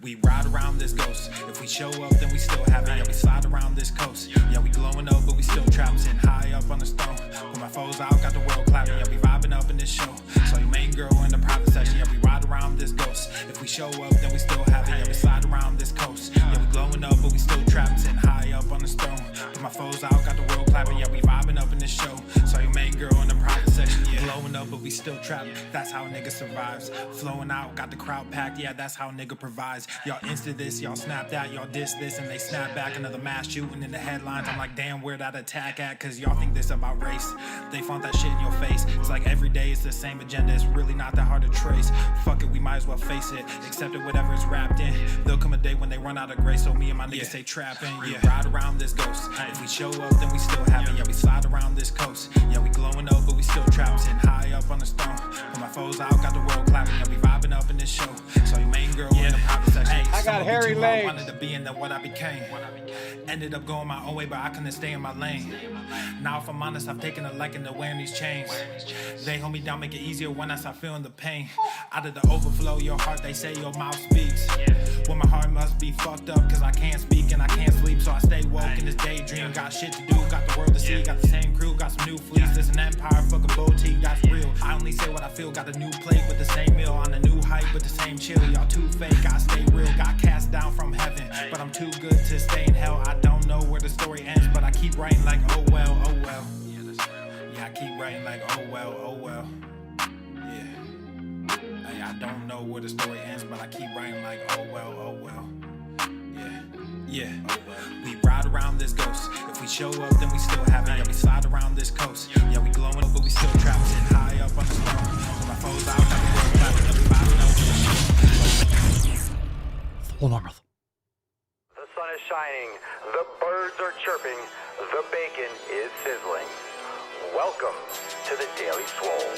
We ride around this ghost. If we show up, then we still have it. Yeah, we slide around this coast. Yeah, we glowing up, but we still trapped. Sitting high up on the stone. With my foes out, got the world clapping. Yeah, we vibing up in this show. So your main girl in the private section. Yeah, we ride around this ghost. If we show up, then we still have it. Yeah, we slide around this coast. Yeah, we glowing up, but we still trapped. Sitting high up on the stone. With my foes out, got the world clapping. Yeah, we vibing up in this show. So your main girl in the private section. Yeah, glowing up, but we still trapped. That's how a nigga survives. Flowing out, got the crowd packed. Yeah, that's how a nigga provides. Y'all insta this, y'all snap that, y'all diss this, and they snap back. Another mass shooting in the headlines. I'm like, damn, where that attack at? Cause y'all think this about race. They font that shit in your face. It's like every day it's the same agenda. It's really not that hard to trace. Fuck it, we might as well face it. Accept it, whatever it's wrapped in. There'll come a day when they run out of grace. So me and my niggas stay trapping. Yeah, ride around this ghost. If we show up, then we still have it. Yeah, we slide around this coast. Yeah, we glowing up, but we still trapped. Sitting high up on the stone. When my foes out, got the world clapping. Yeah, we vibing up in this show. So your main girl in the private section. I got hairy legs. I wanted to be in than what I became. Ended up going my own way, but I couldn't stay in my lane. Now if I'm honest, I've taken a liking to wearing these chains. They hold me down, make it easier when I start feeling the pain. Out of the overflow, your heart, they say your mouth speaks. Well, my heart must be fucked up, cause I can't speak and I can't sleep. So I stay woke in this daydream. Got shit to do, got the world to see. Got the same crew, got some new fleets. There's an empire, fuck a boutique, that's real. I only say what I feel, got a new plate with the same meal. On a new hype with the same chill. Y'all too fake, I stay real. Got cast down from heaven, but I'm too good to stay in hell. I don't know where the story ends, but I keep writing like, oh well, oh well. Yeah, I keep writing like, oh well, oh well. Yeah. Hey, I don't know where the story ends, but I keep writing like, oh well, oh well. Yeah. We ride around this ghost. If we show up, then we still have it. Yeah, we slide around this coast. Yeah, we glowing up, but we still trapped. Sitting high up on the stone. When my foes out, got the world clapping. Yeah, we vibing up in the show. The sun is shining, the birds are chirping, the bacon is sizzling. Welcome to the Daily Swole.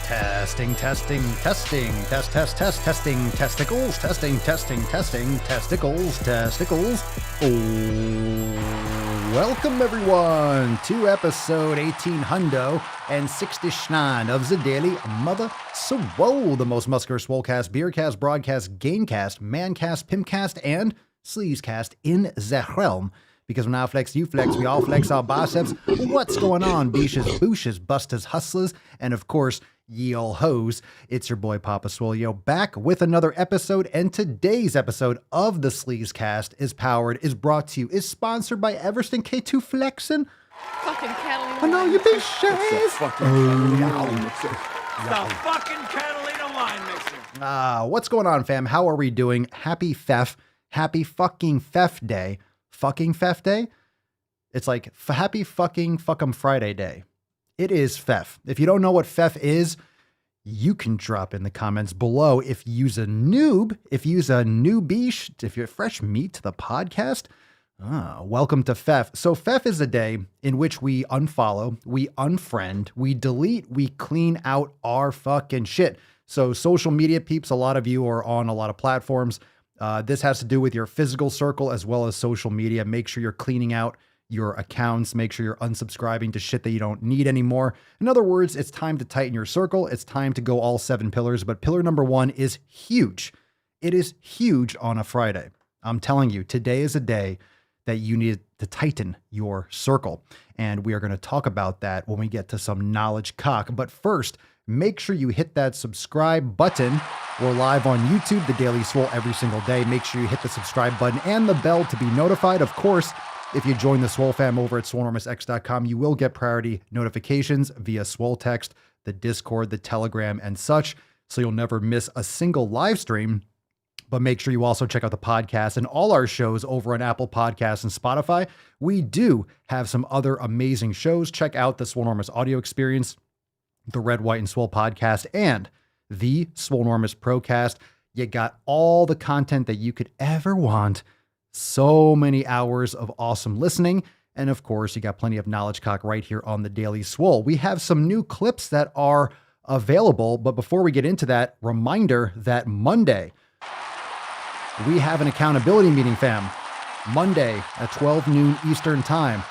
Testing, testing, testing, test, testing, testicles, testing, testicles. Oh, welcome everyone to episode 1869 of the Daily Mother Swole, the most muscular swolecast, beercast, broadcast, gamecast, mancast, pimpcast, and sleazecast in the realm. Because when I flex, you flex, we all flex our biceps. What's going on, beaches, booshes, busters, hustlers, and of course, ye ol' hoes. It's your boy Papa Swole, yo, back with another episode, and today's episode of the Sleazecast is brought to you, is sponsored by Everston K2 Flexin'. Fucking Catalina. Oh no, you be shit. The fucking Catalina wine mixer. What's going on, fam? How are we doing? Happy fucking Fef Day. Fucking Fef Day? It's like happy fucking fuck'em Friday day. It is Fef. If you don't know what Fef is, you can drop in the comments below. If you're a newbie, if you're fresh meat to the podcast, welcome to Fef. So Fef is a day in which we unfollow, we unfriend, we delete, we clean out our fucking shit. So social media peeps, a lot of you are on a lot of platforms. This has to do with your physical circle as well as social media. Make sure you're cleaning out your accounts. Make sure you're unsubscribing to shit that you don't need anymore. In other words, it's time to tighten your circle. It's time to go all 7 pillars, but pillar number 1 is huge. It is huge on a Friday. I'm telling you, today is a day that you need to tighten your circle. And we are going to talk about that when we get to some knowledge cock. But first, make sure you hit that subscribe button. We're live on YouTube, The Daily Swole, every single day. Make sure you hit the subscribe button and the bell to be notified. Of course, if you join the SwoleFam over at SwoleNormousX.com, you will get priority notifications via Swole Text, the Discord, the Telegram, and such, so you'll never miss a single live stream. But make sure you also check out the podcast and all our shows over on Apple Podcasts and Spotify. We do have some other amazing shows. Check out the SwoleNormous Audio Experience, the Red, White, and Swole podcast, and the SwoleNormous Procast. You got all the content that you could ever want. So many hours of awesome listening. And of course, you got plenty of knowledge cock right here on the Daily Swole. We have some new clips that are available. But before we get into that, reminder that Monday, we have an accountability meeting, fam. Monday at 12 noon Eastern time.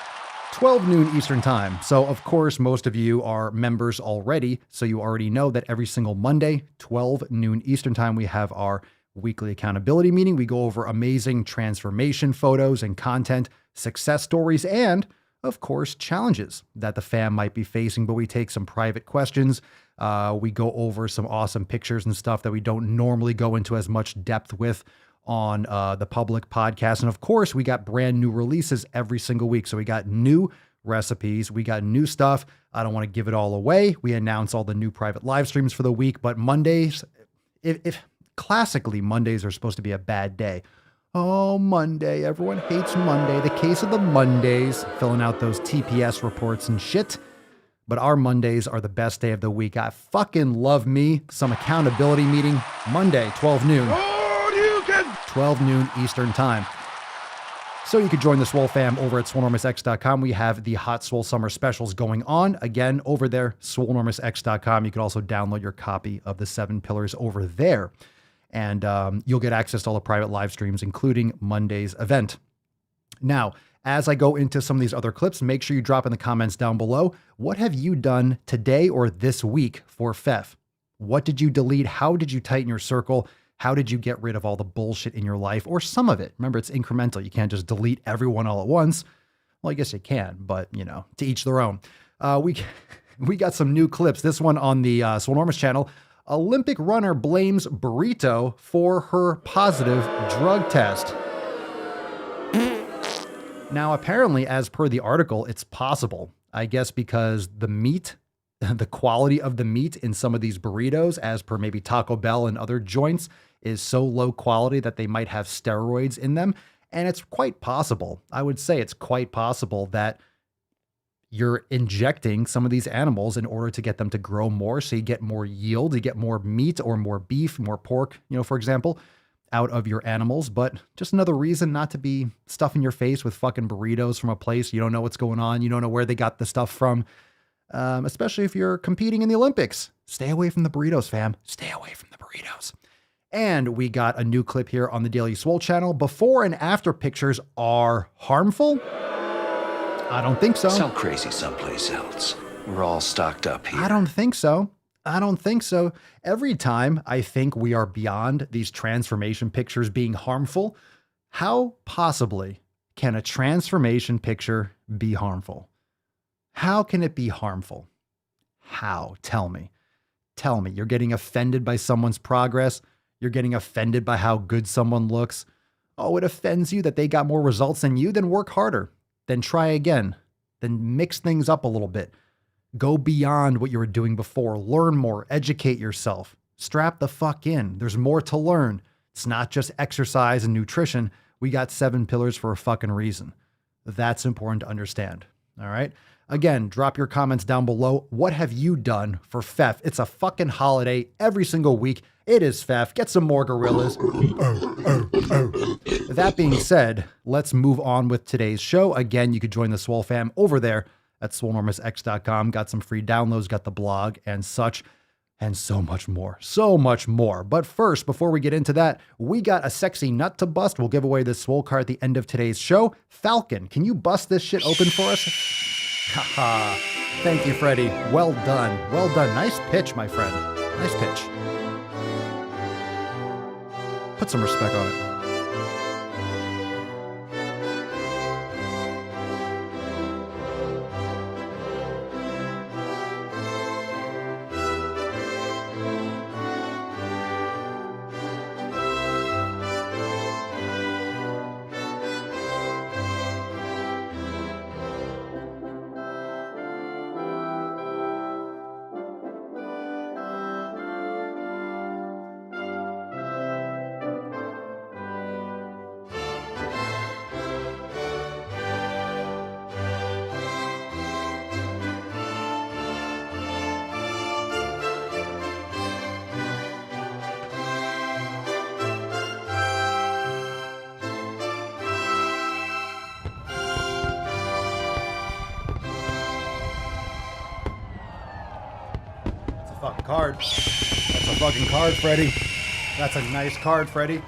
12 noon Eastern time. So, of course, most of you are members already. So you already know that every single Monday, 12 noon Eastern time, we have our weekly accountability meeting. We go over amazing transformation photos and content, success stories, and of course, challenges that the fam might be facing, but we take some private questions. We go over some awesome pictures and stuff that we don't normally go into as much depth with on the public podcast. And of course, we got brand new releases every single week. So we got new recipes, we got new stuff. I don't want to give it all away. We announce all the new private live streams for the week, but Mondays, if classically Mondays are supposed to be a bad day. Oh, Monday. Everyone hates Monday. The case of the Mondays, filling out those TPS reports and shit. But our Mondays are the best day of the week. I fucking love me some accountability meeting. Monday, 12 noon. 12 noon Eastern time. So you could join the SwoleFam over at SwoleNormousX.com. We have the Hot Swole Summer Specials going on. Again, over there, SwoleNormousX.com. You can also download your copy of the 7 Pillars over there. And you'll get access to all the private live streams, including Monday's event. Now, as I go into some of these other clips, make sure you drop in the comments down below. What have you done today or this week for FEF? What did you delete? How did you tighten your circle? How did you get rid of all the bullshit in your life or some of it? Remember, it's incremental. You can't just delete everyone all at once. Well, I guess you can, but you know, to each their own. We got some new clips. This one on the Swolenormous channel. Olympic runner blames burrito for her positive drug test. Now, apparently, as per the article, it's possible. I guess because the meat, the quality of the meat in some of these burritos, as per maybe Taco Bell and other joints, is so low quality that they might have steroids in them. And it's quite possible. I would say it's quite possible that you're injecting some of these animals in order to get them to grow more. So you get more yield, you get more meat or more beef, more pork, you know, for example, out of your animals. But just another reason not to be stuffing your face with fucking burritos from a place you don't know what's going on. You don't know where they got the stuff from, especially if you're competing in the Olympics. Stay away from the burritos, fam. Stay away from the burritos. And we got a new clip here on the Daily Swole channel. Before and after pictures are harmful? I don't think so. Sell crazy someplace else. We're all stocked up here. I don't think so. I don't think so. Every time I think we are beyond these transformation pictures being harmful, how possibly can a transformation picture be harmful? How can it be harmful? How? Tell me. Tell me. You're getting offended by someone's progress. You're getting offended by how good someone looks. Oh, it offends you that they got more results than you? Then work harder. Then try again. Then mix things up a little bit. Go beyond what you were doing before. Learn more. Educate yourself. Strap the fuck in. There's more to learn. It's not just exercise and nutrition. We got 7 pillars for a fucking reason. That's important to understand. All right? Again, drop your comments down below. What have you done for FEF? It's a fucking holiday every single week. It is FEF. Get some more gorillas. That being said, let's move on with today's show. Again, you could join the SwoleFam over there at SwoleNormousX.com. Got some free downloads, got the blog and such, and so much more. So much more. But first, before we get into that, we got a sexy nut to bust. We'll give away this Swole card at the end of today's show. Falcon, can you bust this shit open for us? Haha. Thank you, Freddie. Well done. Well done. Nice pitch, my friend. Nice pitch. Put some respect on it. Fucking card. That's a fucking card, Freddy. That's a nice card, Freddy.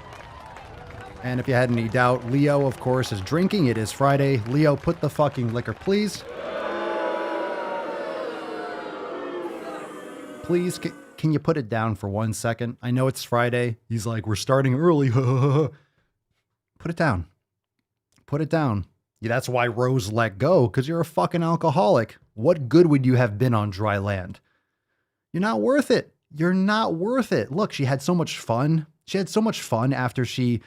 And if you had any doubt, Leo, of course, is drinking. It is Friday. Leo, put the fucking liquor, please. Please, can you put it down for 1 second? I know it's Friday. He's like, we're starting early. Put it down. Put it down. Yeah, that's why Rose let go, because you're a fucking alcoholic. What good would you have been on dry land? You're not worth it. You're not worth it. Look, she had so much fun. She had so much fun after she,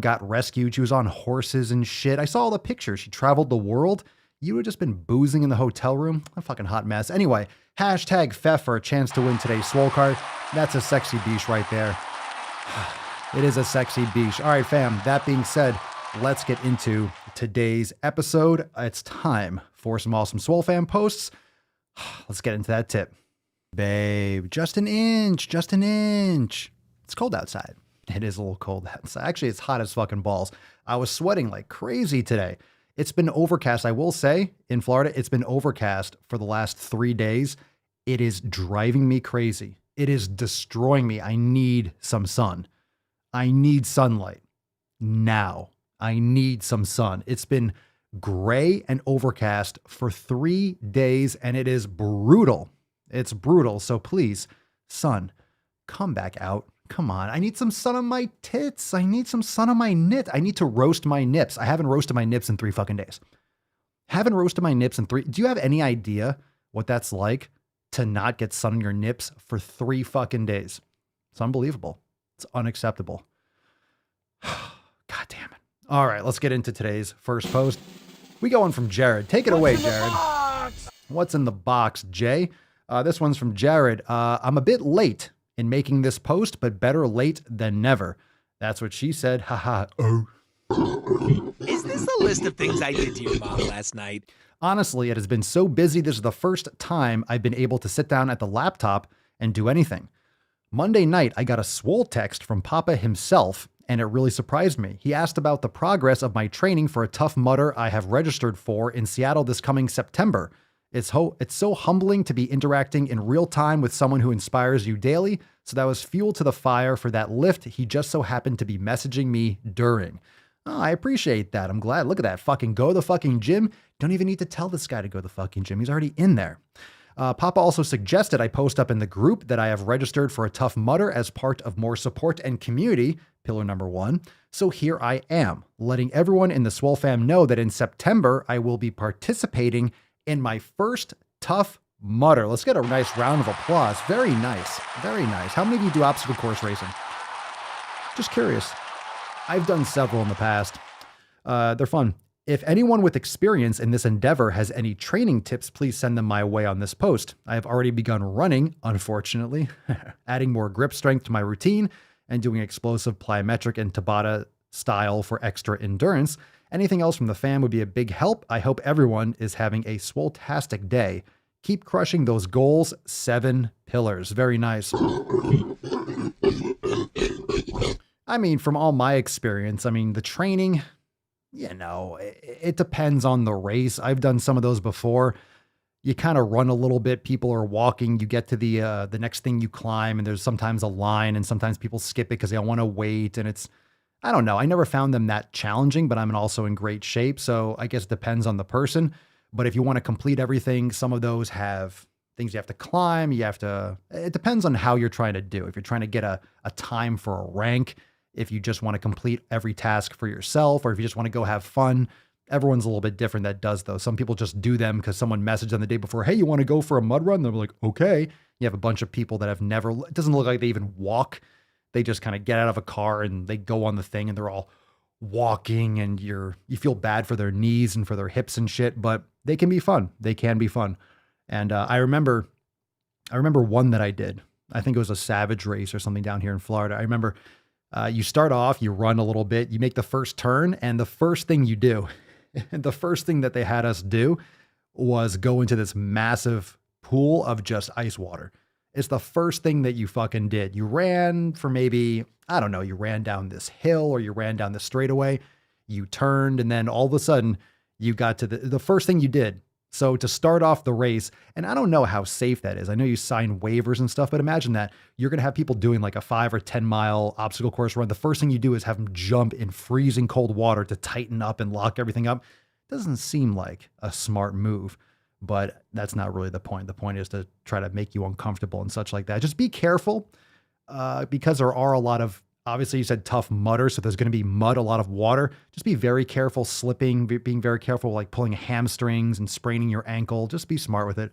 got rescued. She was on horses and shit. I saw all the pictures. She traveled the world. You would have just been boozing in the hotel room. A fucking hot mess. Anyway, hashtag Fef for a chance to win today's Swole card. That's a sexy beach right there. It is a sexy beach. All right, fam. That being said, let's get into today's episode. It's time for some awesome SwoleFam posts. Let's get into that tip. Babe, just an inch. It's cold outside. It is a little cold outside. Actually, it's hot as fucking balls. I was sweating like crazy today. It's been overcast. I will say, in Florida, it's been overcast for the last 3 days. It is driving me crazy. It is destroying me. I need some sun. I need sunlight. Now. I need some sun. It's been gray and overcast for 3 days, and it is brutal. It's brutal. So please, sun, come back out. Come on. I need some sun on my tits. I need some sun on my nit. I need to roast my nips. I haven't roasted my nips in 3 fucking days. Haven't roasted my nips in 3. Do you have any idea what that's like to not get sun on your nips for 3 fucking days? It's unbelievable. It's unacceptable. God damn it. All right, let's get into today's first post. We go on from Jared. Take it away, Jared. What's in the box, Jay? This one's from Jared. I'm a bit late in making this post, but better late than never. That's what she said. Haha. Oh. Is this a list of things I did to your mom last night? Honestly, it has been so busy. This is the first time I've been able to sit down at the laptop and do anything. Monday night, I got a Swole text from Papa himself, and it really surprised me. He asked about the progress of my training for a Tough Mudder I have registered for in Seattle this coming September. It's so humbling to be interacting in real time with someone who inspires you daily. So that was fuel to the fire for that lift. He just so happened to be messaging me during. Oh, I appreciate that. I'm glad. Look at that. Fucking go to the fucking gym. Don't even need to tell this guy to go to the fucking gym. He's already in there. Papa also suggested I post up in the group that I have registered for a Tough Mudder as part of more support and community, pillar number 1. So here I am, letting everyone in the SwoleFam know that in September, I will be participating in my first Tough Mudder. Let's get a nice round of applause. Very nice. Very nice. How many of you do obstacle course racing? Just curious. I've done several in the past. They're fun. If anyone with experience in this endeavor has any training tips, please send them my way on this post. I have already begun running, unfortunately, adding more grip strength to my routine and doing explosive plyometric and Tabata style for extra endurance. Anything else from the fam would be a big help. I hope everyone is having a swole-tastic day. Keep crushing those goals. 7 pillars. Very nice. I mean, from all my experience, the training, it depends on the race. I've done some of those before. You kind of run a little bit. People are walking. You get to the next thing you climb, and there's sometimes a line, and sometimes people skip it because they don't want to wait. And I don't know. I never found them that challenging, but I'm also in great shape. So I guess it depends on the person. But if you want to complete everything, some of those have things you have to climb. It depends on how you're trying to do. If you're trying to get a time for a rank, if you just want to complete every task for yourself, or if you just want to go have fun, everyone's a little bit different that does those. Some people just do them because someone messaged them the day before, hey, you want to go for a mud run? They're like, okay. You have a bunch of people that it doesn't look like they even walk. They just kind of get out of a car and they go on the thing and they're all walking, and you feel bad for their knees and for their hips and shit, but they can be fun. They can be fun. And I remember one that I did. I think it was a Savage race or something down here in Florida. I remember you start off, you run a little bit, you make the first turn, and the first thing you do, the first thing that they had us do was go into this massive pool of just ice water. It's the first thing that you fucking did. You ran for maybe, I don't know, you ran down this hill or you ran down this straightaway, you turned, and then all of a sudden you got to the first thing you did So to start off the race, and I don't know how safe that is. I know you sign waivers and stuff, but imagine that you're going to have people doing like a 5 or 10 mile obstacle course run. The first thing you do is have them jump in freezing cold water to tighten up and lock everything up. Doesn't seem like a smart move, but that's not really the point. The point is to try to make you uncomfortable and such like that. Just be careful because there are a lot of, obviously you said tough mudder, so there's going to be mud, a lot of water. Just be very careful slipping, being very careful, like pulling hamstrings and spraining your ankle. Just be smart with it.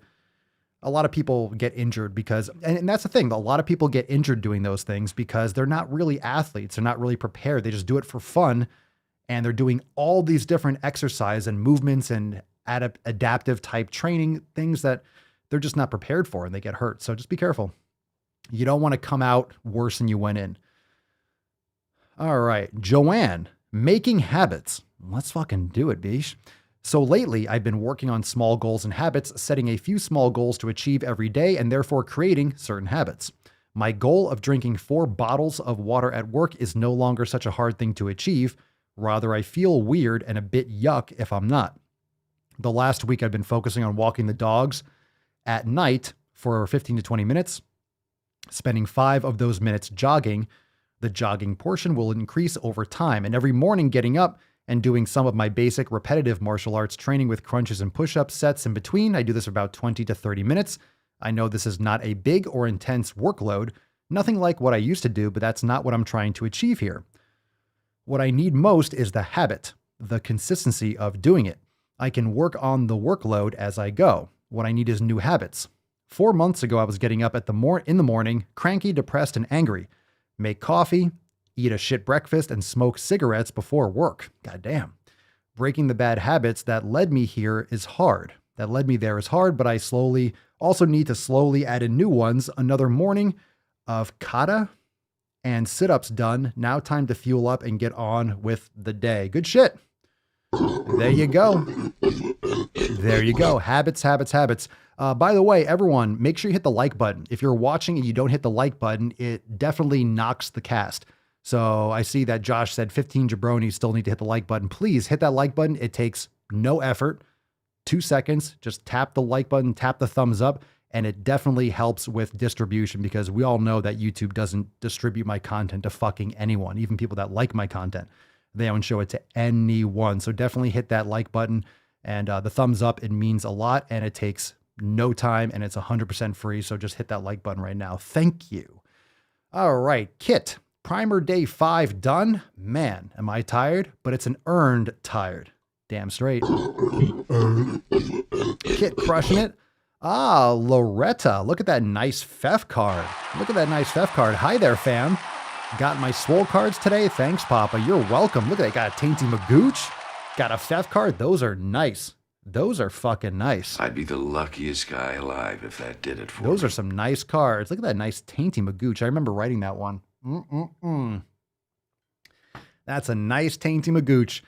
A lot of people get injured because, and that's the thing, a lot of people get injured doing those things because they're not really athletes. They're not really prepared. They just do it for fun. And they're doing all these different exercise and movements and adaptive type training, things that they're just not prepared for and they get hurt. So just be careful. You don't want to come out worse than you went in. All right. Joanne, making habits. Let's fucking do it, bish. So lately I've been working on small goals and habits, setting a few small goals to achieve every day and therefore creating certain habits. My goal of drinking 4 bottles of water at work is no longer such a hard thing to achieve. Rather, I feel weird and a bit yuck if I'm not. The last week I've been focusing on walking the dogs at night for 15 to 20 minutes, spending 5 of those minutes jogging. The jogging portion will increase over time, and every morning getting up and doing some of my basic repetitive martial arts training with crunches and push-ups sets in between. I do this for about 20 to 30 minutes. I know this is not a big or intense workload, nothing like what I used to do, but that's not what I'm trying to achieve here. What I need most is the habit, the consistency of doing it. I can work on the workload as I go. What I need is new habits. 4 months ago, I was getting up in the morning, cranky, depressed, and angry. Make coffee, eat a shit breakfast, and smoke cigarettes before work. Goddamn. Breaking the bad habits that led me here is hard. That led me there is hard, but I also need to slowly add in new ones. Another morning of kata and sit-ups done. Now time to fuel up and get on with the day. Good shit. There you go. There you go. Habits, habits, habits. By the way, everyone, make sure you hit the like button. If you're watching and you don't hit the like button, it definitely knocks the cast. So I see that Josh said 15 jabronis still need to hit the like button. Please hit that like button. It takes no effort. 2 seconds. Just tap the like button, tap the thumbs up. And it definitely helps with distribution because we all know that YouTube doesn't distribute my content to fucking anyone, even people that like my content. They don't show it to anyone. So definitely hit that like button and the thumbs up. It means a lot and it takes no time and it's 100% free. So just hit that like button right now. Thank you. All right, Kit, primer day 5 done. Man, am I tired? But it's an earned tired. Damn straight. Kit crushing it. Ah, Loretta, look at that nice Fef card. Look at that nice Fef card. Hi there, fam. Got my Swole cards today. Thanks, Papa. You're welcome. Look at that. Got a Tainty Magooch. Got a Fef card. Those are nice. Those are fucking nice. I'd be the luckiest guy alive if that did it for me. Those are some nice cards. Look at that nice Tainty Magooch. I remember writing that one. That's a nice Tainty Magooch.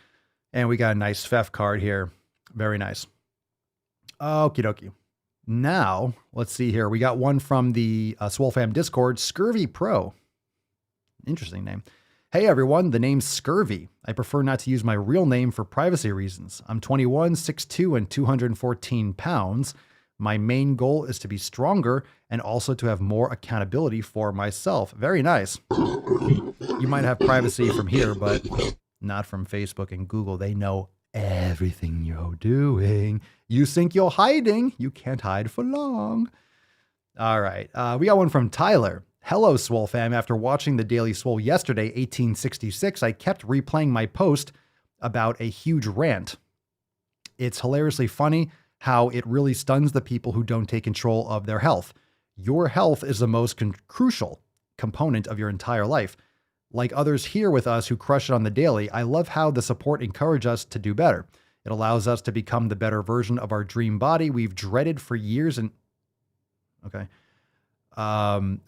And we got a nice Fef card here. Very nice. Okie dokie. Now, let's see here. We got one from the SwoleFam Discord, Scurvy Pro. Interesting name. Hey everyone, the name's Scurvy. I prefer not to use my real name for privacy reasons. I'm 21, 6'2", and 214 pounds. My main goal is to be stronger and also to have more accountability for myself. Very nice. You might have privacy from here, but not from Facebook and Google. They know everything you're doing. You think you're hiding. You can't hide for long. All right. We got one from Tyler. Hello, SwoleFam. After watching the Daily Swole yesterday, 1866, I kept replaying my post about a huge rant. It's hilariously funny how it really stuns the people who don't take control of their health. Your health is the most crucial component of your entire life. Like others here with us who crush it on the daily, I love how the support encourages us to do better. It allows us to become the better version of our dream body we've dreaded for years and... Okay. I'll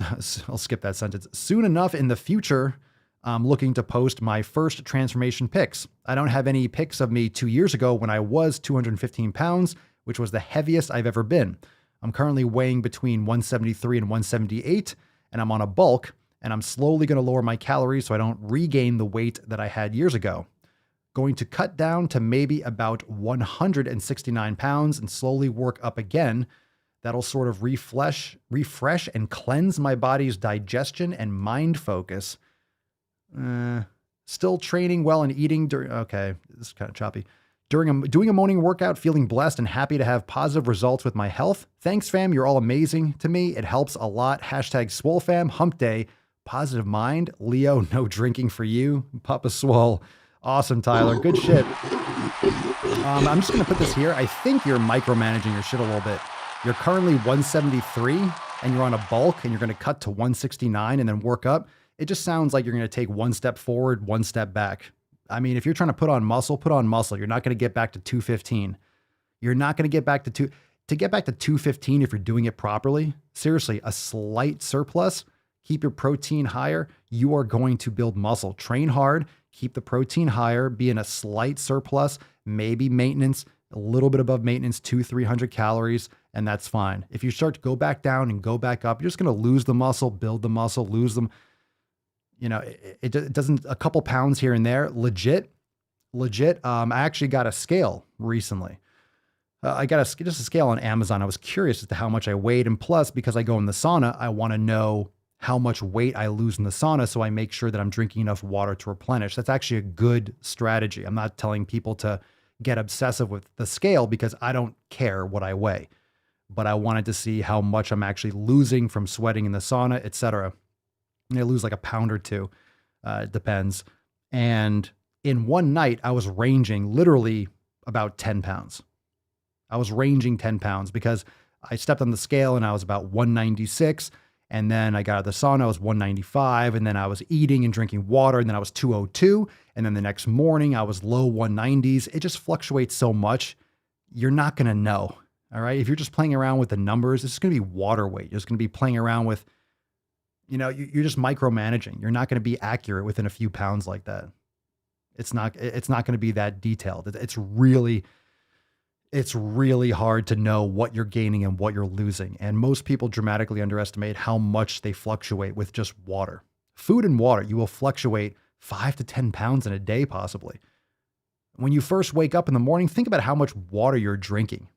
skip that sentence. Soon enough in the future, I'm looking to post my first transformation pics. I don't have any pics of me 2 years ago when I was 215 pounds, which was the heaviest I've ever been. I'm currently weighing between 173 and 178, and I'm on a bulk, and I'm slowly going to lower my calories so I don't regain the weight that I had years ago. Going to cut down to maybe about 169 pounds and slowly work up again. That'll sort of refresh and cleanse my body's digestion and mind focus. Still training well and eating during, okay, this is kind of choppy. Doing a morning workout, feeling blessed and happy to have positive results with my health. Thanks, fam. You're all amazing to me. It helps a lot. Hashtag SwoleFam, hump day, positive mind. Leo, no drinking for you. Papa Swole. Awesome, Tyler. Good shit. I'm just going to put this here. I think you're micromanaging your shit a little bit. You're currently 173 and you're on a bulk and you're going to cut to 169 and then work up. It just sounds like you're going to take one step forward, one step back. I mean, if you're trying to put on muscle, put on muscle. You're not going to get back to 215. You're not going to get back to to get back to 215 if you're doing it properly. Seriously, a slight surplus, keep your protein higher. You are going to build muscle. Train hard, keep the protein higher, be in a slight surplus, maybe maintenance, a little bit above maintenance, 200-300 calories, and that's fine. If you start to go back down and go back up, you're just going to lose the muscle, build the muscle, lose them. You know, it doesn't, a couple pounds here and there, legit. I actually got a scale recently. I got just a scale on Amazon. I was curious as to how much I weighed. And plus, because I go in the sauna, I want to know how much weight I lose in the sauna. So I make sure that I'm drinking enough water to replenish. That's actually a good strategy. I'm not telling people to get obsessive with the scale because I don't care what I weigh, but I wanted to see how much I'm actually losing from sweating in the sauna, etc. I lose like a pound or two. It depends. And in one night, I was ranging literally about 10 pounds. I was ranging 10 pounds because I stepped on the scale and I was about 196. And then I got out of the sauna, I was 195. And then I was eating and drinking water. And then I was 202. And then the next morning I was low 190s. It just fluctuates so much. You're not going to know. All right. If you're just playing around with the numbers, it's going to be water weight. You're just going to be playing around with, you know, you're just micromanaging. You're not going to be accurate within a few pounds like that. It's not going to be that detailed. It's really hard to know what you're gaining and what you're losing. And most people dramatically underestimate how much they fluctuate with just water. Food and water, you will fluctuate 5 to 10 pounds in a day, possibly. When you first wake up in the morning, think about how much water you're drinking.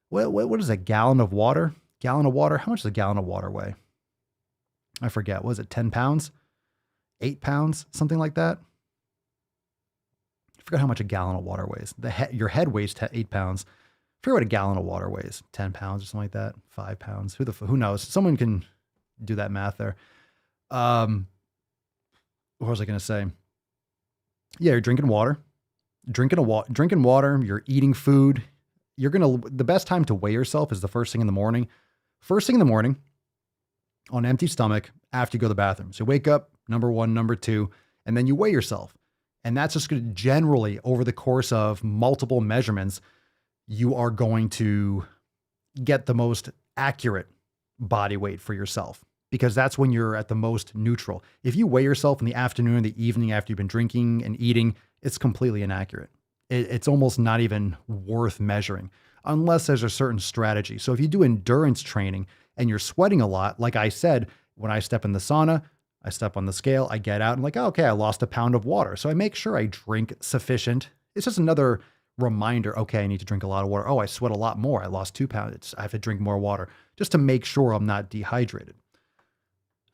What is a gallon of water? Gallon of water? How much does a gallon of water weigh? I forget. Was it 10 pounds? 8 pounds? Something like that? I forgot how much a gallon of water weighs. Your head weighs 8 pounds. I forget what a gallon of water weighs. 10 pounds or something like that. 5 pounds. Who knows? Someone can do that math there. What was I going to say? Yeah, you're drinking water. Drinking water. You're eating food. The best time to weigh yourself is the first thing in the morning. First thing in the morning, on empty stomach, after you go to the bathroom. So wake up, number 1, number 2, and then you weigh yourself. And that's just going to generally, over the course of multiple measurements, you are going to get the most accurate body weight for yourself, because that's when you're at the most neutral. If you weigh yourself in the afternoon or the evening after you've been drinking and eating, it's completely inaccurate. It's almost not even worth measuring unless there's a certain strategy. So if you do endurance training and you're sweating a lot, like I said, when I step in the sauna, I step on the scale, I get out and like, oh, okay, I lost a pound of water. So I make sure I drink sufficient. It's just another reminder. Okay, I need to drink a lot of water. Oh, I sweat a lot more. I lost 2 pounds. I have to drink more water just to make sure I'm not dehydrated.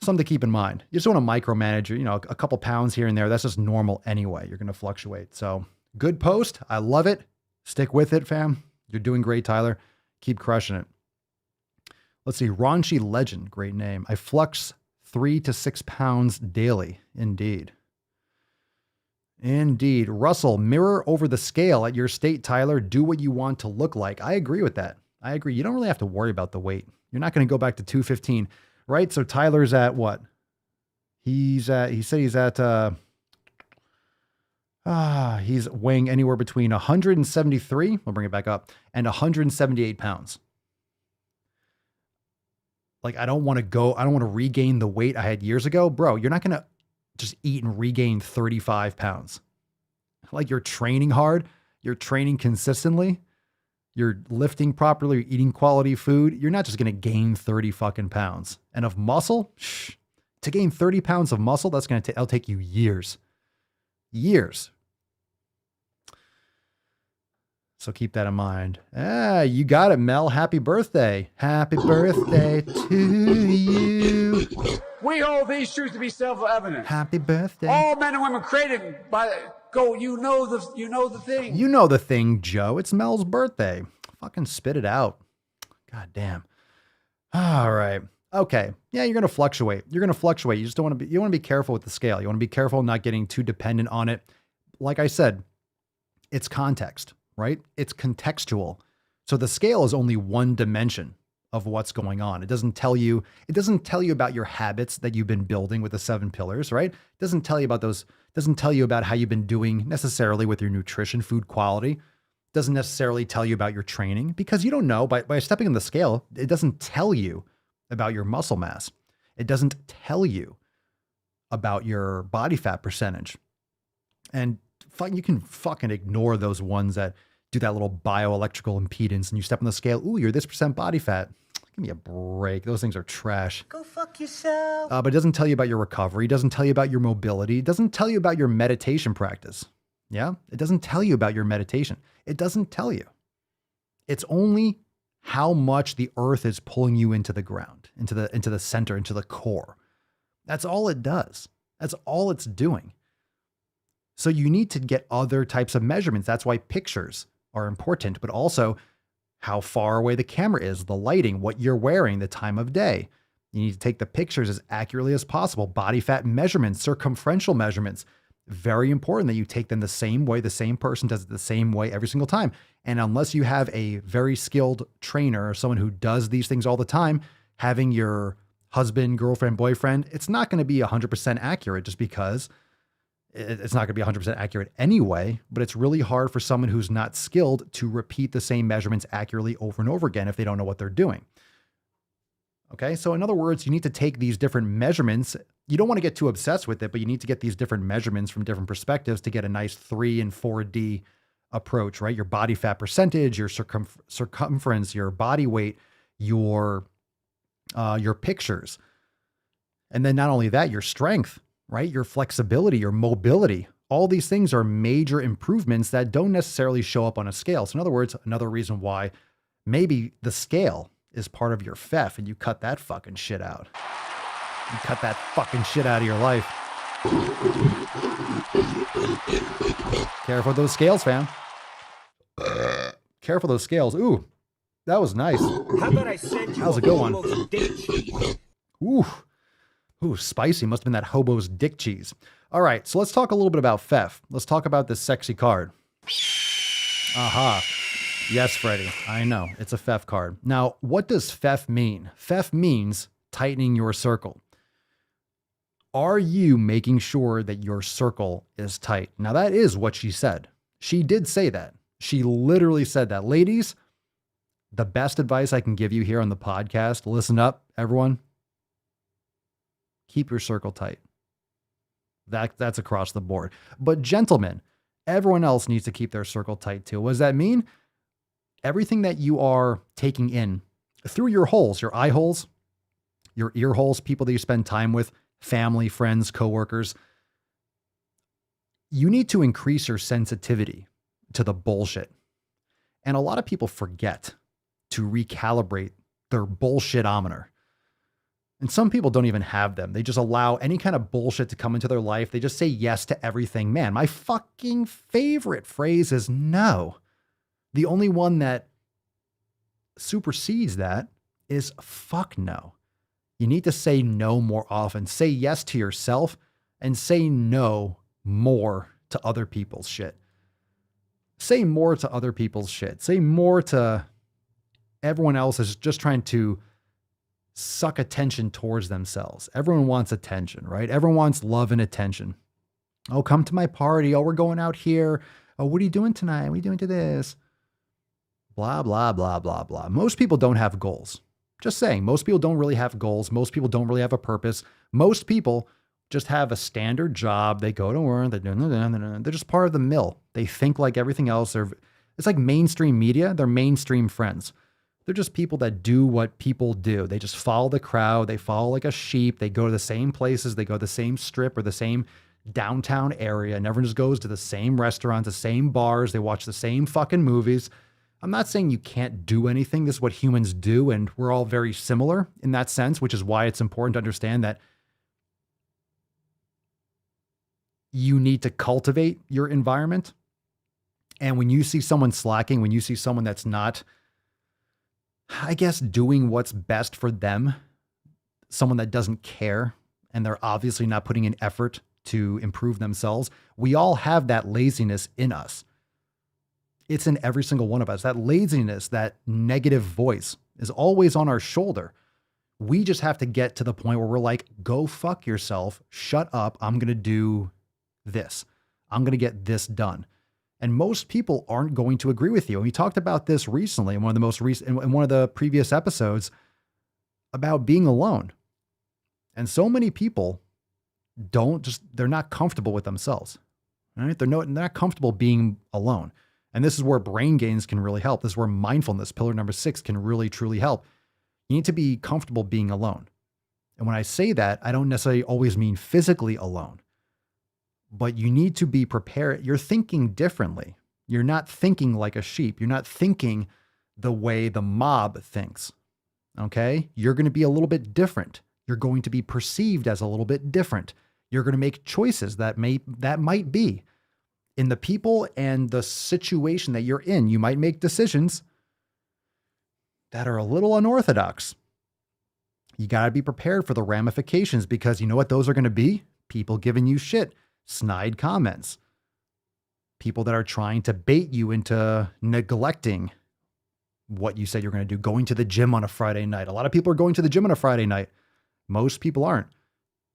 Something to keep in mind. You just want to micromanage, a couple pounds here and there. That's just normal anyway. You're going to fluctuate. So good post. I love it. Stick with it, fam. You're doing great, Tyler. Keep crushing it. Let's see. Raunchy Legend. Great name. I flux 3 to 6 pounds daily. Indeed. Russell, mirror over the scale at your state, Tyler. Do what you want to look like. I agree with that. I agree. You don't really have to worry about the weight. You're not going to go back to 215, right? So Tyler's at what? He said he's weighing anywhere between 173, we'll bring it back up, and 178 pounds. Like, I don't want to regain the weight I had years ago. Bro, you're not going to just eat and regain 35 pounds. Like, you're training hard. You're training consistently. You're lifting properly. You're eating quality food. You're not just going to gain 30 fucking pounds. And of muscle, to gain 30 pounds of muscle, that'll take you years. Years. So keep that in mind. You got it, Mel. Happy birthday. Happy birthday to you. We hold these truths to be self-evident. Happy birthday. All men and women created by go. You know the thing. You know the thing, Joe. It's Mel's birthday. Fucking spit it out. God damn. All right. Okay. Yeah, you're gonna fluctuate. You're gonna fluctuate. You just don't want to be. You want to be careful with the scale. You want to be careful not getting too dependent on it. Like I said, it's context, right? It's contextual. So the scale is only one dimension of what's going on. It doesn't tell you about your habits that you've been building with the 7 pillars, right? It doesn't tell you about those, doesn't tell you about how you've been doing necessarily with your nutrition, food quality. It doesn't necessarily tell you about your training because you don't know by stepping on the scale. It doesn't tell you about your muscle mass. It doesn't tell you about your body fat percentage. And you can fucking ignore those ones that do that little bioelectrical impedance and you step on the scale. Ooh, you're this % body fat. Give me a break. Those things are trash. Go fuck yourself. But it doesn't tell you about your recovery. It doesn't tell you about your mobility. It doesn't tell you about your meditation practice. Yeah. It doesn't tell you about your meditation. It doesn't tell you. It's only how much the earth is pulling you into the ground, into the center, into the core. That's all it does. That's all it's doing. So you need to get other types of measurements. That's why pictures are important, but also how far away the camera is, the lighting, what you're wearing, the time of day. You need to take the pictures as accurately as possible. Body fat measurements, circumferential measurements. Very important that you take them the same way. The same person does it the same way every single time. And unless you have a very skilled trainer or someone who does these things all the time, having your husband, girlfriend, boyfriend, it's not going to be 100% accurate just because it's not going to be 100% accurate anyway, but it's really hard for someone who's not skilled to repeat the same measurements accurately over and over again if they don't know what they're doing. Okay. So in other words, you need to take these different measurements. You don't want to get too obsessed with it, but you need to get these different measurements from different perspectives to get a nice 3 and 4D approach, right? Your body fat percentage, your circumference, your body weight, your pictures. And then not only that, your strength, right? Your flexibility, your mobility, all these things are major improvements that don't necessarily show up on a scale. So in other words, another reason why maybe the scale is part of your FEF and you cut that fucking shit out. You cut that fucking shit out of your life. Careful with those scales, fam. Careful those scales. Ooh, that was nice. How about I send you How's it going? Ooh. Ooh, spicy. Must have been that hobo's dick cheese. All right, so let's talk a little bit about FEF. Let's talk about this sexy card. Aha. Yes, Freddie. I know. It's a FEF card. Now, what does FEF mean? FEF means tightening your circle. Are you making sure that your circle is tight? Now, that is what she said. She did say that. She literally said that. Ladies, the best advice I can give you here on the podcast, listen up, everyone. Keep your circle tight. That's across the board. But gentlemen, everyone else needs to keep their circle tight too. What does that mean? Everything that you are taking in through your holes, your eye holes, your ear holes, people that you spend time with, family, friends, coworkers, you need to increase your sensitivity to the bullshit. And a lot of people forget to recalibrate their bullshitometer. And some people don't even have them. They just allow any kind of bullshit to come into their life. They just say yes to everything. Man, my fucking favorite phrase is no. The only one that supersedes that is fuck no. You need to say no more often. Say yes to yourself and say no more to other people's shit. Say more to other people's shit. Say more to everyone else is just trying to suck attention towards themselves. Everyone wants attention, right? Everyone wants love and attention. Oh, come to my party. Oh, we're going out here. Oh, what are you doing tonight? What are you doing to this? Blah, blah, blah, blah, blah. Most people don't have goals. Just saying, most people don't really have goals. Most people don't really have a purpose. Most people just have a standard job. They go to work. They're just part of the mill. They think like everything else. It's like mainstream media. They're mainstream friends. They're just people that do what people do. They just follow the crowd. They follow like a sheep. They go to the same places. They go to the same strip or the same downtown area and everyone just goes to the same restaurants, the same bars, they watch the same fucking movies. I'm not saying you can't do anything. This is what humans do, and we're all very similar in that sense, which is why it's important to understand that you need to cultivate your environment. And when you see someone slacking, when you see someone that's not, I guess, doing what's best for them, someone that doesn't care, and they're obviously not putting in effort to improve themselves, we all have that laziness in us. It's in every single one of us. That laziness, that negative voice is always on our shoulder. We just have to get to the point where we're like, go fuck yourself. Shut up. I'm going to do this. I'm going to get this done. And most people aren't going to agree with you. And we talked about this recently in one of the most recent, in one of the previous episodes about being alone. And so many people they're not comfortable with themselves. Right? They're not comfortable being alone. And this is where brain gains can really help. This is where mindfulness, pillar number 6, can really, truly help. You need to be comfortable being alone. And when I say that, I don't necessarily always mean physically alone, but you need to be prepared. You're thinking differently. You're not thinking like a sheep. You're not thinking the way the mob thinks. Okay? You're going to be a little bit different. You're going to be perceived as a little bit different. You're going to make choices that might be in the people and the situation that you're in. You might make decisions that are a little unorthodox. You got to be prepared for the ramifications, because you know what those are going to be? People giving you shit, snide comments, people that are trying to bait you into neglecting what you said you're going to do, going to the gym on a Friday night. A lot of people are going to the gym on a Friday night. Most people aren't.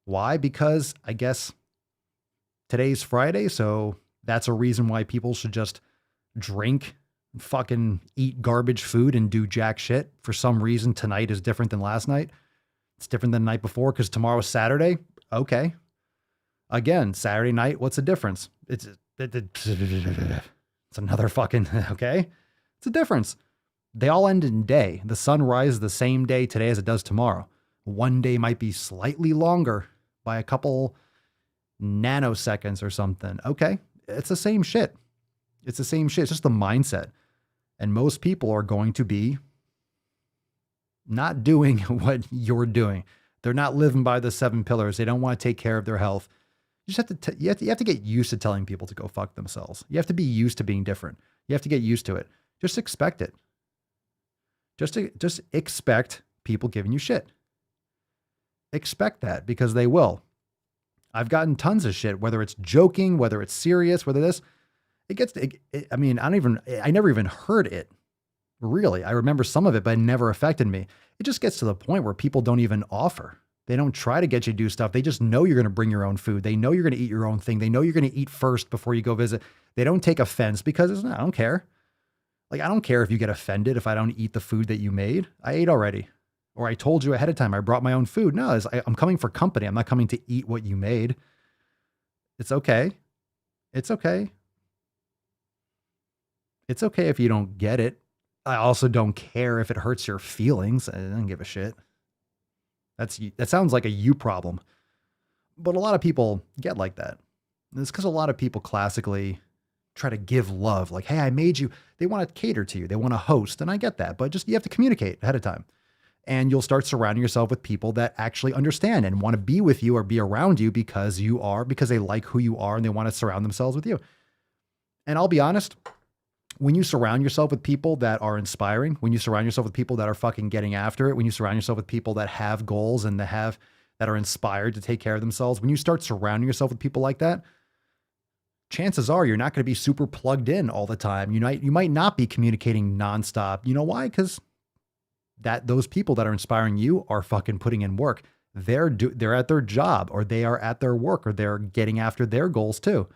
Why? Because I guess today's Friday, so that's a reason why people should just drink, fucking eat garbage food and do jack shit. For some reason, tonight is different than last night. It's different than the night before because tomorrow's Saturday. Okay. Again, Saturday night, what's the difference? It's another fucking, okay? It's a difference. They all end in day. The sun rises the same day today as it does tomorrow. One day might be slightly longer by a couple nanoseconds or something. Okay. It's the same shit. It's the same shit. It's just the mindset. And most people are going to be not doing what you're doing. They're not living by the 7 pillars. They don't want to take care of their health. You just have to, you have to get used to telling people to go fuck themselves. You have to be used to being different. You have to get used to it. Just expect it. Just expect people giving you shit. Expect that, because they will. I've gotten tons of shit, whether it's joking, whether it's serious, whether this, I never even heard it. Really. I remember some of it, but it never affected me. It just gets to the point where people don't even offer. They don't try to get you to do stuff. They just know you're going to bring your own food. They know you're going to eat your own thing. They know you're going to eat first before you go visit. They don't take offense because I don't care. Like, I don't care if you get offended if I don't eat the food that you made. I ate already. Or I told you ahead of time, I brought my own food. No, I'm coming for company. I'm not coming to eat what you made. It's okay. It's okay. It's okay if you don't get it. I also don't care if it hurts your feelings. I don't give a shit. That sounds like a you problem. But a lot of people get like that. And it's because a lot of people classically try to give love. Like, hey, I made you. They want to cater to you. They want to host. And I get that. But just you have to communicate ahead of time. And you'll start surrounding yourself with people that actually understand and want to be with you or be around you because they like who you are and they want to surround themselves with you. And I'll be honest, when you surround yourself with people that are inspiring, when you surround yourself with people that are fucking getting after it, when you surround yourself with people that have goals and that are inspired to take care of themselves, when you start surrounding yourself with people like that, chances are you're not going to be super plugged in all the time. You might not be communicating nonstop. You know why? Because those people that are inspiring you are fucking putting in work. They're at their job, or they are at their work, or they're getting after their goals too.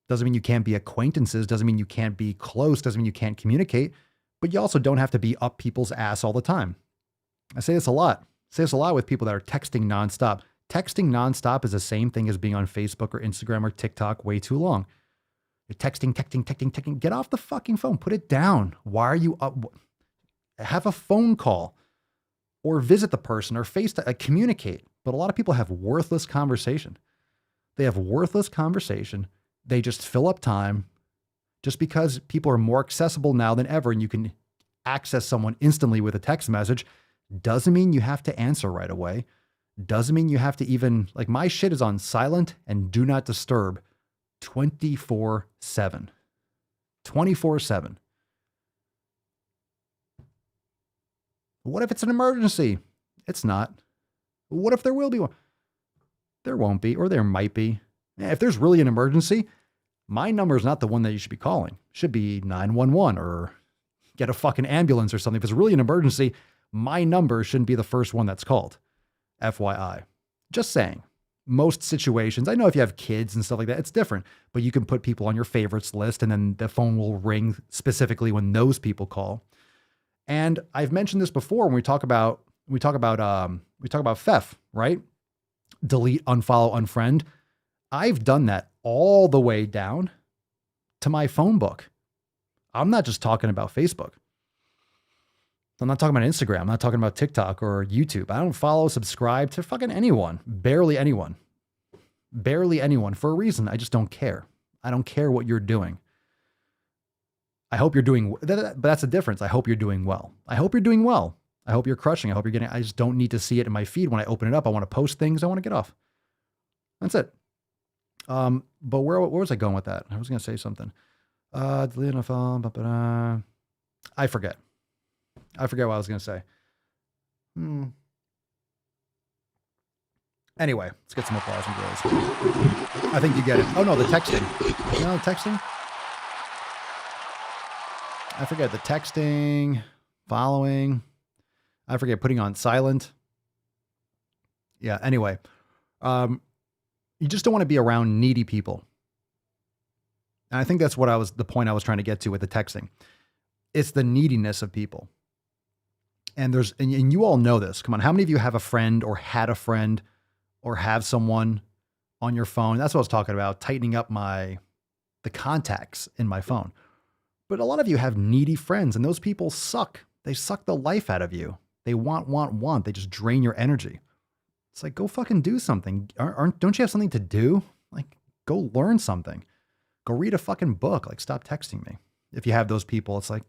Doesn't mean you can't be acquaintances. Doesn't mean you can't be close. Doesn't mean you can't communicate, but you also don't have to be up people's ass all the time. I say this a lot. With people that are texting nonstop. Texting nonstop is the same thing as being on Facebook or Instagram or TikTok way too long. You're texting. Get off the fucking phone. Put it down. Why are you up? Have a phone call or visit the person or communicate. but a lot of people have worthless conversation. They have worthless conversation. They just fill up time just because people are more accessible now than ever and you can access someone instantly with a text message doesn't mean you have to answer right away. Doesn't mean you have to even, like, my shit is on silent and do not disturb 24/7. 24/7. What if it's an emergency? It's not. What if there will be one? There won't be, or there might be. If there's really an emergency, my number is not the one that you should be calling. It should be 911 or get a fucking ambulance or something. If it's really an emergency, my number shouldn't be the first one that's called. FYI. Just saying. Most situations, I know if you have kids and stuff like that, it's different, but you can put people on your favorites list and then the phone will ring specifically when those people call. And I've mentioned this before when we talk about FEF, right? Delete, unfollow, unfriend. I've done that all the way down to my phone book. I'm not just talking about Facebook. I'm not talking about Instagram. I'm not talking about TikTok or YouTube. I don't follow, subscribe to fucking anyone. Barely anyone. Barely anyone for a reason. I just don't care. I don't care what you're doing. I hope you're doing, but that's the difference. I hope you're doing well. I hope you're doing well. I hope you're crushing. I hope you're getting, I just don't need to see it in my feed. When I open it up, I want to post things. I want to get off. That's it. But where was I going with that? I was going to say something. Delete a phone. I forget. I forget what I was going to say. Anyway, let's get some applause and praise. I think you get it. Oh no, the texting. No, texting. I forget the texting, following. I forget putting on silent. Yeah. Anyway, you just don't want to be around needy people. And I think that's what the point I was trying to get to with the texting. It's the neediness of people. And and you all know this. Come on. How many of you have a friend or had a friend or have someone on your phone? That's what I was talking about. Tightening up the contacts in my phone. But a lot of you have needy friends and those people suck. They suck the life out of you. They want. They just drain your energy. It's like, go fucking do something. Don't you have something to do? Like, go learn something. Go read a fucking book. Like, stop texting me. If you have those people, it's like,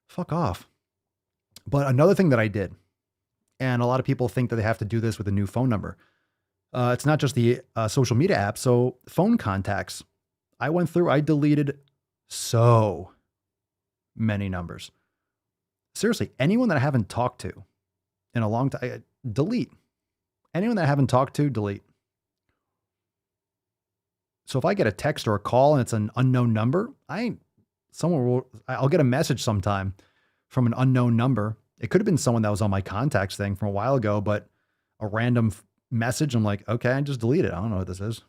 fuck off. But another thing that I did, and a lot of people think that they have to do this with a new phone number. It's not just the social media app. So phone contacts, I deleted so many numbers. Seriously, anyone that I haven't talked to in a long time, delete. Anyone that I haven't talked to, delete. So if I get a text or a call and it's an unknown number, I'll get a message sometime from an unknown number. It could have been someone that was on my contacts thing from a while ago, but a random message. I'm like, okay, I just delete it. I don't know what this is.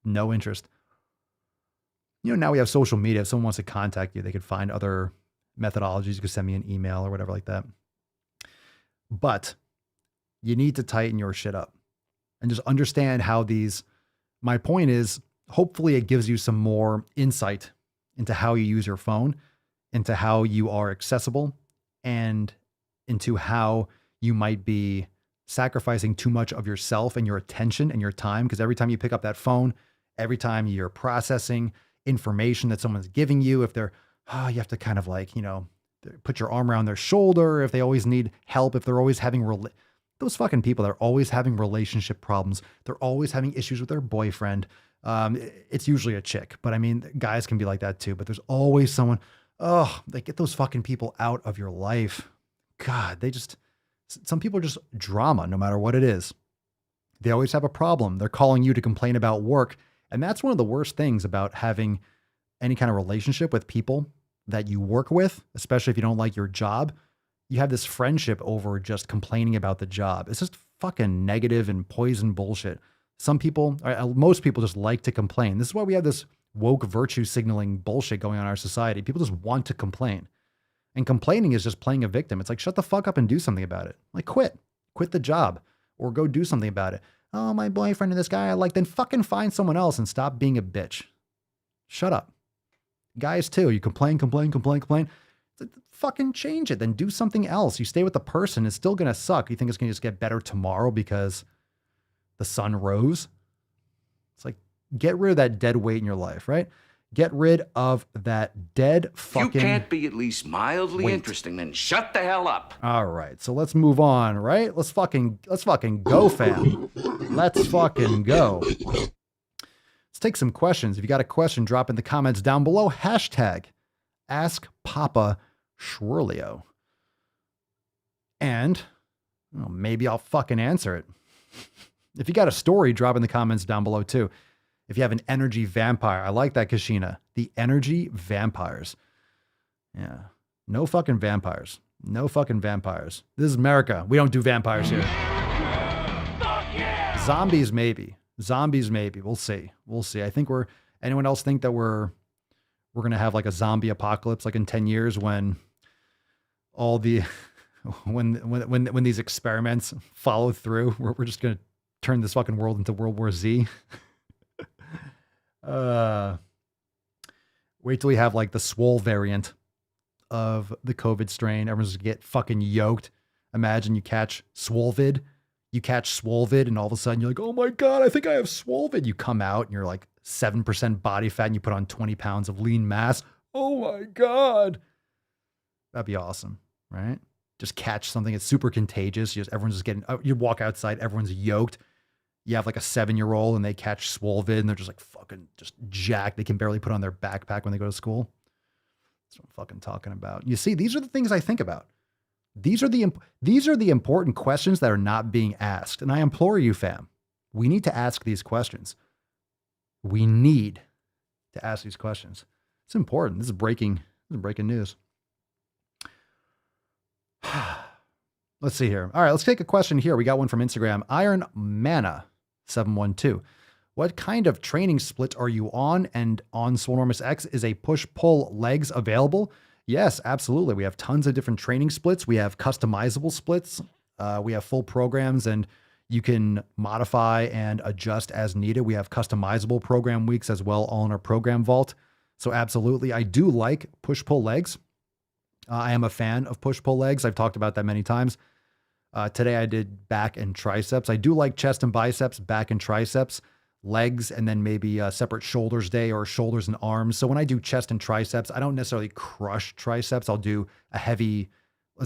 No interest. Now we have social media. If someone wants to contact you, they could find other methodologies. You could send me an email or whatever like that. But you need to tighten your shit up and just understand how my point is, hopefully it gives you some more insight into how you use your phone, into how you are accessible, and into how you might be sacrificing too much of yourself and your attention and your time. Because every time you pick up that phone, every time you're processing information that someone's giving you, if you have to kind of like, put your arm around their shoulder, if they always need help, if they're always having those fucking people that are always having relationship problems, they're always having issues with their boyfriend. It's usually a chick, but I mean, guys can be like that too, but there's always someone, they get those fucking people out of your life. God, some people are just drama, no matter what it is. They always have a problem. They're calling you to complain about work. And that's one of the worst things about having any kind of relationship with people that you work with, especially if you don't like your job. You have this friendship over just complaining about the job. It's just fucking negative and poison bullshit. Most people just like to complain. This is why we have this woke virtue signaling bullshit going on in our society. People just want to complain. And complaining is just playing a victim. It's like, shut the fuck up and do something about it. Like, quit the job or go do something about it. Oh, my boyfriend and this guy I like, then fucking find someone else and stop being a bitch. Shut up. Guys too, you complain. It's fucking change it. Then do something else. You stay with the person. It's still going to suck. You think it's going to just get better tomorrow because the sun rose? It's like, get rid of that dead weight in your life, right? Get rid of that dead fucking... You can't be at least mildly interesting, then shut the hell up. All right, so let's move on, right? Let's fucking go, fam. Let's fucking go. Let's take some questions. If you got a question, drop in the comments down below. Hashtag Ask Papa Schwerlio. And well, maybe I'll fucking answer it. If you got a story, drop in the comments down below too. If you have an energy vampire, I like that, Kashina. The energy vampires. Yeah. No fucking vampires. No fucking vampires. This is America. We don't do vampires here. Fuck yeah! Zombies, maybe. Zombies, maybe. We'll see. We'll see. I think anyone else think that we're going to have like a zombie apocalypse like in 10 years when all the, when these experiments follow through, we're just going to turn this fucking world into World War Z. Wait till we have like the Swole variant of the COVID strain. Everyone's gonna get fucking yoked. Imagine you catch Swolevid, and all of a sudden you're like, oh my God, I think I have Swolevid. You come out and you're like 7% body fat and you put on 20 pounds of lean mass. Oh my God. That'd be awesome, right? Just catch something. It's super contagious. Everyone's just getting, you walk outside, everyone's yoked. You have like a 7-year-old and they catch Swolevid and they're just like fucking just jacked. They can barely put on their backpack when they go to school. That's what I'm fucking talking about. You see, these are the things I think about. These are the important questions that are not being asked. And I implore you, fam, we need to ask these questions. We need to ask these questions. It's important. This is breaking news. Let's see here. All right, let's take a question here. We got one from Instagram. Iron Mana 712. What kind of training split are you on? And on Swolenormous X, is a push-pull legs available? Yes, absolutely. We have tons of different training splits. We have customizable splits. We have full programs, and you can modify and adjust as needed. We have customizable program weeks as well, all in our program vault. So absolutely, I do like push-pull legs. I am a fan of push-pull legs. I've talked about that many times. Today I did back and triceps. I do like chest and biceps, back and triceps, legs, and then maybe a separate shoulders day or shoulders and arms. So when I do chest and triceps, I don't necessarily crush triceps. I'll do a heavy,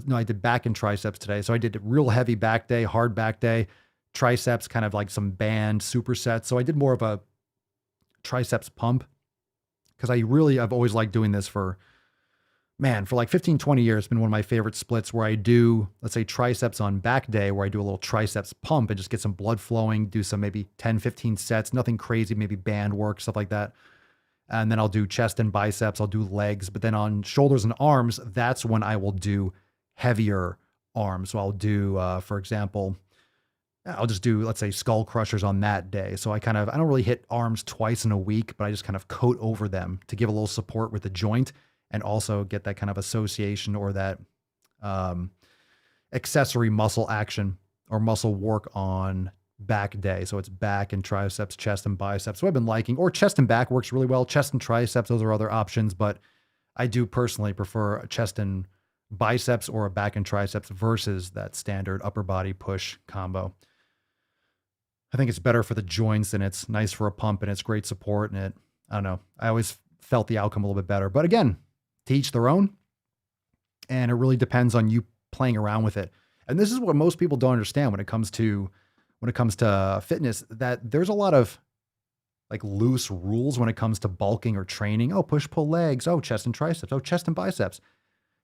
no, I did back and triceps today. So I did a real heavy back day, hard back day, triceps, kind of like some band supersets. So I did more of a triceps pump because I've always liked doing this for like 15, 20 years. It's been one of my favorite splits where I do, let's say, triceps on back day, where I do a little triceps pump and just get some blood flowing, do some maybe 10, 15 sets, nothing crazy, maybe band work, stuff like that. And then I'll do chest and biceps, I'll do legs. But then on shoulders and arms, that's when I will do heavier arms. So I'll do, for example, I'll just do, let's say, skull crushers on that day. So I don't really hit arms twice in a week, but I just kind of coat over them to give a little support with the joint, and also get that kind of association or that accessory muscle action or muscle work on back day. So it's back and triceps, chest and biceps. So I've been liking, or chest and back works really well. Chest and triceps, those are other options, but I do personally prefer a chest and biceps or a back and triceps versus that standard upper body push combo. I think it's better for the joints, and it's nice for a pump, and it's great support. And I don't know, I always felt the outcome a little bit better, but again, to each their own. And it really depends on you playing around with it. And this is what most people don't understand when it comes to fitness, that there's a lot of like loose rules when it comes to bulking or training. Oh, push, pull legs. Oh, chest and triceps. Oh, chest and biceps.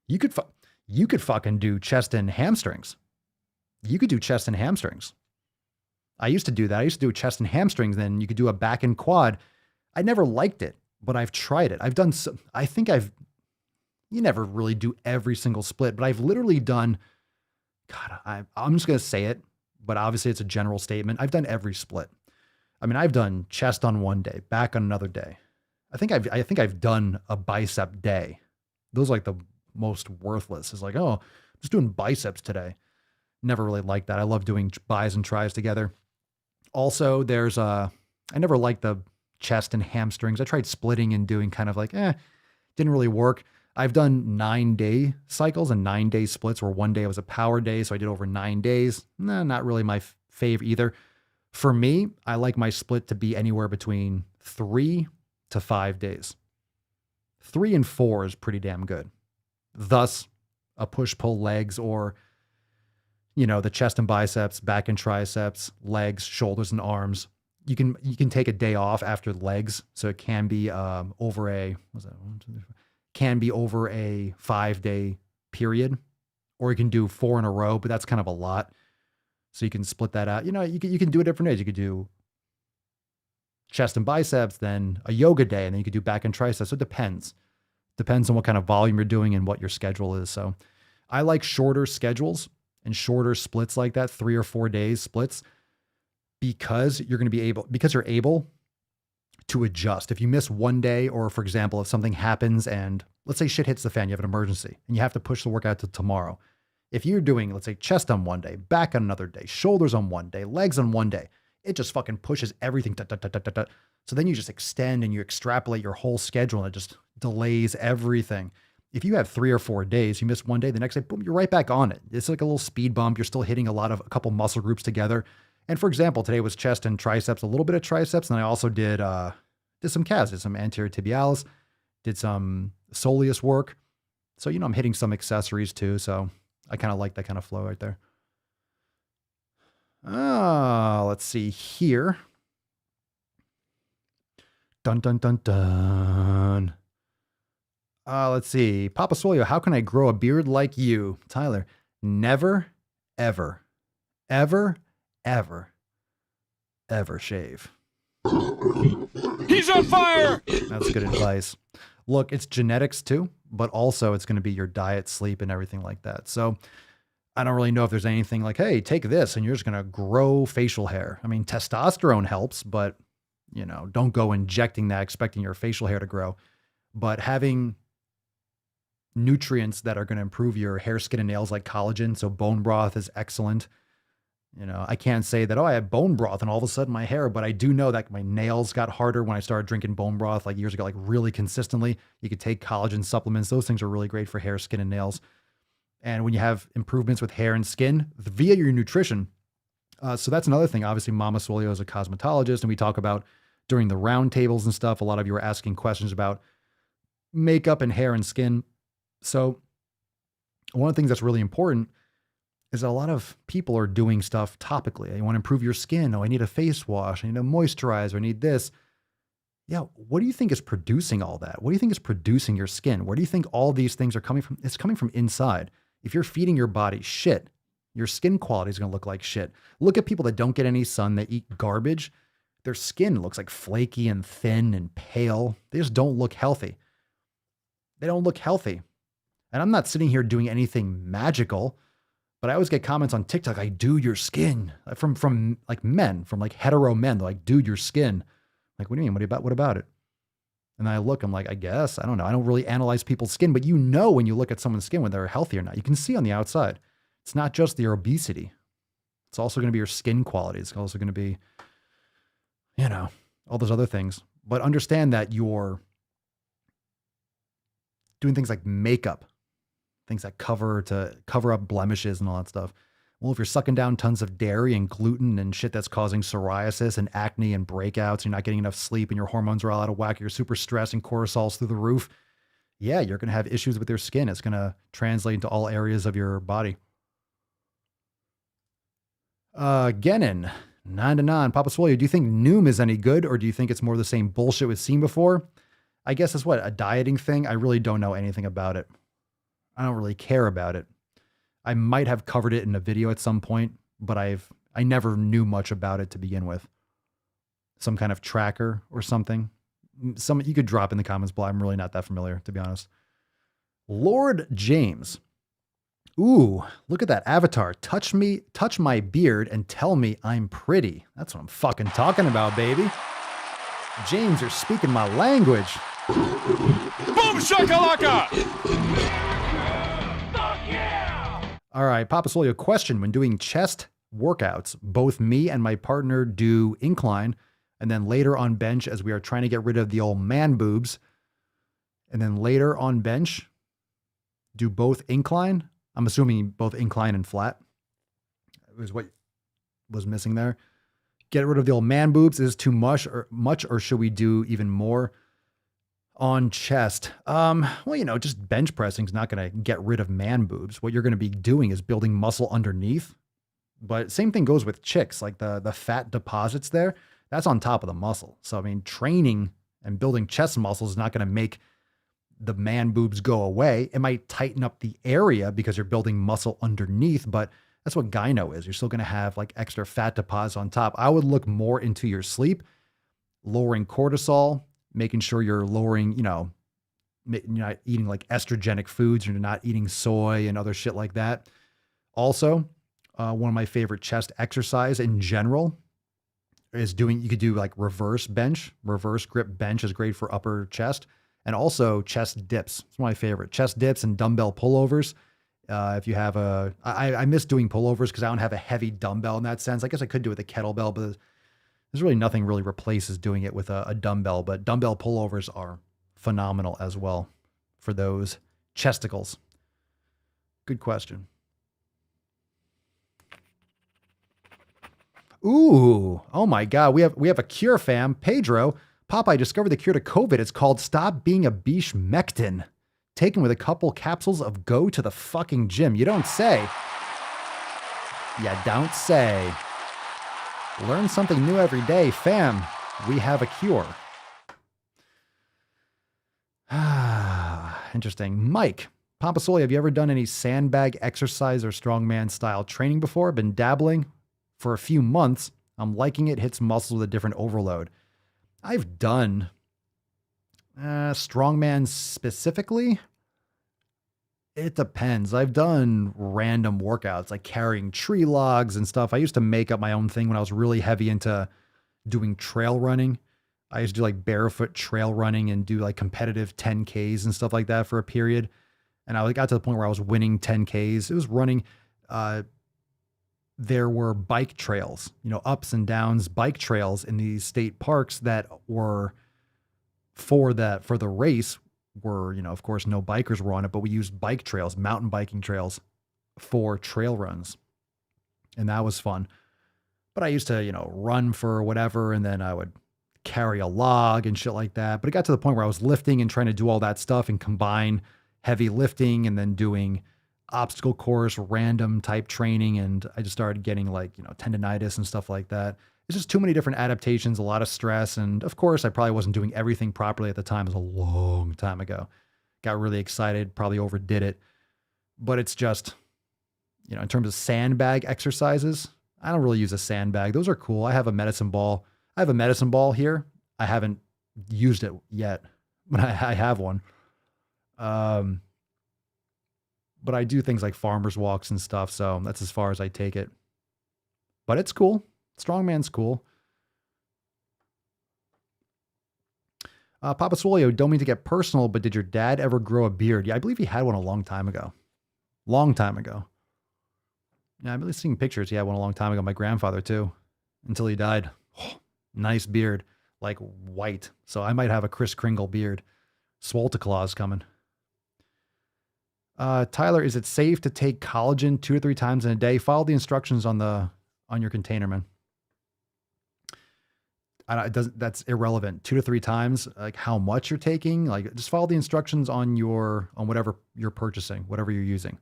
You could fucking do chest and hamstrings. You could do chest and hamstrings. I used to do that. I used to do chest and hamstrings. Then you could do a back and quad. I never liked it, but I've tried it. You never really do every single split, but I've literally done, I'm just going to say it, but obviously it's a general statement. I've done every split. I mean, I've done chest on one day, back on another day. I think I've done a bicep day. Those are like the most worthless. It's like, oh, I'm just doing biceps today. Never really liked that. I love doing bis and tris together. Also, I never liked the chest and hamstrings. I tried splitting and doing kind of like, didn't really work. I've done 9-day cycles and 9-day splits where one day was a power day. So I did over 9 days. Nah, not really my fave either. For me, I like my split to be anywhere between 3 to 5 days. 3 and 4 is pretty damn good. Thus, a push-pull legs or, the chest and biceps, back and triceps, legs, shoulders and arms. You can take a day off after legs. So it can be over a 5-day period, or you can do 4 in a row, but that's kind of a lot. So you can split that out. You can do it different days. You could do chest and biceps, then a yoga day, and then you could do back and triceps. So it depends. Depends on what kind of volume you're doing and what your schedule is. So I like shorter schedules and shorter splits like that, 3 or 4 days splits, because you're able to adjust. If you miss one day, or for example, if something happens and let's say shit hits the fan, you have an emergency and you have to push the workout to tomorrow. If you're doing, let's say, chest on one day, back on another day, shoulders on one day, legs on one day, it just fucking pushes everything. So then you just extend and you extrapolate your whole schedule and it just delays everything. If you have 3 or 4 days, you miss one day, the next day, boom, you're right back on it. It's like a little speed bump. You're still hitting a couple muscle groups together. And for example, today was chest and triceps, a little bit of triceps. And I also did some calves, did some anterior tibialis, did some soleus work. So, I'm hitting some accessories too. So I kind of like that kind of flow right there. Let's see here. Dun, dun, dun, dun. Let's see. Papa Swole, how can I grow a beard like you? Tyler, never, ever, ever, ever, ever shave. He's on fire! That's good advice. Look, it's genetics too, but also it's going to be your diet, sleep, and everything like that. So I don't really know if there's anything like, hey, take this and you're just going to grow facial hair. I mean, testosterone helps, but don't go injecting that expecting your facial hair to grow. But having nutrients that are going to improve your hair, skin, and nails like collagen. So bone broth is excellent. I can't say that, I had bone broth and all of a sudden my hair, but I do know that my nails got harder when I started drinking bone broth like years ago, like really consistently. You could take collagen supplements. Those things are really great for hair, skin, and nails. And when you have improvements with hair and skin via your nutrition. So that's another thing. Obviously, Mama Swole is a cosmetologist, and we talk about during the round tables and stuff. A lot of you are asking questions about makeup and hair and skin. So one of the things that's really important is that a lot of people are doing stuff topically. You want to improve your skin. I need a face wash. I need a moisturizer. I need this. Yeah. What do you think is producing all that? What do you think is producing your skin? Where do you think all these things are coming from? It's coming from inside. If you're feeding your body shit, your skin quality is going to look like shit. Look at people that don't get any sun, that eat garbage. Their skin looks like flaky and thin and pale. They just don't look healthy. They don't look healthy. And I'm not sitting here doing anything magical, but I always get comments on TikTok like, dude, your skin, from like men, from like hetero men. They're like, dude, your skin. Like, what do you mean? What about it? And I look, I'm like, I guess, I don't know. I don't really analyze people's skin, but when you look at someone's skin, when they're healthy or not, you can see on the outside. It's not just their obesity. It's also going to be your skin quality. It's also going to be, all those other things. But understand that you're doing things like makeup, things that cover up blemishes and all that stuff. Well, if you're sucking down tons of dairy and gluten and shit that's causing psoriasis and acne and breakouts, you're not getting enough sleep and your hormones are all out of whack, you're super stressed and cortisol's through the roof, yeah, you're going to have issues with your skin. It's going to translate into all areas of your body. Genin, 9 to 9. Papa Swole, do you think Noom is any good, or do you think it's more the same bullshit we've seen before? I guess it's a dieting thing. I really don't know anything about it. I don't really care about it. I might have covered it in a video at some point, but I never knew much about it to begin with. Some kind of tracker or something. You could drop in the comments below. I'm really not that familiar, to be honest. Lord James. Ooh, look at that avatar. Touch my beard and tell me I'm pretty. That's what I'm fucking talking about, baby. James, you're speaking my language. Boom shakalaka! All right, Papa Swole, a question. When doing chest workouts, both me and my partner do incline, and then later on bench as we are trying to get rid of the old man boobs. And then later on bench, Do both incline. I'm assuming both incline and flat. It was what was missing there. Get rid of the old man boobs. Is too much or should we do even more on chest? Well, just bench pressing is not going to get rid of man boobs. What you're going to be doing is building muscle underneath. But same thing goes with chicks, like the fat deposits there. That's on top of the muscle. So, I mean, training and building chest muscles is not going to make the man boobs go away. It might tighten up the area because you're building muscle underneath, but that's what gyno is. You're still going to have like extra fat deposits on top. I would look more into your sleep, lowering cortisol, making sure you're lowering, you're not eating like estrogenic foods, you're not eating soy and other shit like that. Also, one of my favorite chest exercise in general is you could do like reverse grip bench is great for upper chest, and also chest dips. It's one of my favorite. Chest dips and dumbbell pullovers. If you have I miss doing pullovers because I don't have a heavy dumbbell in that sense. I guess I could do it with a kettlebell, but there's really nothing really replaces doing it with a dumbbell, but dumbbell pullovers are phenomenal as well for those chesticles. Good question. Ooh, oh my God. We have a cure, fam. Pedro, Popeye discovered the cure to COVID. It's called Stop Being a Beesh Mectin. Taken with a couple capsules of Go to the fucking Gym. You don't say. You don't say. Learn something new every day, fam. We have a cure. Interesting. Mike, Papa Swole, have you ever done any sandbag exercise or strongman style training before? Been dabbling for a few months. I'm liking it. Hits muscles with a different overload. I've done strongman specifically. It depends. I've done random workouts like carrying tree logs and stuff. I used to make up my own thing when I was really heavy into doing trail running. I used to do like barefoot trail running and do like competitive 10Ks and stuff like that for a period. And I got to the point where I was winning 10Ks. It was running. There were bike trails, ups and downs, bike trails in these state parks that were for the race were, of course, no bikers were on it, but we used bike trails, mountain biking trails for trail runs. And that was fun. But I used to, run for whatever, and then I would carry a log and shit like that. But it got to the point where I was lifting and trying to do all that stuff and combine heavy lifting and then doing obstacle course, random type training. And I just started getting like, tendonitis and stuff like that. It's just too many different adaptations, a lot of stress. And of course, I probably wasn't doing everything properly at the time. It was a long time ago. Got really excited, probably overdid it. But it's just, in terms of sandbag exercises, I don't really use a sandbag. Those are cool. I have a medicine ball. I have a medicine ball here. I haven't used it yet, but I have one. But I do things like farmer's walks and stuff. So that's as far as I take it. But it's cool. Strongman's cool. Papa Swolio, don't mean to get personal, but did your dad ever grow a beard? Yeah, I believe he had one a long time ago. Long time ago. Yeah, I've been seeing pictures. He had one a long time ago. My grandfather too, until he died. Oh, nice beard, like white. So I might have a Kris Kringle beard. Swole coming. Tyler, is it safe to take collagen 2 or 3 times in a day? Follow the instructions on your container, man. That's irrelevant. 2 to 3 times, like how much you're taking, like just follow the instructions on whatever you're purchasing, whatever you're using.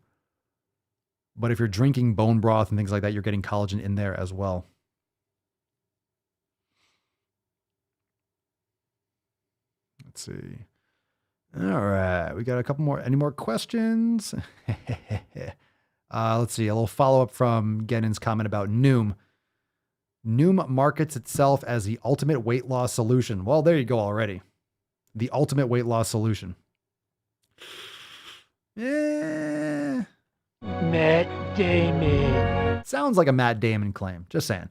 But if you're drinking bone broth and things like that, you're getting collagen in there as well. Let's see. All right. We got a couple more. Any more questions? Let's see. A little follow-up from Gennon's comment about Noom. Noom markets itself as the ultimate weight loss solution. Well, there you go already. The ultimate weight loss solution. Matt Damon. Sounds like a Matt Damon claim. Just saying.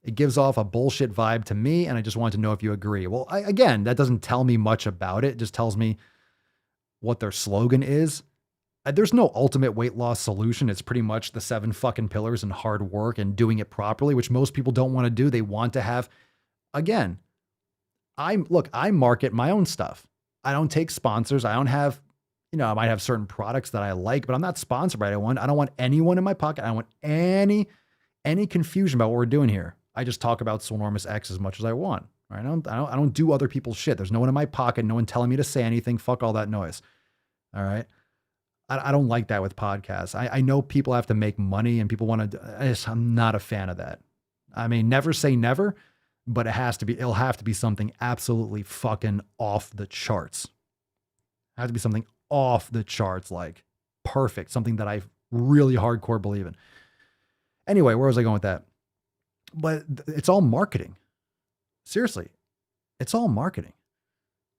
It gives off a bullshit vibe to me, and I just wanted to know if you agree. Well, again, that doesn't tell me much about it. It just tells me what their slogan is. There's no ultimate weight loss solution. It's pretty much the 7 fucking pillars and hard work and doing it properly, which most people don't want to do. They want to have, again, I market my own stuff. I don't take sponsors. I don't have, I might have certain products that I like, but I'm not sponsored by anyone. I don't want anyone in my pocket. I don't want any confusion about what we're doing here. I just talk about Swolenormous X as much as I want. Right? I don't do other people's shit. There's no one in my pocket, no one telling me to say anything. Fuck all that noise. All right. I don't like that with podcasts. I know people have to make money and people want to, I'm not a fan of that. I mean, never say never, but it'll have to be something absolutely fucking off the charts. It has to be something off the charts, like perfect, something that I really hardcore believe in. Anyway, where was I going with that? But it's all marketing. Seriously, it's all marketing.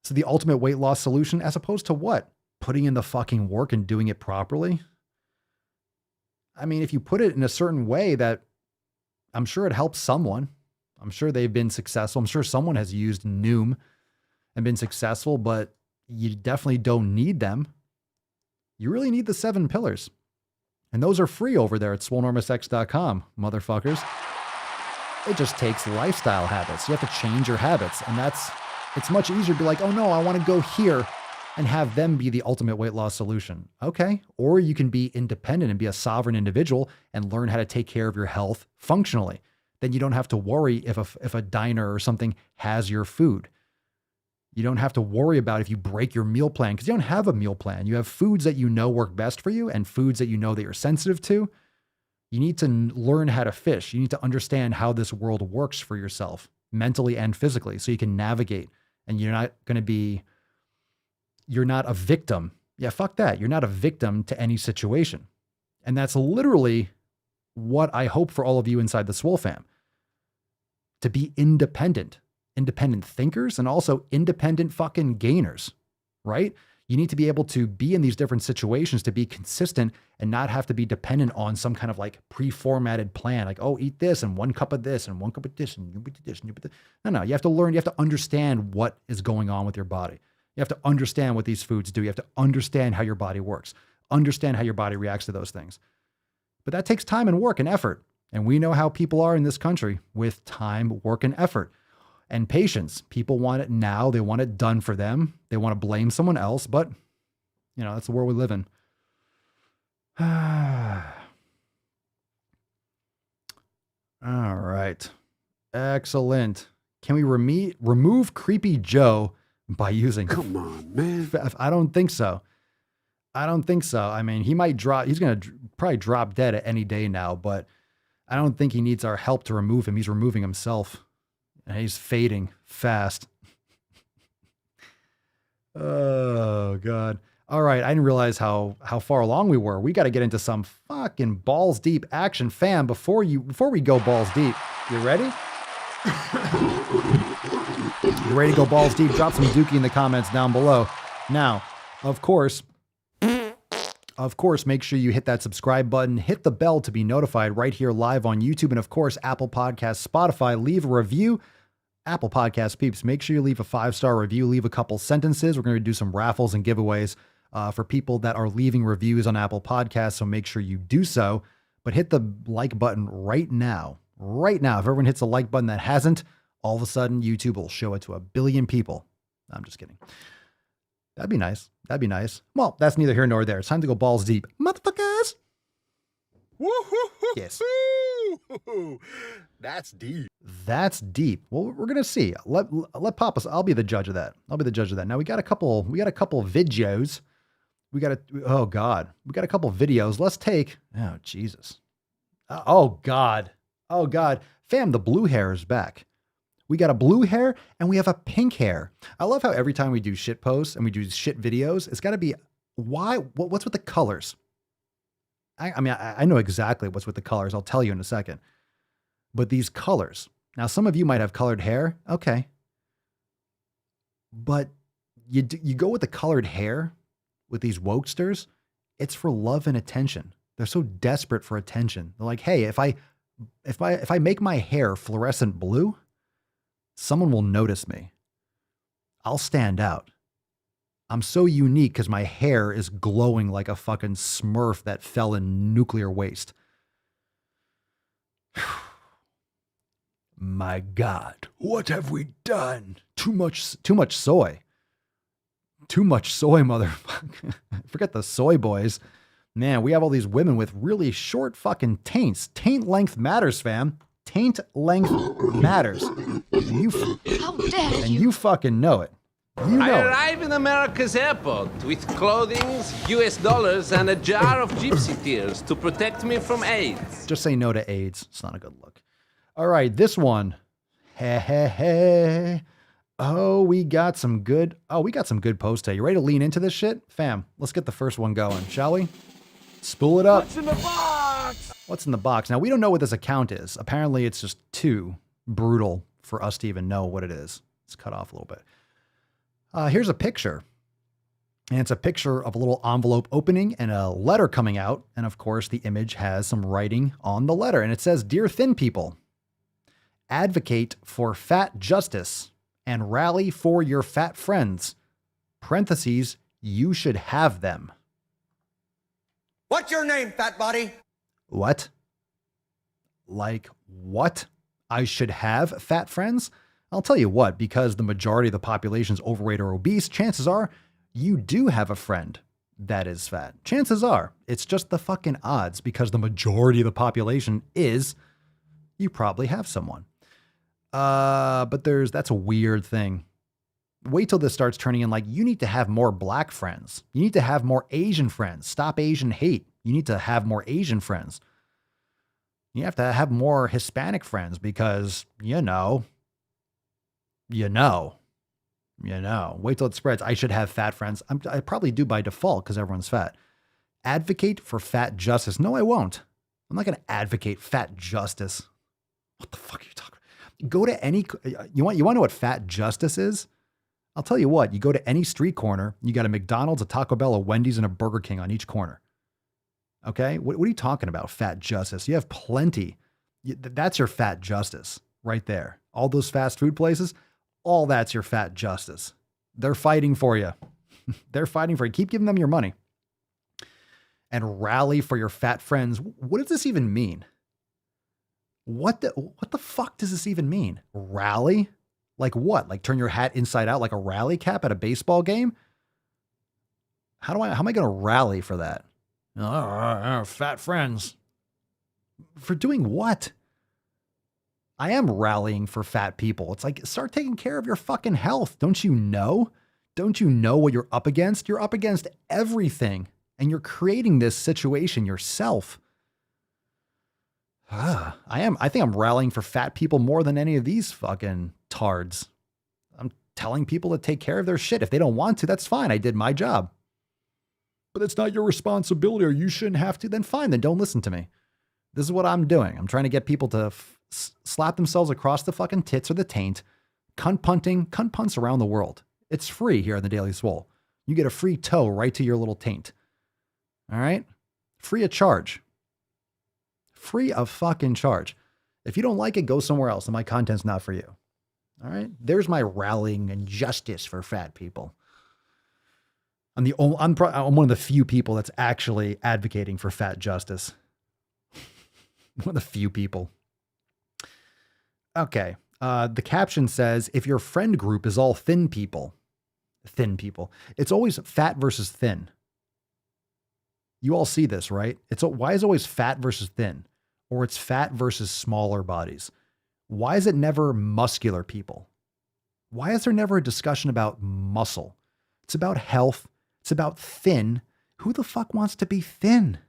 So the ultimate weight loss solution, as opposed to what? Putting in the fucking work and doing it properly. I mean, if you put it in a certain way that I'm sure it helps someone. I'm sure they've been successful. I'm sure someone has used Noom and been successful, but you definitely don't need them. You really need the 7 pillars. And those are free over there at swolenormousx.com, motherfuckers. It just takes lifestyle habits. You have to change your habits. And it's much easier to be like, oh no, I want to go here and have them be the ultimate weight loss solution. Okay. Or you can be independent and be a sovereign individual and learn how to take care of your health functionally. Then you don't have to worry if a diner or something has your food. You don't have to worry about if you break your meal plan because you don't have a meal plan. You have foods that you know work best for you and foods that you know that you're sensitive to. You need to learn how to fish. You need to understand how this world works for yourself, mentally and physically, so you can navigate and you're not a victim. Yeah, fuck that. You're not a victim to any situation. And that's literally what I hope for all of you inside the SwoleFam. To be independent thinkers and also independent fucking gainers, right? You need to be able to be in these different situations to be consistent and not have to be dependent on some kind of like pre-formatted plan. Like, oh, eat this and 1 cup of this and 1 cup of this and you put this and you put this. No, you have to learn. You have to understand what is going on with your body. You have to understand what these foods do. You have to understand how your body works, understand how your body reacts to those things. But that takes time and work and effort. And we know how people are in this country with time, work, and effort. And patience. People want it now. They want it done for them. They want to blame someone else, but that's the world we live in. All right. Excellent. Can we remove Creepy Joe by using... Come on, man. I don't think so. I mean, he's going to probably drop dead at any day now, but I don't think he needs our help to remove him. He's removing himself. And he's fading fast. Oh, God. All right. I didn't realize how far along we were. We got to get into some fucking balls deep action, fam, before we go balls deep. You ready? You ready to go balls deep? Drop some dookie in the comments down below. Now, of course, make sure you hit that subscribe button, hit the bell to be notified right here live on YouTube. And of course, Apple Podcasts, Spotify, leave a review. Apple Podcast peeps, make sure you leave a 5-star review, leave a couple sentences. We're going to do some raffles and giveaways for people that are leaving reviews on Apple Podcasts. So make sure you do so, but hit the like button right now. If everyone hits the like button that hasn't, all of a sudden YouTube will show it to 1 billion people. I'm just kidding. That'd be nice. Well, that's neither here nor there. It's time to go balls deep. Motherfuckers. Woo-hoo-hoo. Yes. That's deep. That's deep. Well, we're going to see. Let Papa, I'll be the judge of that. Now we got a couple videos. We got a couple videos. Let's take, oh, Jesus. Oh God. Fam, the blue hair is back. We got a blue hair and we have a pink hair. I love how every time we do shit posts and we do shit videos, it's got to be what's with the colors? I mean, I know exactly what's with the colors. I'll tell you in a second. But these colors, now some of you might have colored hair. Okay. But you go with the colored hair with these wokesters. It's for love and attention. They're so desperate for attention. They're like, hey, if I make my hair fluorescent blue, someone will notice me. I'll stand out. I'm so unique because my hair is glowing like a fucking Smurf that fell in nuclear waste. My God, what have we done? Too much soy. Too much soy, motherfucker. Forget the soy boys. Man, we have all these women with really short fucking taints. Taint length matters, fam. Taint length matters. And you fucking know it. You know I it. arrive in America's airport with clothing, US dollars, and a jar of gypsy tears to protect me from AIDS. Just say no to AIDS. It's not a good look. All right, this one. Hey. Oh, we got some good posts today. You ready to lean into this shit? Fam, let's get the first one going, shall we? Spool it up. What's in the box? What's in the box? Now, we don't know what this account is. Apparently, it's just too brutal for us to even know what it is. Let's cut off a little bit. Here's a picture. And it's a picture of a little envelope opening and a letter coming out. And of course, the image has some writing on the letter. And it says, "Dear thin people, advocate for fat justice and rally for your fat friends. Parentheses, you should have them." What's your name, fat body? What? Like what? I should have fat friends? I'll tell you what, because the majority of the population is overweight or obese, chances are you do have a friend that is fat. Chances are. It's just the fucking odds, because the majority of the population is, you probably have someone. But that's a weird thing. Wait till this starts turning in like, you need to have more black friends. You need to have more Asian friends. Stop Asian hate. You need to have more Asian friends. You have to have more Hispanic friends because, you know. Wait till it spreads. I should have fat friends. I probably do by default because everyone's fat. Advocate for fat justice. No, I won't. I'm not going to advocate fat justice. What the fuck are you talking about? Go to any, you want to know what fat justice is? I'll tell you what, you go to any street corner, you got a McDonald's, a Taco Bell, a Wendy's, and a Burger King on each corner. Okay? What are you talking about, fat justice? You have plenty. That's your fat justice right there. All those fast food places, all that's your fat justice. They're fighting for you. They're fighting for you. Keep giving them your money. And rally for your fat friends. What does this even mean? What the fuck does this even mean? Rally? Like what? Like turn your hat inside out like a rally cap at a baseball game? How am I going to rally for that? Fat friends. For doing what? I am rallying for fat people. It's like, start taking care of your fucking health. Don't you know? Don't you know what you're up against? You're up against everything. And you're creating this situation yourself. I think I'm rallying for fat people more than any of these fucking tards. I'm telling people to take care of their shit. If they don't want to, that's fine. I did my job. But it's not your responsibility, or you shouldn't have to. Then fine, then don't listen to me. This is what I'm doing. I'm trying to get people to slap themselves across the fucking tits or the taint. Cunt punts around the world. It's free here on the Daily Swole. You get a free toe right to your little taint. All right? Free of charge. Free of fucking charge. If you don't like it, go somewhere else, and my content's not for you. All right? There's my rallying and justice for fat people. I'm one of the few people that's actually advocating for fat justice. One of the few people. Okay. The caption says, if your friend group is all thin people, it's always fat versus thin. You all see this, right? Why is it always fat versus thin? Or it's fat versus smaller bodies? Why is it never muscular people? Why is there never a discussion about muscle? It's about health. It's about thin. Who the fuck wants to be thin?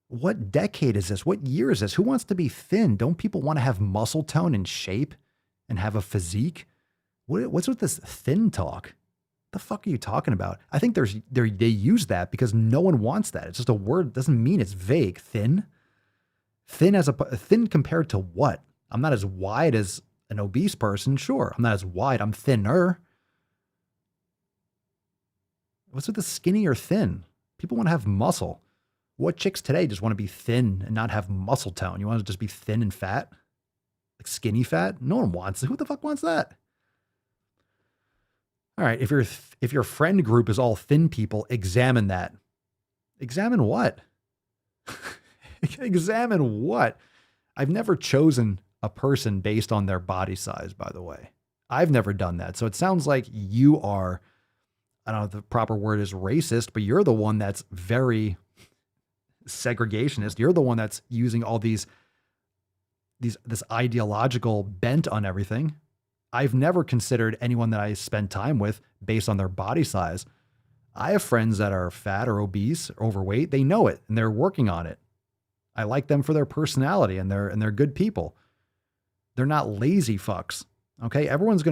What decade is this? What year is this? Who wants to be thin? Don't people want to have muscle tone and shape and have a physique? What's with this thin talk? The fuck are you talking about? I think they use that because no one wants that. It's just a word. It doesn't mean it's vague. Thin? Thin compared to what? I'm not as wide as an obese person. Sure. I'm not as wide. I'm thinner. What's with the skinny or thin? People want to have muscle. What chicks today just want to be thin and not have muscle tone? You want to just be thin and fat? Like skinny fat? No one wants it. Who the fuck wants that? All right, if your friend group is all thin people, examine that. Examine what? Examine what? I've never chosen a person based on their body size, by the way. I've never done that. So it sounds like you are I don't know if the proper word is racist, but you're the one that's very segregationist. You're the one that's using all this ideological bent on everything. I've never considered anyone that I spend time with based on their body size. I have friends that are fat or obese or overweight. They know it and they're working on it. I like them for their personality and they're good people. They're not lazy fucks. Okay. Everyone's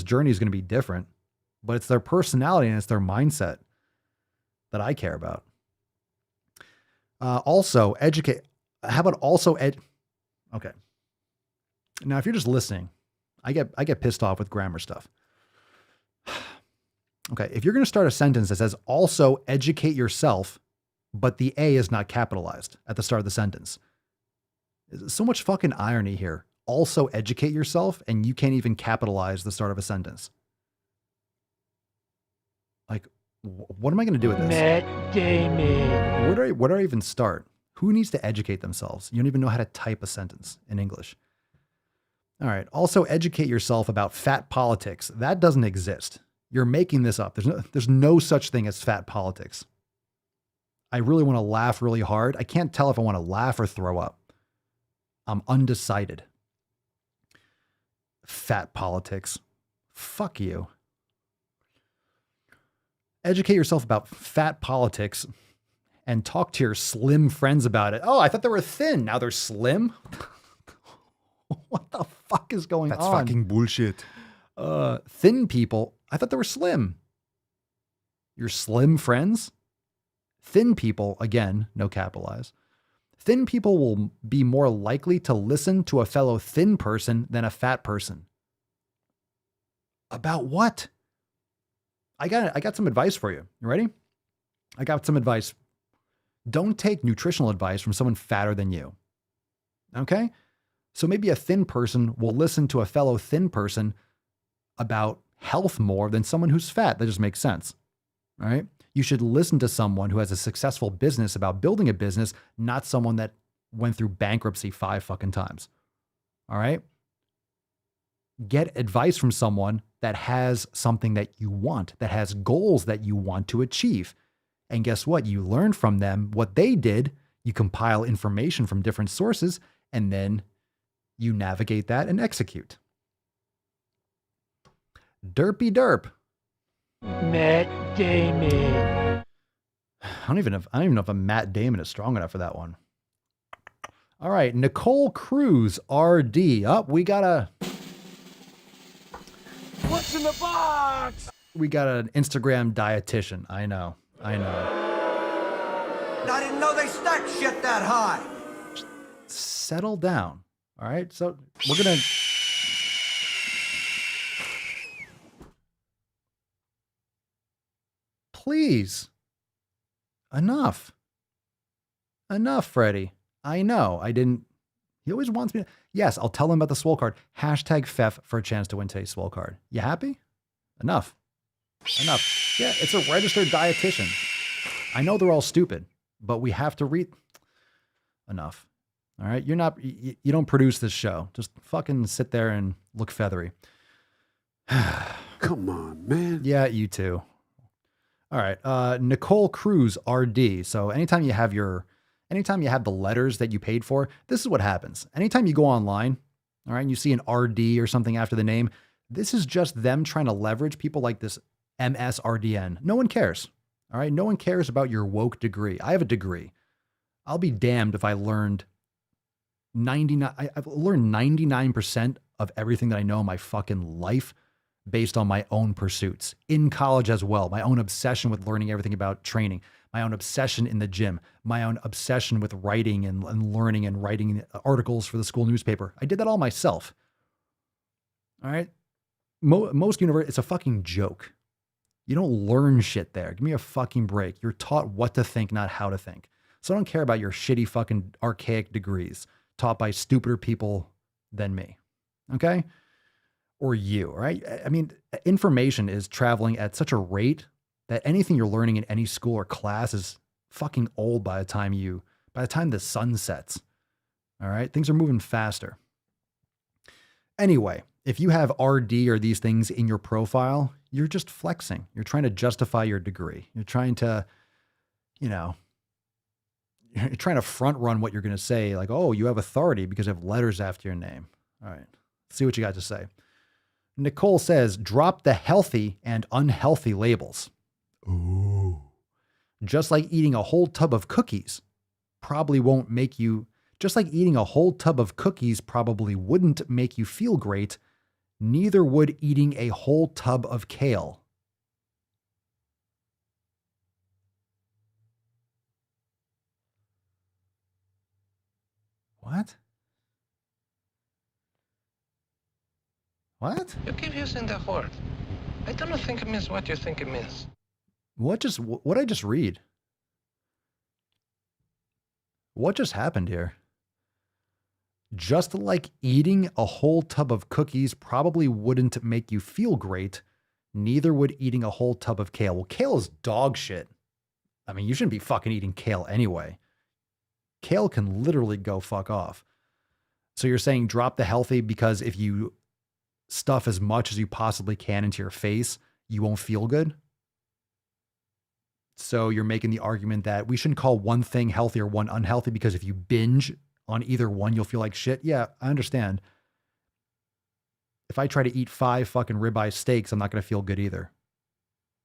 journey is going to be different, but it's their personality and it's their mindset that I care about. Also educate. How about also okay. Now, if you're just listening, I get pissed off with grammar stuff. Okay. If you're going to start a sentence that says also educate yourself, but the A is not capitalized at the start of the sentence. There's so much fucking irony here. Also educate yourself, and you can't even capitalize the start of a sentence. Like, what am I going to do with this? Matt Damon. Where do I even start? Who needs to educate themselves? You don't even know how to type a sentence in English. All right. Also educate yourself about fat politics. That doesn't exist. You're making this up. There's no such thing as fat politics. I really want to laugh really hard. I can't tell if I want to laugh or throw up. I'm undecided. Fat politics. Fuck you. Educate yourself about fat politics and talk to your slim friends about it. Oh, I thought they were thin. Now they're slim. What the fuck is going on? That's fucking bullshit. Thin people. I thought they were slim. Your slim friends? Thin people, again, no capitalize. Thin people will be more likely to listen to a fellow thin person than a fat person. About what? I got some advice for you. You ready? I got some advice. Don't take nutritional advice from someone fatter than you. Okay? So maybe a thin person will listen to a fellow thin person about health more than someone who's fat. That just makes sense. All right? You should listen to someone who has a successful business about building a business, not someone that went through bankruptcy 5 fucking times. All right? Get advice from someone that has something that you want, that has goals that you want to achieve. And guess what? You learn from them what they did. You compile information from different sources, and then you navigate that and execute. Derpy derp. Matt Damon. I don't even know if a Matt Damon is strong enough for that one. All right, Nicole Cruz, RD. Up, we got What's in the box? an Instagram dietitian. I know. I didn't know they stacked shit that high. Settle down. All right, so we're gonna. Please. Enough, Freddie. I know. He always wants me to. Yes, I'll tell him about the Swole card. #Fef for a chance to win today's Swole card. You happy? Enough. Yeah, it's a registered dietitian. I know they're all stupid, but we have to read. Enough. All right? You don't produce this show. Just fucking sit there and look feathery. Come on, man. Yeah, you too. All right. Nicole Cruz, RD. So anytime you have the letters that you paid for, this is what happens. Anytime you go online, all right, and you see an RD or something after the name, this is just them trying to leverage people like this MSRDN. No one cares. All right. No one cares about your woke degree. I have a degree. I'll be damned if I learned I've learned 99% of everything that I know in my fucking life based on my own pursuits in college as well. My own obsession with learning everything about training, my own obsession in the gym, my own obsession with writing and learning and writing articles for the school newspaper. I did that all myself. All right. Most universities, it's a fucking joke. You don't learn shit there. Give me a fucking break. You're taught what to think, not how to think. So I don't care about your shitty fucking archaic degrees taught by stupider people than me. Okay. Or you, right? I mean, information is traveling at such a rate that anything you're learning in any school or class is fucking old by the time the sun sets. All right. Things are moving faster. Anyway, If you have RD or these things in your profile, you're just flexing. You're trying to justify your degree. You're trying to, you're trying to front run what you're going to say. Like, oh, you have authority because you have letters after your name. All right. See what you got to say. Nicole says, drop the healthy and unhealthy labels. Ooh. Just like eating a whole tub of cookies probably won't make you, just like eating a whole tub of cookies probably wouldn't make you feel great, neither would eating a whole tub of kale. What? What? You keep using the word. I don't think it means what you think it means. What I just read? What just happened here? Just like eating a whole tub of cookies probably wouldn't make you feel great, neither would eating a whole tub of kale. Well, kale is dog shit. I mean, you shouldn't be fucking eating kale anyway. Kale can literally go fuck off. So you're saying drop the healthy because if you stuff as much as you possibly can into your face, you won't feel good? So you're making the argument that we shouldn't call one thing healthy or one unhealthy because if you binge on either one, you'll feel like shit. Yeah, I understand. If I try to eat 5 fucking ribeye steaks, I'm not going to feel good either.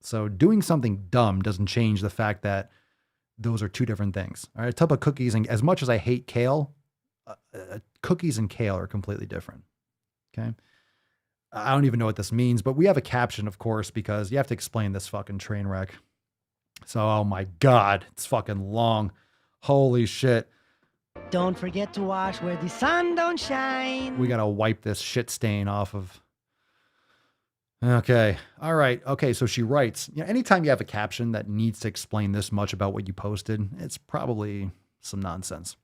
So doing something dumb doesn't change the fact that those are two different things. All right, a tub of cookies, and as much as I hate kale, cookies and kale are completely different. Okay. I don't even know what this means, but we have a caption, of course, because you have to explain this fucking train wreck. So, oh my God, it's fucking long. Holy shit. Don't forget to wash where the sun don't shine. We got to wipe this shit stain off of. Okay. All right. Okay. So she writes, anytime you have a caption that needs to explain this much about what you posted, it's probably some nonsense.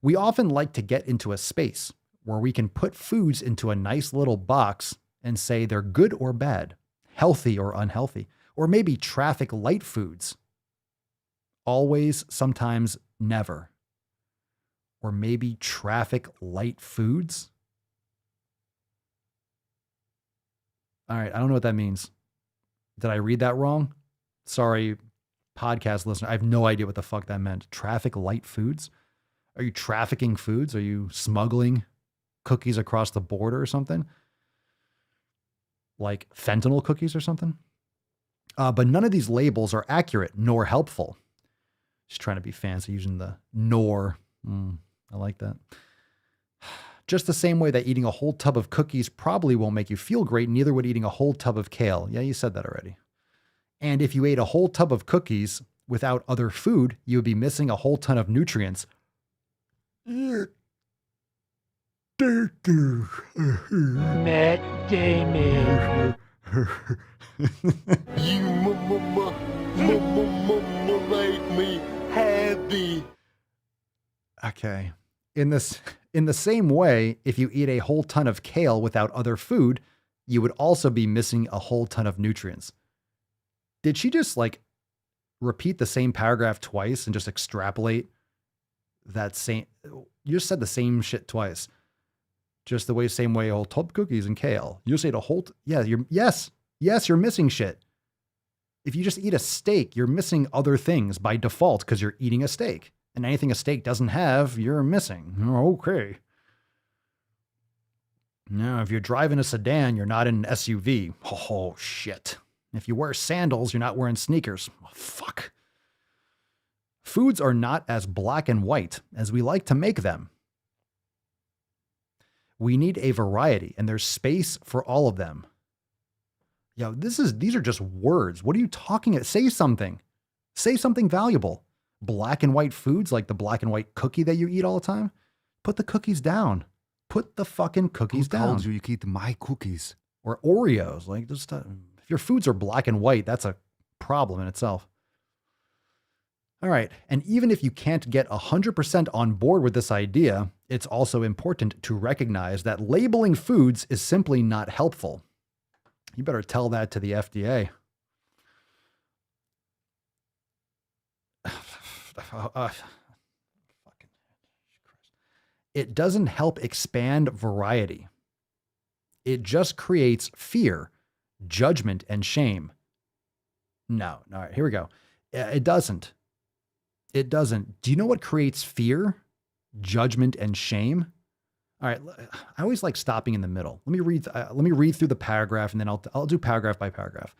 We often like to get into a space where we can put foods into a nice little box and say they're good or bad, healthy or unhealthy, or maybe traffic light foods. Always, sometimes, never. Or maybe traffic light foods. All right, I don't know what that means. Did I read that wrong? Sorry, podcast listener. I have no idea what the fuck that meant. Traffic light foods? Are you trafficking foods? Are you smuggling cookies across the border or something? Like fentanyl cookies or something? But none of these labels are accurate nor helpful. Just trying to be fancy using the nor. I like that. Just the same way that eating a whole tub of cookies probably won't make you feel great, neither would eating a whole tub of kale. Yeah, you said that already. And if you ate a whole tub of cookies without other food, you would be missing a whole ton of nutrients. Matt Damon. You make me happy. Okay. In the same way, if you eat a whole ton of kale without other food, you would also be missing a whole ton of nutrients. Did she just repeat the same paragraph twice and just extrapolate that same? You just said the same shit twice. Just the same way, a whole tub of cookies and kale. You just ate a whole, yes, you're missing shit. If you just eat a steak, you're missing other things by default because you're eating a steak. And anything a steak doesn't have, you're missing. Okay. Now, if you're driving a sedan, you're not in an SUV. Oh, shit. If you wear sandals, you're not wearing sneakers. Oh, fuck. Foods are not as black and white as we like to make them. We need a variety, and there's space for all of them. These are just words. What are you talking about? Say something. Say something valuable. Black and white foods like the black and white cookie that you eat all the time. Put the cookies down. Put the fucking cookies down. Who told you eat my cookies? Or Oreos. If your foods are black and white, that's a problem in itself. All right. And even if you can't get 100% on board with this idea, it's also important to recognize that labeling foods is simply not helpful. You better tell that to the FDA. It doesn't help expand variety. It just creates fear, judgment, and shame. No. All right, here we go. It doesn't. It doesn't. Do you know what creates fear, judgment, and shame? All right. I always like stopping in the middle. Let me read through the paragraph, and then I'll do paragraph by paragraph.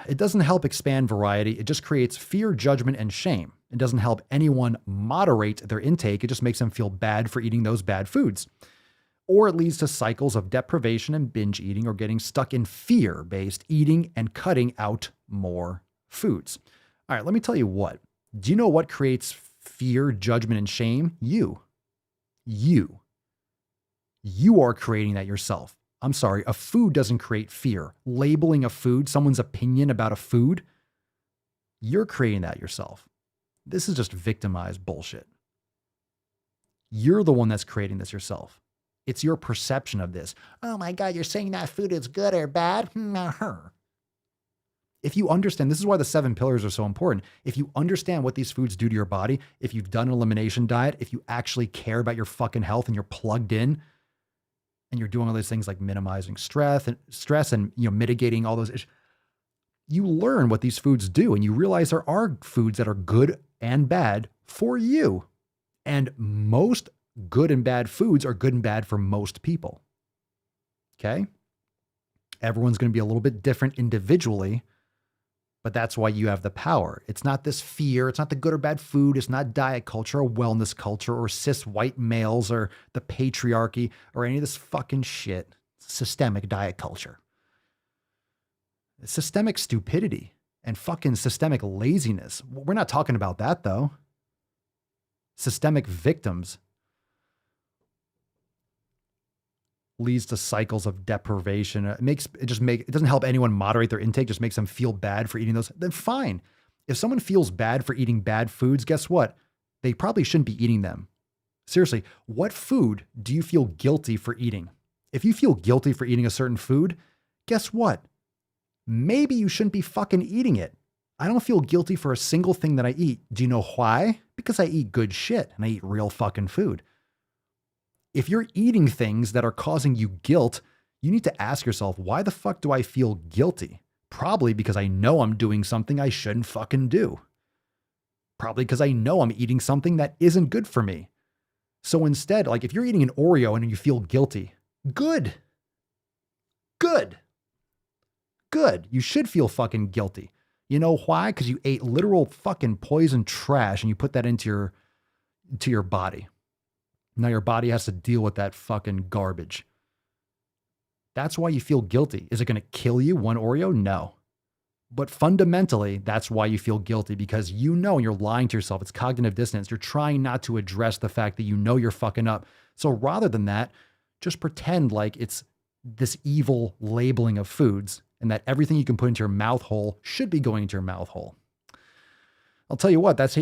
It doesn't help expand variety. It just creates fear, judgment, and shame. It doesn't help anyone moderate their intake. It just makes them feel bad for eating those bad foods. Or it leads to cycles of deprivation and binge eating, or getting stuck in fear-based eating and cutting out more foods. All right, let me tell you what. Do you know what creates fear, judgment, and shame? You are creating that yourself. I'm sorry, a food doesn't create fear. Labeling a food, someone's opinion about a food, you're creating that yourself. This is just victimized bullshit. You're the one that's creating this yourself. It's your perception of this. Oh my God, you're saying that food is good or bad? If you understand, this is why the 7 pillars are so important. If you understand what these foods do to your body, if you've done an elimination diet, if you actually care about your fucking health and you're plugged in, and you're doing all these things like minimizing stress and mitigating all those issues, you learn what these foods do, and you realize there are foods that are good and bad for you. And most good and bad foods are good and bad for most people. Okay? Everyone's going to be a little bit different individually, but that's why you have the power. It's not this fear. It's not the good or bad food. It's not diet culture or wellness culture or cis white males or the patriarchy or any of this fucking shit. Systemic diet culture. Systemic stupidity and fucking systemic laziness. We're not talking about that though. Systemic victims leads to cycles of deprivation. It doesn't help anyone moderate their intake, just makes them feel bad for eating those. Then fine. If someone feels bad for eating bad foods, guess what? They probably shouldn't be eating them. Seriously, what food do you feel guilty for eating? If you feel guilty for eating a certain food, guess what? Maybe you shouldn't be fucking eating it. I don't feel guilty for a single thing that I eat. Do you know why? Because I eat good shit and I eat real fucking food. If you're eating things that are causing you guilt, you need to ask yourself, why the fuck do I feel guilty? Probably because I know I'm doing something I shouldn't fucking do. Probably because I know I'm eating something that isn't good for me. So instead, like if you're eating an Oreo and you feel guilty, good. You should feel fucking guilty. You know why? Because you ate literal fucking poison trash and you put that into your body. Now your body has to deal with that fucking garbage. That's why you feel guilty. Is it going to kill you, one Oreo? No. But fundamentally, that's why you feel guilty, because you know you're lying to yourself. It's cognitive dissonance. You're trying not to address the fact that you know you're fucking up. So rather than that, just pretend like it's this evil labeling of foods and that everything you can put into your mouth hole should be going into your mouth hole. I'll tell you what, that's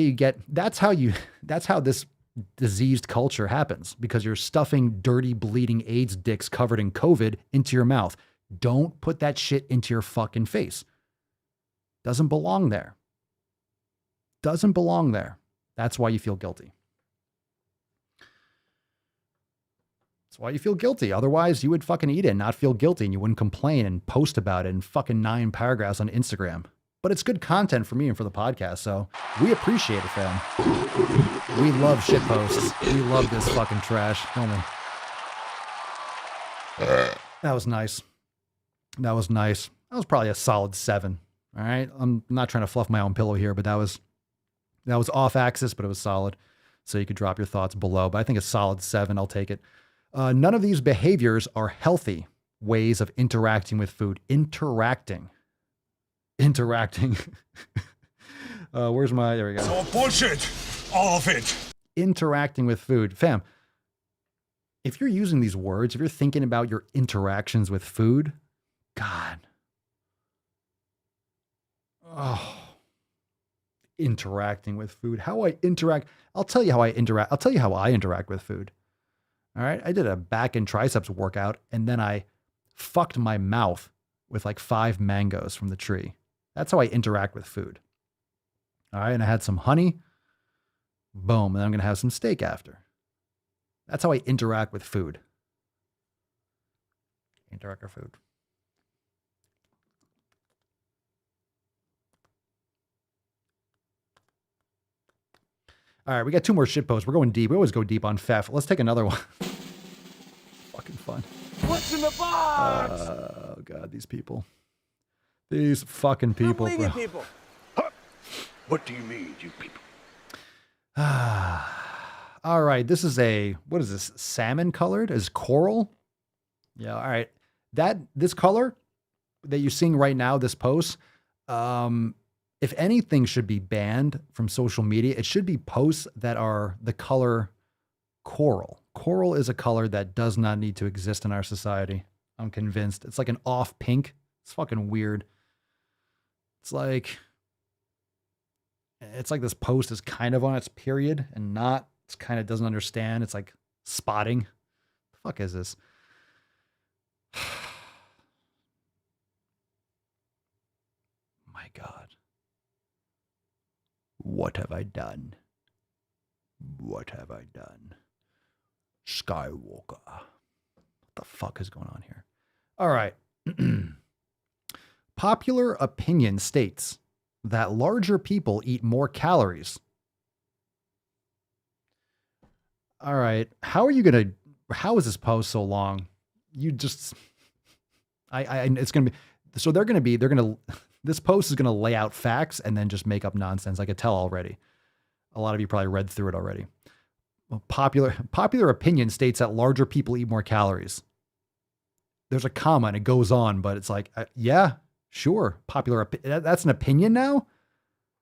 how this diseased culture happens, because you're stuffing dirty, bleeding AIDS dicks covered in COVID into your mouth. Don't put that shit into your fucking face. Doesn't belong there. Doesn't belong there. That's why you feel guilty. That's why you feel guilty. Otherwise, you would fucking eat it and not feel guilty, and you wouldn't complain and post about it in fucking 9 paragraphs on Instagram. But it's good content for me and for the podcast, so we appreciate it, fam. We love shit posts. We love this fucking trash. Don't we? That was nice. That was nice. That was probably a solid 7. All right. I'm not trying to fluff my own pillow here, but that was off axis, but it was solid. So you could drop your thoughts below. But I think a solid 7. I'll take it. None of these behaviors are healthy ways of interacting with food. Interacting. Where's my, there we go. It's all bullshit. All of it. Interacting with food. Fam, if you're using these words, if you're thinking about your interactions with food, God. Oh. Interacting with food. How I interact. I'll tell you how I interact. I'll tell you how I interact with food. All right. I did a back and triceps workout, and then I fucked my mouth with like 5 mangoes from the tree. That's how I interact with food. All right. And I had some honey. Boom. And I'm going to have some steak after. That's how I interact with food. Paint director food. All right, we got 2 more shit posts. We're going deep. We always go deep on Fef. Let's take another one. Fucking fun. What's in the box? Oh, God, these people. These fucking people. I don't believe you people. What do you mean, you people? All right, this is what is this? Salmon colored? Is coral? Yeah, all right. This color that you're seeing right now, this post, if anything should be banned from social media, it should be posts that are the color coral. Coral is a color that does not need to exist in our society. I'm convinced. It's like an off pink. It's fucking weird. It's like this post is kind of on its period and not. It's kind of doesn't understand. It's like spotting. The fuck is this? My God. What have I done? What have I done? Skywalker. What the fuck is going on here? All right. Popular opinion states that larger people eat more calories. All right. How is this post so long? It's going to be, so this post is going to lay out facts and then just make up nonsense. I could tell already. A lot of you probably read through it already. Well, popular opinion states that larger people eat more calories. There's a comma and it goes on, but it's like, yeah, sure. That's an opinion now?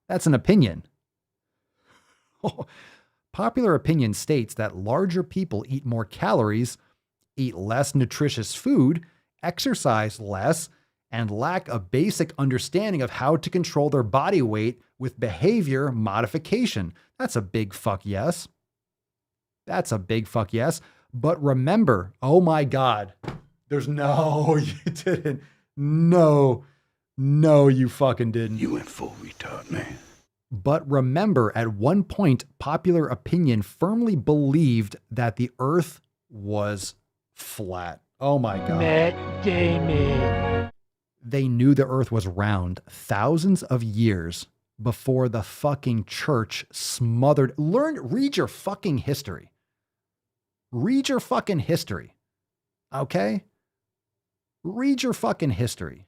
That's an opinion. Popular opinion states that larger people eat more calories, eat less nutritious food, exercise less, and lack a basic understanding of how to control their body weight with behavior modification. That's a big fuck yes. That's a big fuck yes. But remember, oh my God, you didn't. No, you fucking didn't. You went full retard, man. But remember, at one point, popular opinion firmly believed that the earth was flat. Oh my God. Matt Damon. They knew the earth was round thousands of years before the fucking church smothered. Read your fucking history. Read your fucking history. Okay? Read your fucking history.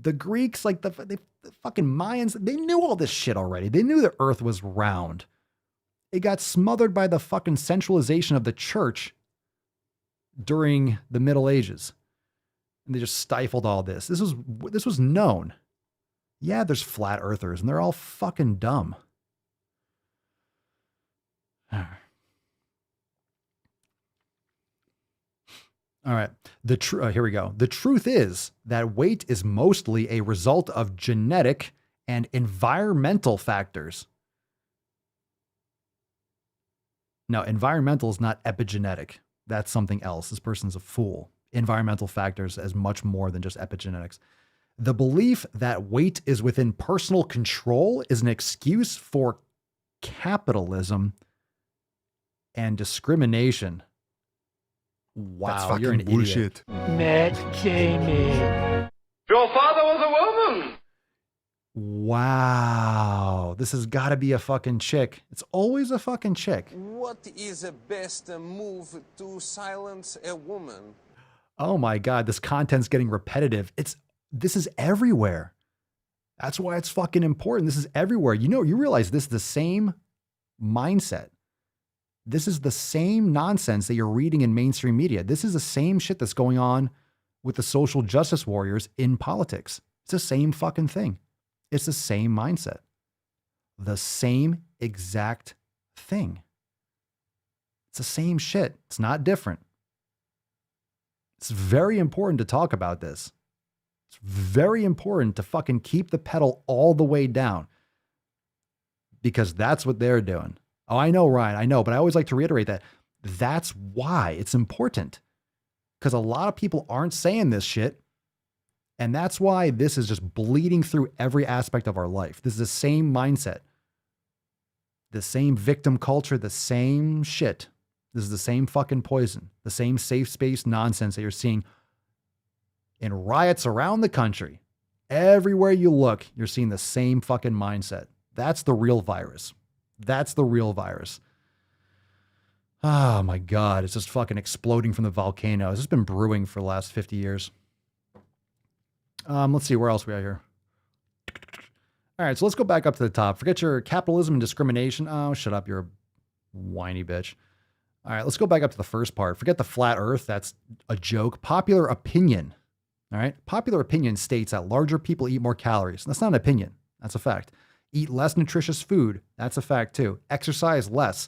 The Greeks, like the fucking Mayans, they knew all this shit already. They knew the earth was round. It got smothered by the fucking centralization of the church during the Middle Ages. And they just stifled all this. This was known. Yeah, there's flat earthers, and they're all fucking dumb. All right. Here we go. The truth is that weight is mostly a result of genetic and environmental factors. No, environmental is not epigenetic. That's something else. This person's a fool. Environmental factors as much more than just epigenetics. The belief that weight is within personal control is an excuse for capitalism and discrimination. Wow, that's fucking you're an bullshit. Idiot. Matt Damon. Your father was a woman. Wow, this has got to be a fucking chick. It's always a fucking chick. What is the best move to silence a woman? Oh my God, this content's getting repetitive. This is everywhere. That's why it's fucking important. This is everywhere. You realize this is the same mindset. This is the same nonsense that you're reading in mainstream media. This is the same shit that's going on with the social justice warriors in politics. It's the same fucking thing. It's the same mindset. The same exact thing. It's the same shit. It's not different. It's very important to talk about this. It's very important to fucking keep the pedal all the way down, because that's what they're doing. Oh, I know, Ryan, I know, but I always like to reiterate that that's why it's important, because a lot of people aren't saying this shit. And that's why this is just bleeding through every aspect of our life. This is the same mindset, the same victim culture, the same shit. This is the same fucking poison, the same safe space nonsense that you're seeing in riots around the country. Everywhere you look, you're seeing the same fucking mindset. That's the real virus. That's the real virus. Oh my God, it's just fucking exploding from the volcano. It's just been brewing for the last 50 years. Let's see, where else we are here? All right, so let's go back up to the top. Forget your capitalism and discrimination. Oh, shut up, you're a whiny bitch. All right, let's go back up to the first part. Forget the flat earth. That's a joke. Popular opinion. All right. Popular opinion states that larger people eat more calories. That's not an opinion. That's a fact. Eat less nutritious food. That's a fact too. Exercise less.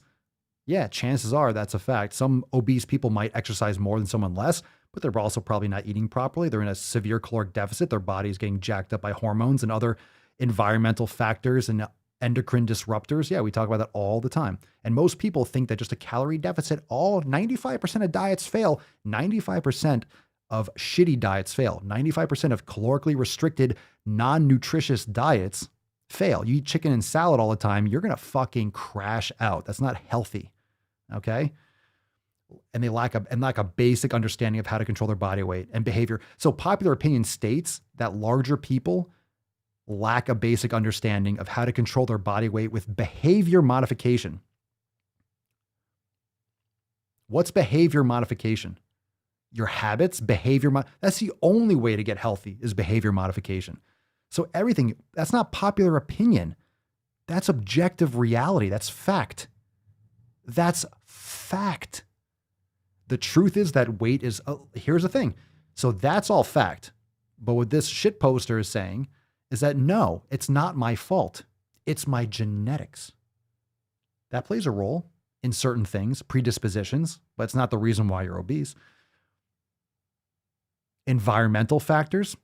Yeah, chances are that's a fact. Some obese people might exercise more than someone less, but they're also probably not eating properly. They're in a severe caloric deficit. Their body's getting jacked up by hormones and other environmental factors and endocrine disruptors. Yeah, we talk about that all the time. And most people think that just a calorie deficit, 95% of diets fail. 95% of shitty diets fail. 95% of calorically restricted, non-nutritious diets fail. You eat chicken and salad all the time, you're going to fucking crash out. That's not healthy. Okay? And they lack a basic understanding of how to control their body weight and behavior. So popular opinion states that larger people lack a basic understanding of how to control their body weight with behavior modification. What's behavior modification? Your habits, that's the only way to get healthy is behavior modification. So everything, that's not popular opinion. That's objective reality. That's fact. That's fact. The truth is that weight is, here's the thing. So that's all fact. But what this shit poster is saying is that no, it's not my fault. It's my genetics. That plays a role in certain things, predispositions, but it's not the reason why you're obese. Environmental factors.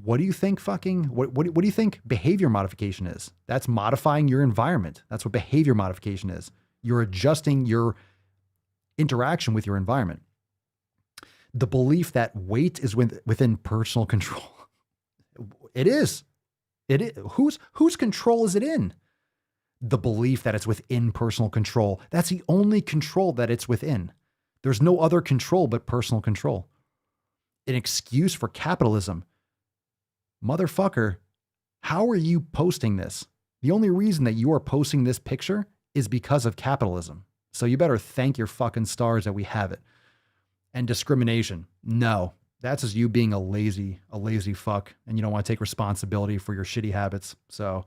What do you think what do you think behavior modification is? That's modifying your environment. That's what behavior modification is. You're adjusting your interaction with your environment. The belief that weight is within personal control. It is. Whose control is it in? The belief that it's within personal control. That's the only control that it's within. There's no other control but personal control. An excuse for capitalism. Motherfucker, how are you posting this? The only reason that you are posting this picture is because of capitalism. So you better thank your fucking stars that we have it. And discrimination. No, that's just you being a lazy fuck. And you don't want to take responsibility for your shitty habits. So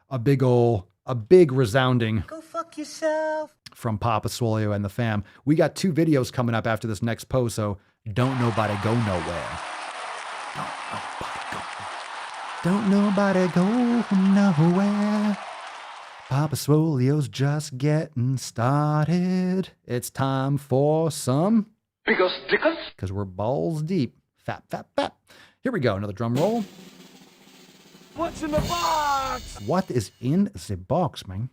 a big resounding Go fuck yourself. From Papa Swole and the fam. We got 2 videos coming up after this next post, so don't nobody go nowhere. Don't nobody go nowhere. Papa Swole's just getting started. It's time for some... Because we're balls deep. Fap, fap, fap. Here we go. Another drum roll. What's in the box? What is in the box, man?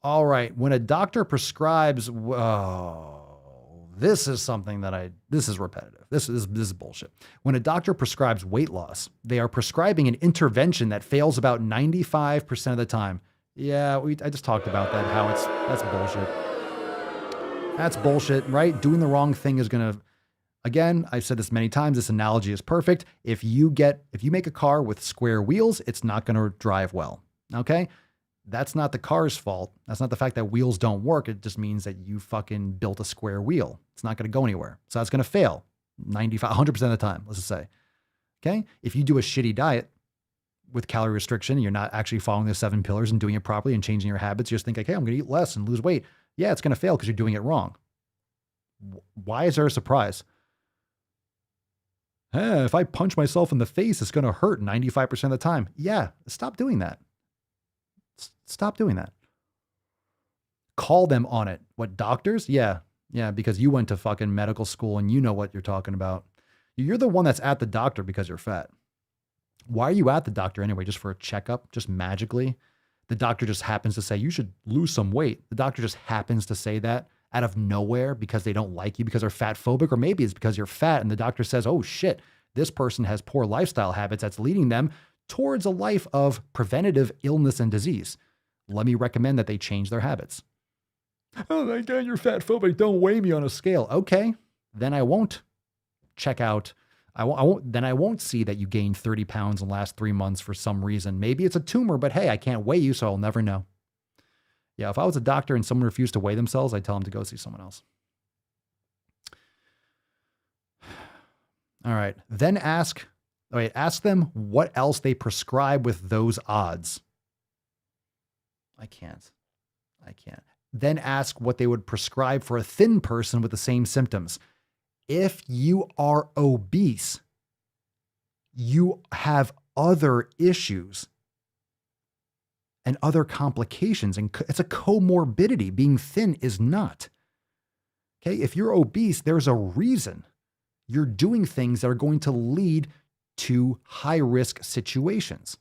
All right. When a doctor prescribes... this is something that this is repetitive. This is bullshit. When a doctor prescribes weight loss, they are prescribing an intervention that fails about 95% of the time. Yeah, I just talked about that, how that's bullshit. That's bullshit, right? Doing the wrong thing is going to, again, I've said this many times, this analogy is perfect. If you make a car with square wheels, it's not going to drive well. Okay? That's not the car's fault. That's not the fact that wheels don't work. It just means that you fucking built a square wheel. It's not going to go anywhere. So it's going to fail 100% of the time, let's just say. Okay? If you do a shitty diet with calorie restriction, you're not actually following the 7 pillars and doing it properly and changing your habits, you just think like, hey, I'm going to eat less and lose weight. Yeah, it's going to fail because you're doing it wrong. Why is there a surprise? If I punch myself in the face, it's going to hurt 95% of the time. Yeah, stop doing that. Stop doing that. Call them on it. What, doctors? Yeah, because you went to fucking medical school and you know what you're talking about. You're the one that's at the doctor because you're fat. Why are you at the doctor anyway? Just for a checkup? Just magically? The doctor just happens to say, you should lose some weight. The doctor just happens to say that out of nowhere because they don't like you, because they're fat phobic, or maybe it's because you're fat and the doctor says, oh shit, this person has poor lifestyle habits that's leading them towards a life of preventative illness and disease. Let me recommend that they change their habits. Oh my God, you're fat phobic. Don't weigh me on a scale. Okay, then I won't check out. I won't see that you gained 30 pounds in the last 3 months for some reason. Maybe it's a tumor, but hey, I can't weigh you, so I'll never know. Yeah, if I was a doctor and someone refused to weigh themselves, I'd tell them to go see someone else. All right. Then ask them what else they prescribe with those odds. I can't. Then ask what they would prescribe for a thin person with the same symptoms. If you are obese, you have other issues and other complications, and it's a comorbidity. Being thin is not. Okay, if you're obese, there's a reason you're doing things that are going to lead to high-risk situations.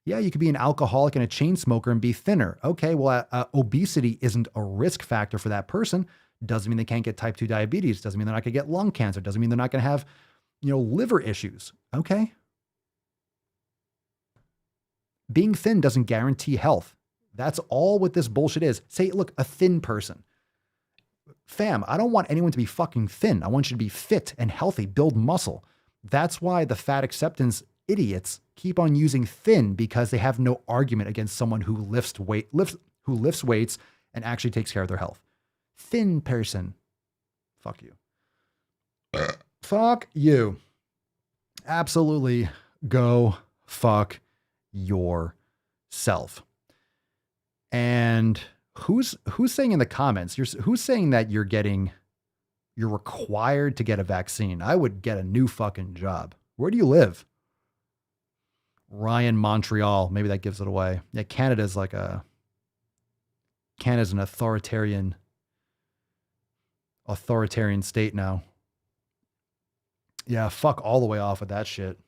Yeah, you could be an alcoholic and a chain smoker and be thinner. Okay, well, obesity isn't a risk factor for that person. Doesn't mean they can't get type 2 diabetes. Doesn't mean they're not going to get lung cancer. Doesn't mean they're not going to have, liver issues. Okay. Being thin doesn't guarantee health. That's all what this bullshit is. Say, look, a thin person. Fam, I don't want anyone to be fucking thin. I want you to be fit and healthy, build muscle. That's why the fat acceptance idiots keep on using thin, because they have no argument against someone who lifts weights and actually takes care of their health. Thin person. Fuck you. Fuck you. Absolutely go fuck yourself. And who's saying in the comments, who's saying that you're required to get a vaccine? I would get a new fucking job. Where do you live? Ryan, Montreal. Maybe that gives it away. Yeah, Canada's an authoritarian state now. Yeah, fuck all the way off with that shit.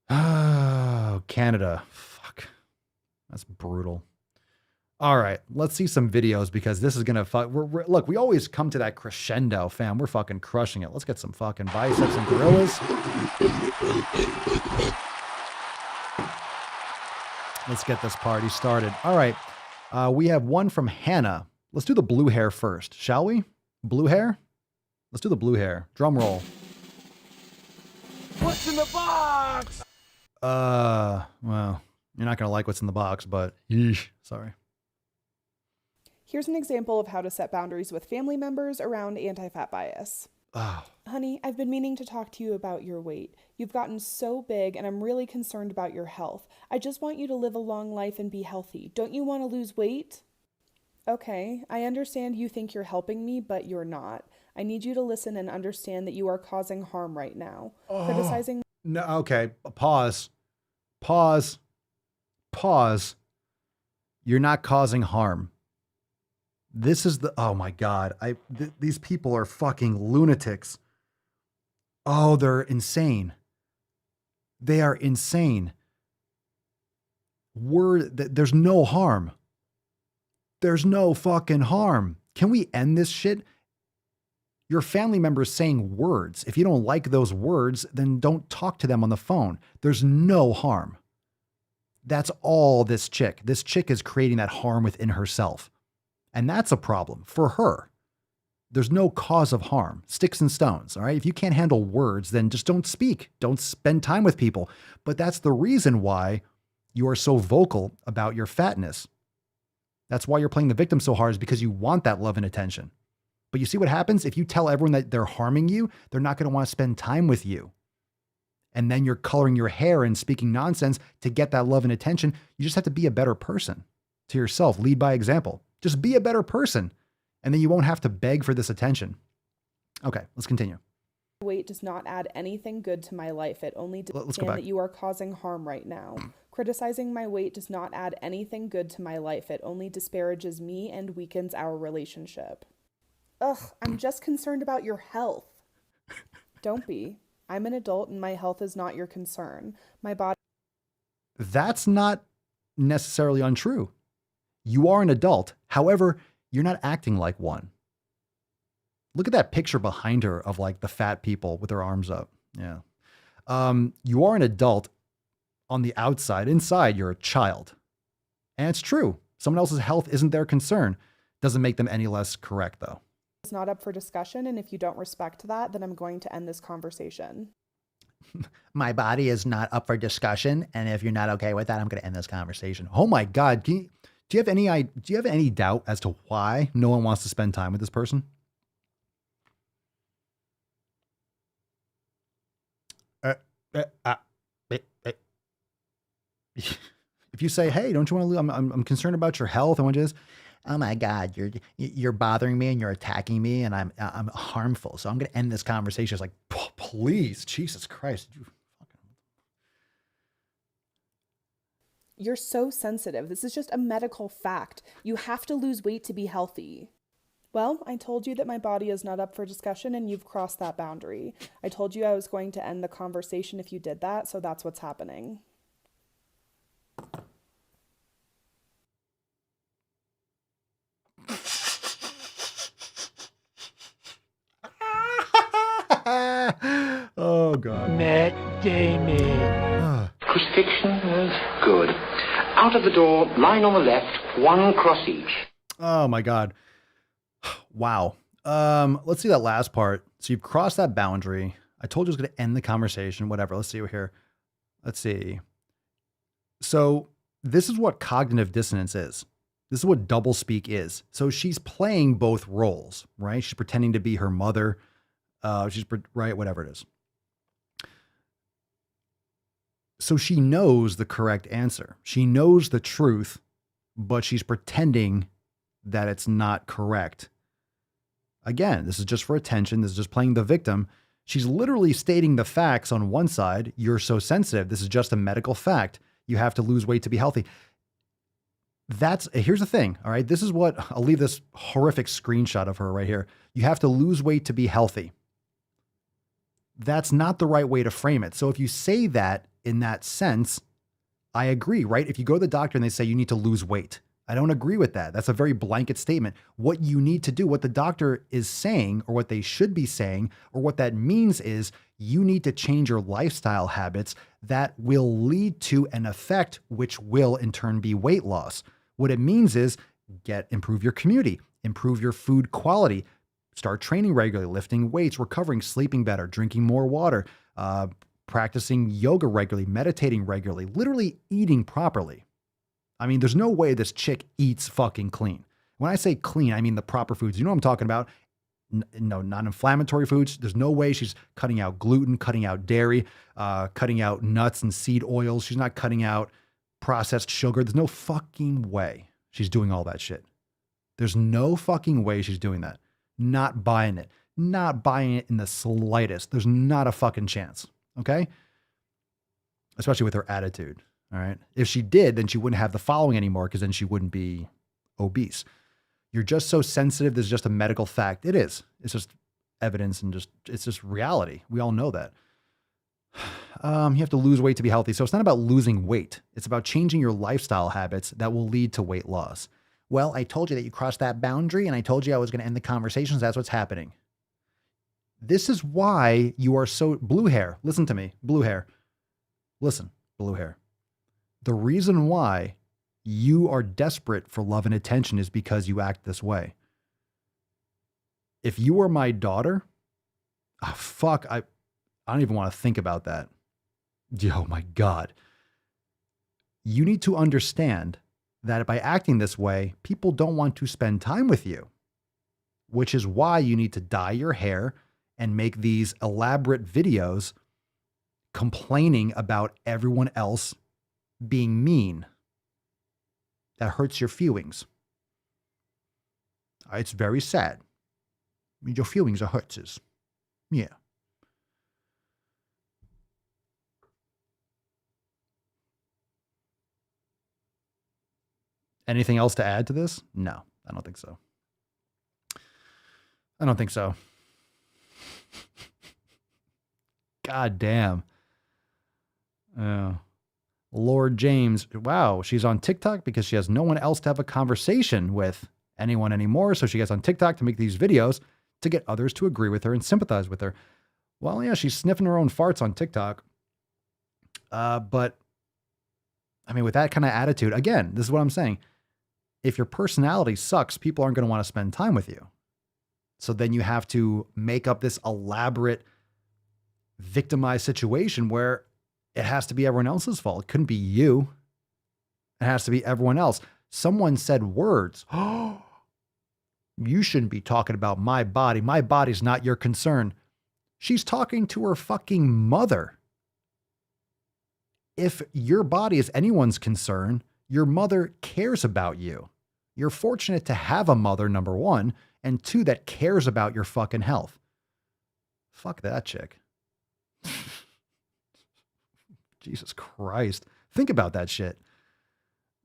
Oh, Canada. Fuck. That's brutal. All right, let's see some videos, because this is going to fuck. Look, we always come to that crescendo, fam. We're fucking crushing it. Let's get some fucking biceps and gorillas. Let's get this party started. All right, we have one from Hannah. Let's do the blue hair first, shall we? Blue hair? Let's do the blue hair. Drum roll. What's in the box? Well, you're not going to like what's in the box, but yeesh, sorry. Here's an example of how to set boundaries with family members around anti-fat bias. Oh. Honey, I've been meaning to talk to you about your weight. You've gotten so big, and I'm really concerned about your health. I just want you to live a long life and be healthy. Don't you want to lose weight? Okay, I understand you think you're helping me, but you're not. I need you to listen and understand that you are causing harm right now. Criticizing... No, okay, pause. You're not causing harm. This is oh my God. These people are fucking lunatics. Oh, they're insane. They are insane. There's no harm. There's no fucking harm. Can we end this shit? Your family member is saying words. If you don't like those words, then don't talk to them on the phone. There's no harm. That's all this chick. This chick is creating that harm within herself. And that's a problem for her. There's no cause of harm. Sticks and stones, all right? If you can't handle words, then just don't speak. Don't spend time with people. But that's the reason why you are so vocal about your fatness. That's why you're playing the victim so hard, is because you want that love and attention. But you see what happens? If you tell everyone that they're harming you, they're not going to want to spend time with you. And then you're coloring your hair and speaking nonsense to get that love and attention. You just have to be a better person to yourself. Lead by example. Just be a better person. And then you won't have to beg for this attention. Okay, let's continue. Weight does not add anything good to my life. It only understand that you are causing harm right now. Criticizing my weight does not add anything good to my life. It only disparages me and weakens our relationship. Ugh, I'm just concerned about your health. Don't be. I'm an adult and my health is not your concern. My body... That's not necessarily untrue. You are an adult. However, you're not acting like one. Look at that picture behind her of like the fat people with their arms up. Yeah. You are an adult on the outside. Inside, you're a child. And it's true. Someone else's health isn't their concern. Doesn't make them any less correct, though. It's not up for discussion, and if you don't respect that, then I'm going to end this conversation. My body is not up for discussion, and if you're not okay with that, I'm going to end this conversation. Oh my God. Do you have any doubt as to why no one wants to spend time with this person? If you say, hey, don't you want to lose? I'm concerned about your health. I want you to this. Oh my God, you're bothering me and you're attacking me and I'm harmful. So I'm going to end this conversation. It's like, please, Jesus Christ. You're so sensitive. This is just a medical fact. You have to lose weight to be healthy. Well, I told you that my body is not up for discussion and you've crossed that boundary. I told you I was going to end the conversation if you did that, so that's what's happening. Oh, God. Matt Damon. Crucifixion is good. Out of the door, line on the left, one cross each. Oh, my God. Wow. Let's see that last part. So you've crossed that boundary. I told you I was going to end the conversation, whatever. Let's see here. Let's see. So this is what cognitive dissonance is. This is what doublespeak is. So she's playing both roles, right? She's pretending to be her mother. Right, whatever it is. So she knows the correct answer. She knows the truth, but she's pretending that it's not correct. Again, this is just for attention. This is just playing the victim. She's literally stating the facts on one side. You're so sensitive. This is just a medical fact. You have to lose weight to be healthy. Here's the thing. All right. This is what I'll leave this horrific screenshot of her right here. You have to lose weight to be healthy. That's not the right way to frame it. So if you say that in that sense, I agree, right? If you go to the doctor and they say you need to lose weight, I don't agree with that. That's a very blanket statement. What you need to do, what the doctor is saying, or what they should be saying, or what that means is you need to change your lifestyle habits that will lead to an effect, which will in turn be weight loss. What it means is improve your community, improve your food quality, start training regularly, lifting weights, recovering, sleeping better, drinking more water, practicing yoga regularly, meditating regularly, literally eating properly. I mean, there's no way this chick eats fucking clean. When I say clean, I mean the proper foods. You know what I'm talking about? No, non-inflammatory foods. There's no way she's cutting out gluten, cutting out dairy, cutting out nuts and seed oils. She's not cutting out processed sugar. There's no fucking way she's doing all that shit. There's no fucking way she's doing that. Not buying it. Not buying it in the slightest. There's not a fucking chance. Okay? Especially with her attitude. All right. If she did, then she wouldn't have the following anymore because then she wouldn't be obese. You're just so sensitive. This is just a medical fact. It is. It's just evidence and it's just reality. We all know that. You have to lose weight to be healthy. So it's not about losing weight. It's about changing your lifestyle habits that will lead to weight loss. Well, I told you that you crossed that boundary and I told you I was going to end the conversations. That's what's happening. This is why you are so blue hair. Listen to me, blue hair. Listen, blue hair. The reason why you are desperate for love and attention is because you act this way. If you were my daughter, I don't even want to think about that. Oh my God. You need to understand that by acting this way, people don't want to spend time with you, which is why you need to dye your hair and make these elaborate videos complaining about everyone else being mean. That hurts your feelings. It's very sad. Your feelings are hurts. Yeah. Anything else to add to this? No, I don't think so. I don't think so. God damn. Lord James. Wow. She's on TikTok because she has no one else to have a conversation with anyone anymore. So she gets on TikTok to make these videos to get others to agree with her and sympathize with her. Well, yeah, she's sniffing her own farts on TikTok. But I mean, with that kind of attitude, again, this is what I'm saying. if your personality sucks, people aren't going to want to spend time with you. So then you have to make up this elaborate victimized situation where it has to be everyone else's fault. It couldn't be you. It has to be everyone else. Someone said words. Oh, you shouldn't be talking about my body. My body's not your concern. She's talking to her fucking mother. If your body is anyone's concern, your mother cares about you. You're fortunate to have a mother, number one, and two, that cares about your fucking health. Fuck that chick. Jesus Christ. Think about that shit.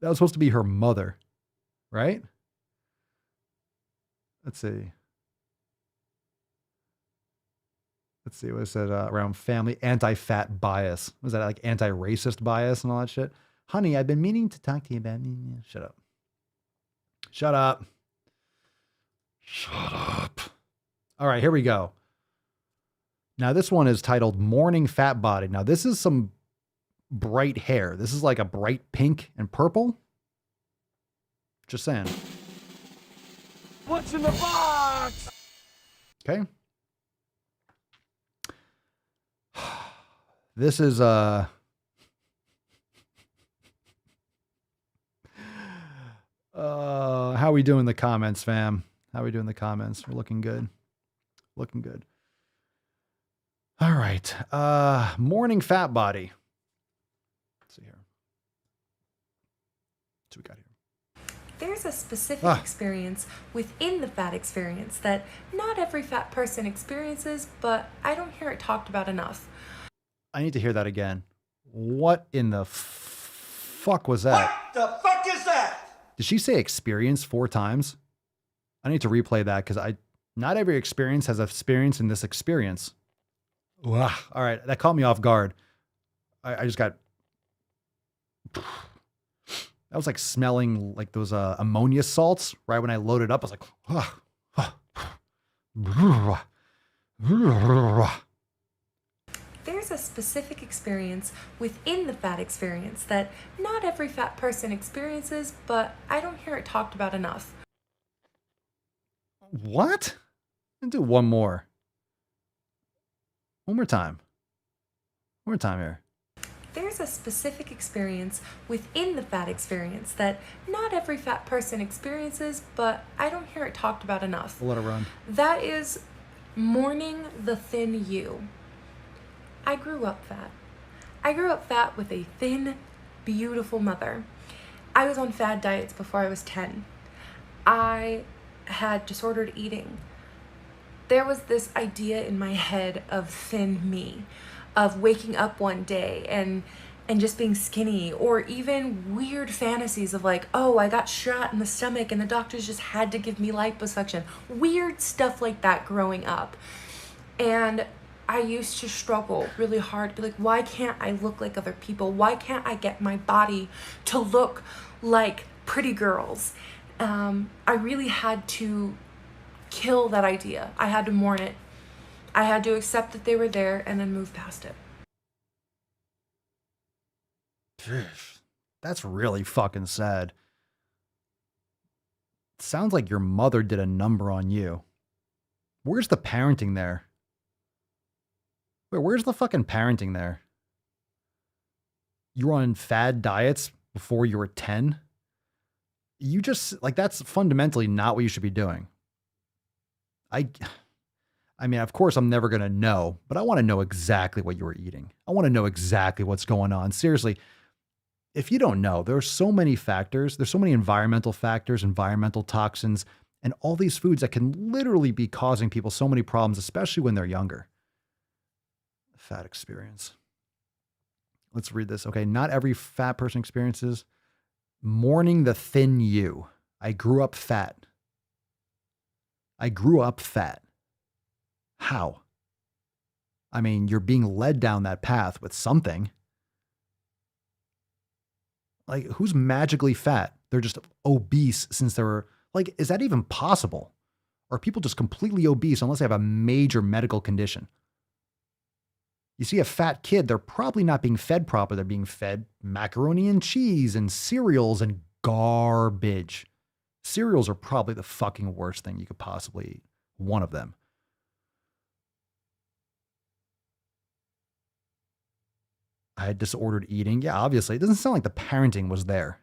That was supposed to be her mother, right? Let's see. What it said around family anti-fat bias. Was that like anti-racist bias and all that shit? Honey, I've been meaning to talk to you about. Shut up. Shut up. Shut up. All right, here we go. Now this one is titled Morning Fat Body. Now this is some bright hair. This is like a bright pink and purple. Just saying. What's in the box? Okay. This is how we doing in the comments, fam? How we doing in the comments? We're looking good. Looking good. All right. Morning fat body. Let's see here. What we got here? There's a specific experience within the fat experience that not every fat person experiences, but I don't hear it talked about enough. I need to hear that again. What in the fuck was that? What the fuck is that? Did she say experience 4 times? I need to replay that because not every experience has experience in this experience. Ugh. All right, that caught me off guard. I just got... That was like smelling like those ammonia salts right when I loaded up. I was like... There's a specific experience within the fat experience that not every fat person experiences, but I don't hear it talked about enough. What? I'll do one more. One more time. One more time here. There's a specific experience within the fat experience that not every fat person experiences, but I don't hear it talked about enough. We'll let it run. That is mourning the thin you. I grew up fat. I grew up fat with a thin, beautiful mother. I was on fad diets before I was 10. I had disordered eating. There was this idea in my head of thin me, of waking up one day and just being skinny, or even weird fantasies of like, oh, I got shot in the stomach and the doctors just had to give me liposuction. Weird stuff like that growing up. And I used to struggle really hard, be like, why can't I look like other people? Why can't I get my body to look like pretty girls? I really had to kill that idea. I had to mourn it. I had to accept that they were there and then move past it. That's really fucking sad. Sounds like your mother did a number on you. Where's the parenting there? Wait, where's the fucking parenting there? You were on fad diets before you were 10? You just, like, that's fundamentally not what you should be doing. I mean, of course, I'm never going to know, but I want to know exactly what you were eating. I want to know exactly what's going on. Seriously, if you don't know, there are so many factors. There's so many environmental factors, environmental toxins, and all these foods that can literally be causing people so many problems, especially when they're younger. Fat experience. Let's read this. Okay, not every fat person experiences mourning the thin you. I grew up fat. I grew up fat. How? I mean, you're being led down that path with something. Like, who's magically fat? They're just obese since they were, like, is that even possible? Or are people just completely obese unless they have a major medical condition? You see a fat kid, they're probably not being fed properly. They're being fed macaroni and cheese and cereals and garbage. Cereals are probably the fucking worst thing you could possibly eat. One of them. I had disordered eating. Yeah, obviously. It doesn't sound like the parenting was there.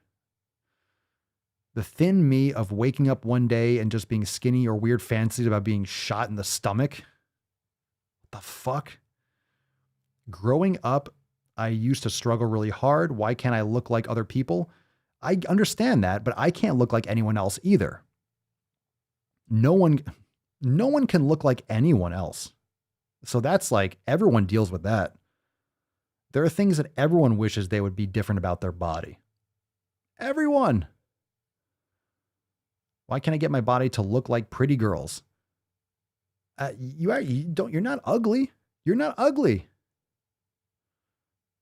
The thin me of waking up one day and just being skinny or weird fantasies about being shot in the stomach. What the fuck? Growing up, I used to struggle really hard. Why can't I look like other people? I understand that, but I can't look like anyone else either. No one can look like anyone else. So that's like, everyone deals with that. There are things that everyone wishes they would be different about their body. Everyone. Why can't I get my body to look like pretty girls? You're not ugly. You're not ugly.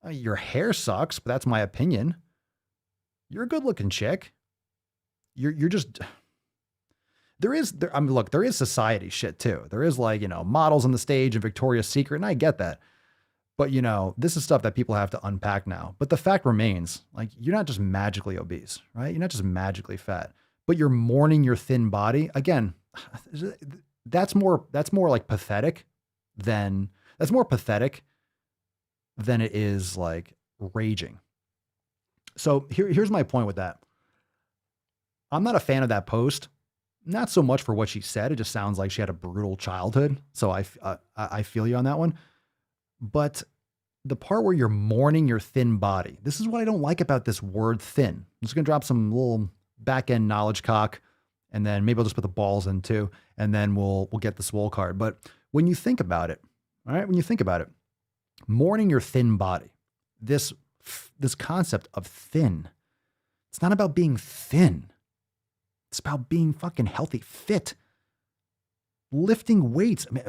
Your hair sucks, but that's my opinion. You're a good looking chick. You're just, there is society shit too. There is like, models on the stage and Victoria's Secret, and I get that. But this is stuff that people have to unpack now. But the fact remains, like, you're not just magically obese, right? You're not just magically fat, but you're mourning your thin body. Again, that's more like pathetic than it is like raging. So here's my point with that. I'm not a fan of that post, not so much for what she said. It just sounds like she had a brutal childhood. So I feel you on that one. But the part where you're mourning your thin body, this is what I don't like about this word thin. I'm just going to drop some little back end knowledge cock, and then maybe I'll just put the balls in too, and then we'll get the swole card. But when you think about it, all right, when you think about it, mourning your thin body, this concept of thin, it's not about being thin. It's about being fucking healthy, fit, lifting weights. I mean,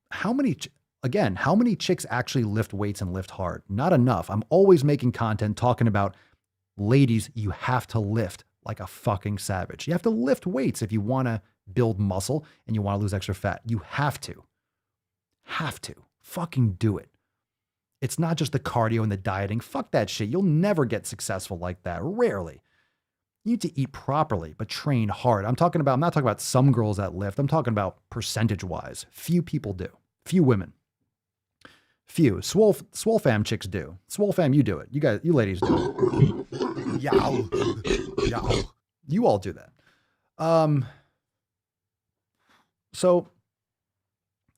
how many chicks actually lift weights and lift hard? Not enough. I'm always making content talking about, ladies, you have to lift like a fucking savage. You have to lift weights if you want to build muscle and you want to lose extra fat. You have to. Fucking do it. It's not just the cardio and the dieting. Fuck that shit. You'll never get successful like that. Rarely. You need to eat properly, but train hard. I'm not talking about some girls that lift. I'm talking about percentage-wise. Few people do. Few women. Few. SwoleFam chicks do. SwoleFam, you do it. You ladies do it. Yow. You all do that. So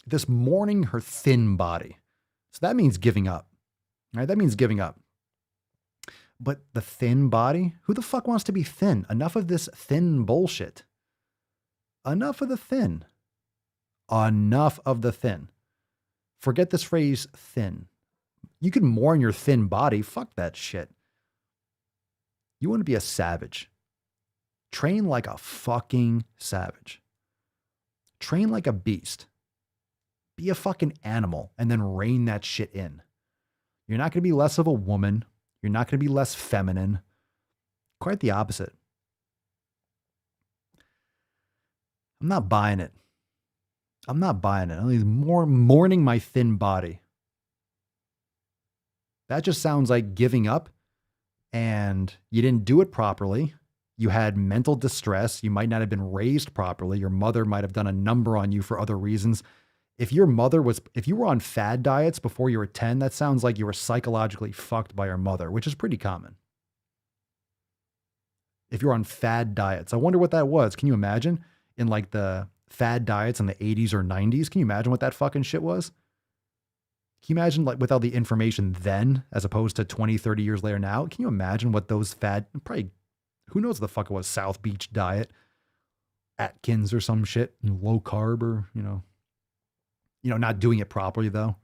this mourning her thin body. So that means giving up. Right? That means giving up. But the thin body, who the fuck wants to be thin? Enough of this thin bullshit. Enough of the thin. Enough of the thin. Forget this phrase thin. You can mourn your thin body. Fuck that shit. You want to be a savage. Train like a fucking savage. Train like a beast. Be a fucking animal and then rein that shit in. You're not going to be less of a woman. You're not going to be less feminine. Quite the opposite. I'm not buying it. I'm only mourning my thin body. That just sounds like giving up, and you didn't do it properly. You had mental distress. You might not have been raised properly. Your mother might have done a number on you for other reasons. If you were on fad diets before you were 10, that sounds like you were psychologically fucked by your mother, which is pretty common. If you're on fad diets, I wonder what that was. Can you imagine in like the fad diets in the 80s or 90s? Can you imagine what that fucking shit was? Can you imagine, like, without the information then, as opposed to 20, 30 years later now? Can you imagine what those probably, who knows what the fuck it was, South Beach diet, Atkins or some shit, low carb or, not doing it properly though.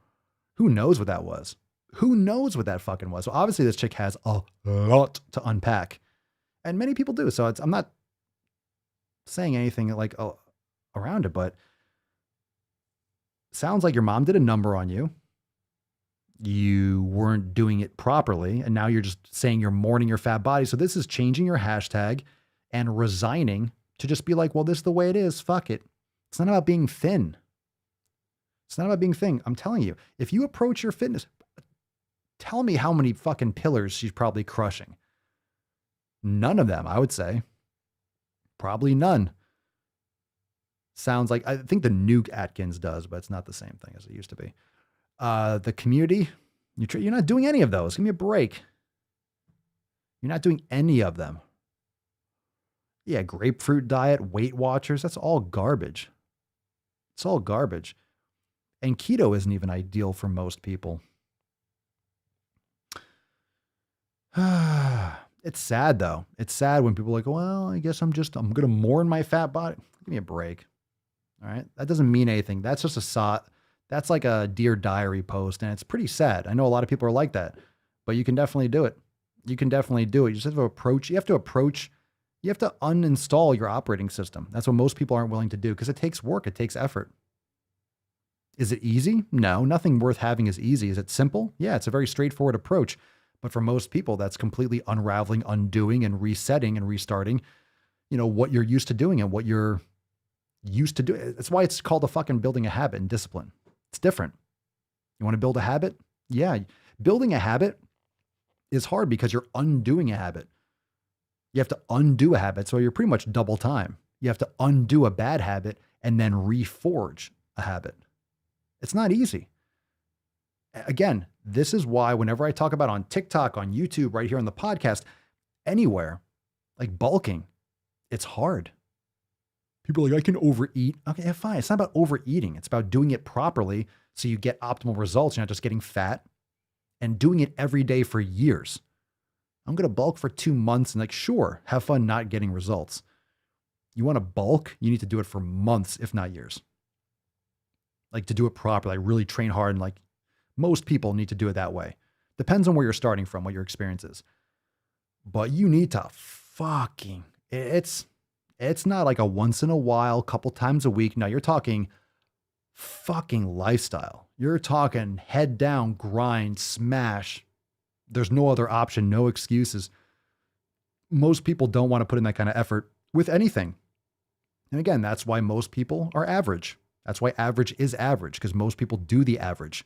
Who knows what that was? Who knows what that fucking was? So obviously this chick has a lot to unpack, and many people do. So I'm not saying anything like around it, but sounds like your mom did a number on you. You weren't doing it properly, and now you're just saying you're mourning your fat body. So this is changing your hashtag and resigning to just be like, well, this is the way it is. Fuck it. It's not about being thin. It's not about being thin. I'm telling you, if you approach your fitness, tell me how many fucking pillars she's probably crushing. None of them, I would say. Probably none. Sounds like, I think the Nuke Atkins does, but it's not the same thing as it used to be. The community, you're not doing any of those. Give me a break. You're not doing any of them. Yeah, grapefruit diet, Weight Watchers, that's all garbage. It's all garbage. And keto isn't even ideal for most people. It's sad though. It's sad when people are like, well, I guess I'm going to mourn my fat body. Give me a break. All right. That doesn't mean anything. That's just that's like a Dear Diary post. And it's pretty sad. I know a lot of people are like that, but you can definitely do it. You can definitely do it. You just have to approach, you have to uninstall your operating system. That's what most people aren't willing to do because it takes work. It takes effort. Is it easy? No, nothing worth having is easy. Is it simple? Yeah, it's a very straightforward approach. But for most people, that's completely unraveling, undoing, and resetting and restarting, what you're used to doing and what you're used to doing. That's why it's called building a habit and discipline. It's different. You want to build a habit? Yeah. Building a habit is hard because you're undoing a habit. You have to undo a habit. So you're pretty much double time. You have to undo a bad habit and then reforge a habit. It's not easy. Again, this is why whenever I talk about on TikTok, on YouTube, right here on the podcast, anywhere, like bulking, it's hard. People are like, I can overeat. Okay, fine. It's not about overeating. It's about doing it properly so you get optimal results. You're not just getting fat and doing it every day for years. I'm going to bulk for 2 months and sure, have fun not getting results. You want to bulk, you need to do it for months, if not years. To do it properly, really train hard and most people need to do it that way. Depends on where you're starting from, what your experience is. But you need to it's not like a once in a while, couple times a week. No, you're talking fucking lifestyle. You're talking head down, grind, smash. There's no other option, no excuses. Most people don't want to put in that kind of effort with anything. And again, that's why most people are average. That's why average is average, because most people do the average.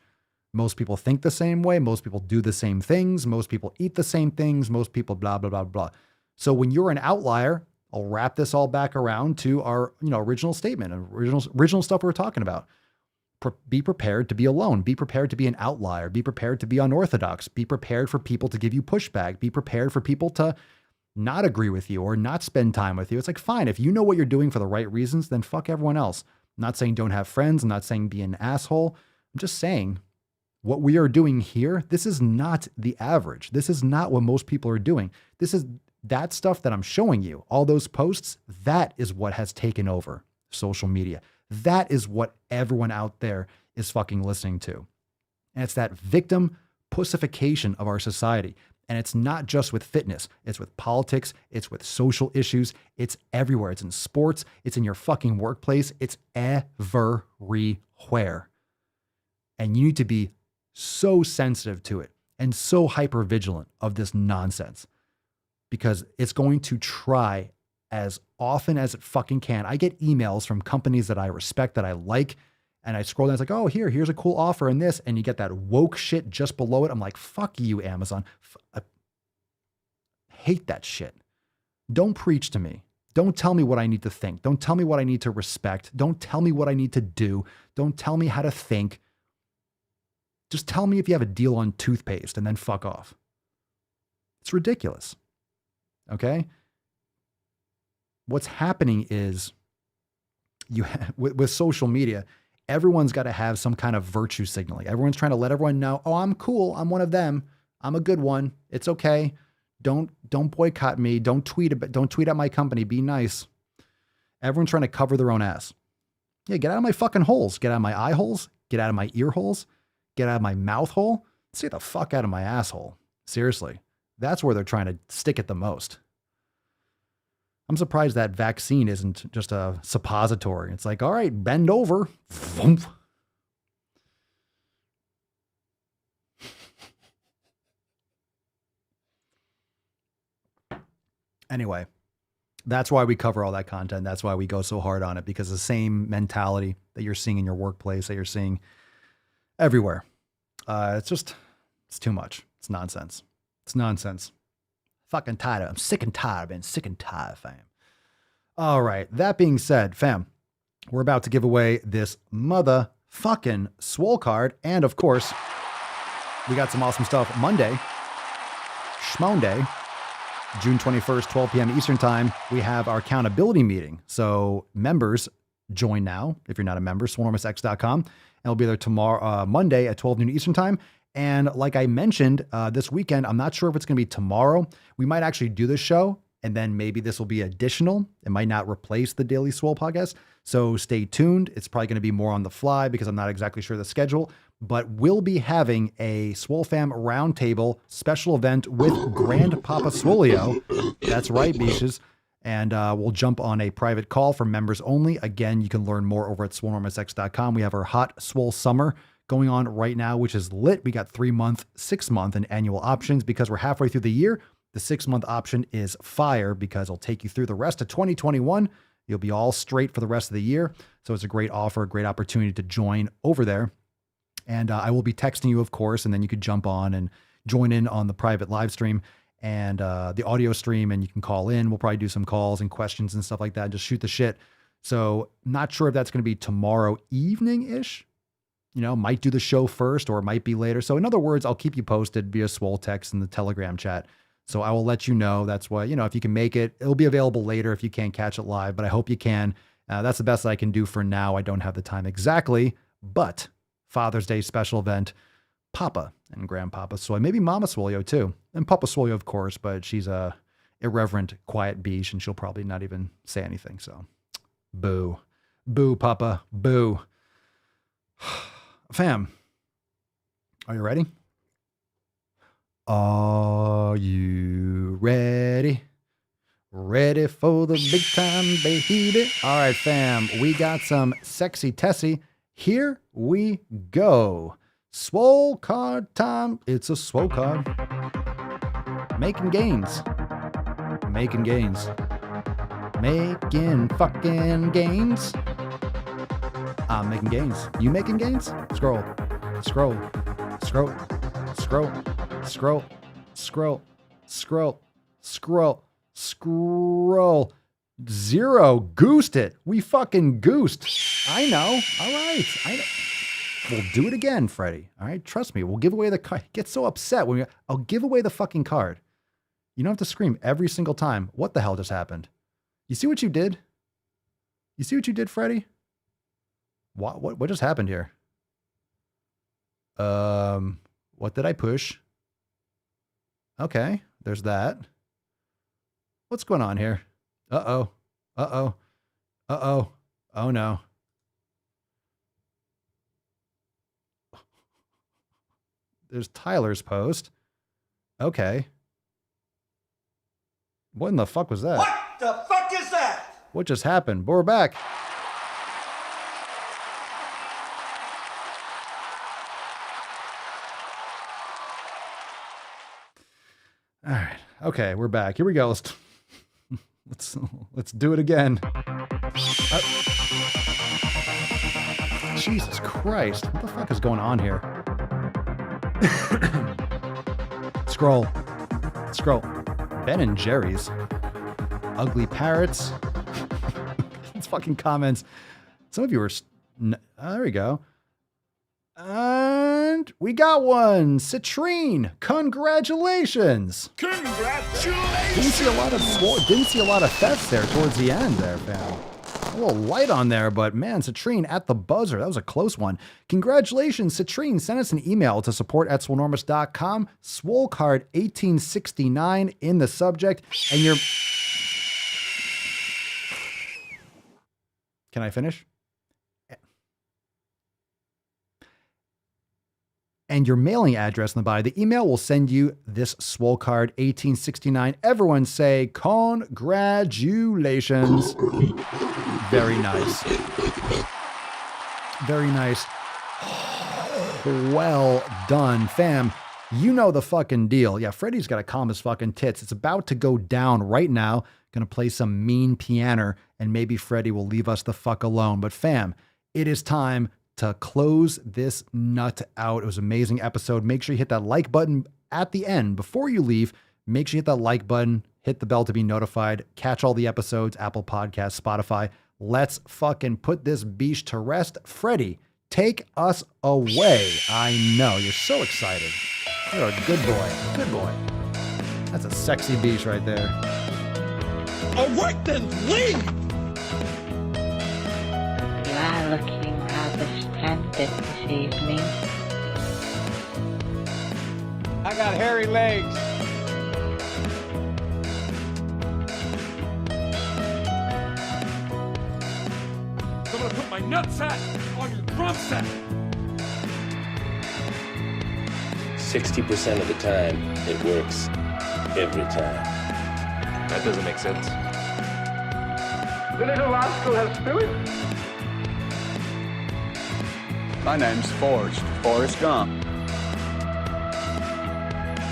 Most people think the same way. Most people do the same things. Most people eat the same things. Most people blah, blah, blah, blah. So when you're an outlier, I'll wrap this all back around to our original statement, original stuff we were talking about. Be prepared to be alone. Be prepared to be an outlier. Be prepared to be unorthodox. Be prepared for people to give you pushback. Be prepared for people to not agree with you or not spend time with you. It's fine. If you know what you're doing for the right reasons, then fuck everyone else. I'm not saying don't have friends. I'm not saying be an asshole. I'm just saying what we are doing here, this is not the average. This is not what most people are doing. This is that stuff that I'm showing you. All those posts, that is what has taken over social media. That is what everyone out there is fucking listening to. And it's that victim pussification of our society. And it's not just with fitness. It's with politics. It's with social issues. It's everywhere. It's in sports. It's in your fucking workplace. It's everywhere. And you need to be so sensitive to it and so hyper vigilant of this nonsense because it's going to try as often as it fucking can. I get emails from companies that I respect, that I like, and I scroll down, it's oh, here's a cool offer in this, and you get that woke shit just below it. I'm like, fuck you, Amazon. I hate that shit. Don't preach to me. Don't tell me what I need to think. Don't tell me what I need to respect. Don't tell me what I need to do. Don't tell me how to think. Just tell me if you have a deal on toothpaste and then fuck off. It's ridiculous. Okay? What's happening is with social media, everyone's got to have some kind of virtue signaling. Everyone's trying to let everyone know, oh, I'm cool. I'm one of them. I'm a good one. It's okay. Don't boycott me. Don't tweet at my company. Be nice. Everyone's trying to cover their own ass. Yeah, get out of my fucking holes. Get out of my eye holes. Get out of my ear holes. Get out of my mouth hole. Stay the fuck out of my asshole. Seriously. That's where they're trying to stick it the most. I'm surprised that vaccine isn't just a suppository. It's all right, bend over. Anyway, that's why we cover all that content. That's why we go so hard on it, because the same mentality that you're seeing in your workplace, that you're seeing everywhere. It's too much. It's nonsense. It's nonsense. Fucking tired of it. I'm sick and tired of being sick and tired, fam. All right. That being said, fam, we're about to give away this motherfucking Swole card. And of course, we got some awesome stuff Monday, Schmonday, June 21st, 12 p.m. Eastern time. We have our accountability meeting. So members join now. If you're not a member, SwoleNomusX.com. And we'll be there tomorrow, Monday at 12 noon Eastern time. And like I mentioned, this weekend, I'm not sure if it's going to be tomorrow. We might actually do this show, and then maybe this will be additional. It might not replace the Daily Swole podcast. So stay tuned. It's probably going to be more on the fly because I'm not exactly sure the schedule. But we'll be having a SwoleFam roundtable special event with Grandpapa Swolio. That's right, Beaches. And we'll jump on a private call for members only. Again, you can learn more over at SwoleNomusX.com. We have our Hot Swole Summer going on right now, which is lit. We got 3-month, 6-month, and annual options because we're halfway through the year. The 6-month option is fire because it'll take you through the rest of 2021. You'll be all straight for the rest of the year. So it's a great offer, a great opportunity to join over there. And I will be texting you, of course, and then you could jump on and join in on the private live stream and the audio stream, and you can call in. We'll probably do some calls and questions and stuff like that. Just shoot the shit. So not sure if that's going to be tomorrow evening-ish. You know, might do the show first or it might be later. So in other words, I'll keep you posted via Swole text in the Telegram chat. So I will let you know. That's why, if you can make it, it'll be available later if you can't catch it live, but I hope you can. That's the best I can do for now. I don't have the time exactly, but Father's Day special event, Papa and Grandpapa Swole, maybe Mama Swolio too. And Papa Swolio, of course, but she's a irreverent, quiet beach and she'll probably not even say anything. So boo, boo, Papa, boo. Fam, are you ready? Are you ready? Ready for the big time, baby? All right, fam, we got some sexy Tessie. Here we go. Swole card time. It's a Swole card. Making gains. Making gains. Making fucking gains. I'm making gains. You making gains? Scroll. Scroll. Scroll. Scroll. Scroll. Scroll. Scroll. Scroll. Scroll. Zero. Goosed it. We fucking goosed. I know. All right. I know. We'll do it again, Freddie. All right. Trust me. We'll give away the card. Get so upset when I'll give away the fucking card. You don't have to scream every single time. What the hell just happened? You see what you did? You see what you did, Freddie? What just happened here? What did I push? Okay. There's that. What's going on here? Uh-oh. Uh-oh. Uh-oh. Oh, no. There's Tyler's post. Okay. What in the fuck was that? What the fuck is that? What just happened? But we're back. All right. Okay, we're back. Here we go. Let's do it again. Jesus Christ. What the fuck is going on here? Scroll. Scroll. Ben and Jerry's. Ugly parrots. It's fucking comments. Some of you were... there we go. And we got one. Citrine. Congratulations. Congratulations. Didn't see a lot of thefts there towards the end there, fam. A little light on there, but man, Citrine at the buzzer. That was a close one. Congratulations, Citrine. Send us an email to support@swolenormous.com. Swole card 1869 in the subject. And your... Can I finish? And your mailing address in the body. The email will send you this Swole card 1869. Everyone say congratulations. Very nice. Very nice. Well done, fam. You know the fucking deal. Yeah, Freddie's got to calm his fucking tits. It's about to go down right now. Gonna play some mean piano, and maybe Freddie will leave us the fuck alone. But fam, it is time to close this nut out. It was an amazing episode. Make sure you hit that like button at the end. Before you leave, make sure you hit that like button, Hit the bell to be notified. Catch all the episodes, Apple Podcasts, Spotify. Let's fucking put this beach to rest. Freddie, take us away. I know, you're so excited. You're a good boy. Good boy. That's a sexy beach right there. All right then, leave! You are looking rather splendid this evening. I got hairy legs. I'm gonna put my nutsack on your drum set. 60% of the time, it works every time. That doesn't make sense. The little rascal has spirit. My name's Forrest Gump.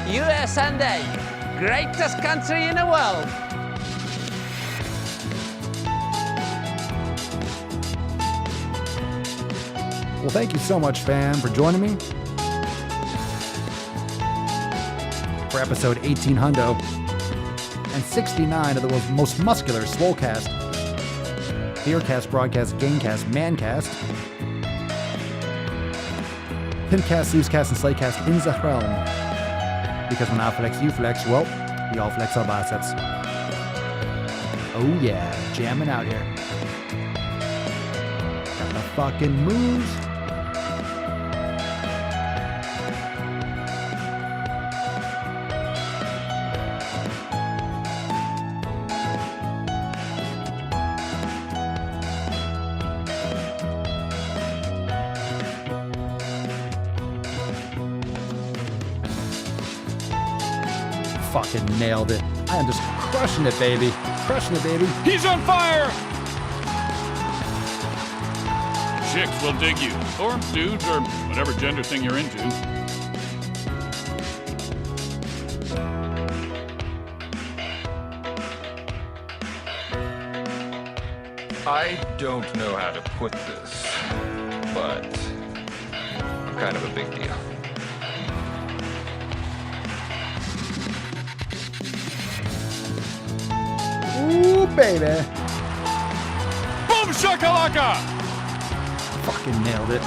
USA, greatest country in the world. Well, thank you so much, fam, for joining me for episode 1800 and 69 of the most muscular Swolecast, Beercast, Broadcast, Gamecast, Mancast, Pimpcast, Snoozecast, and Slaycast in the realm. Because when I flex, you flex, well, we all flex our biceps. Oh yeah, jamming out here. Got the fucking moves. Fucking nailed it. I am just crushing it, baby. Crushing it, baby. He's on fire! Chicks will dig you. Or dudes, or whatever gender thing you're into. I don't know how to put this, but kind of a big deal. Ooh, baby. Boom shakalaka! Fucking nailed it.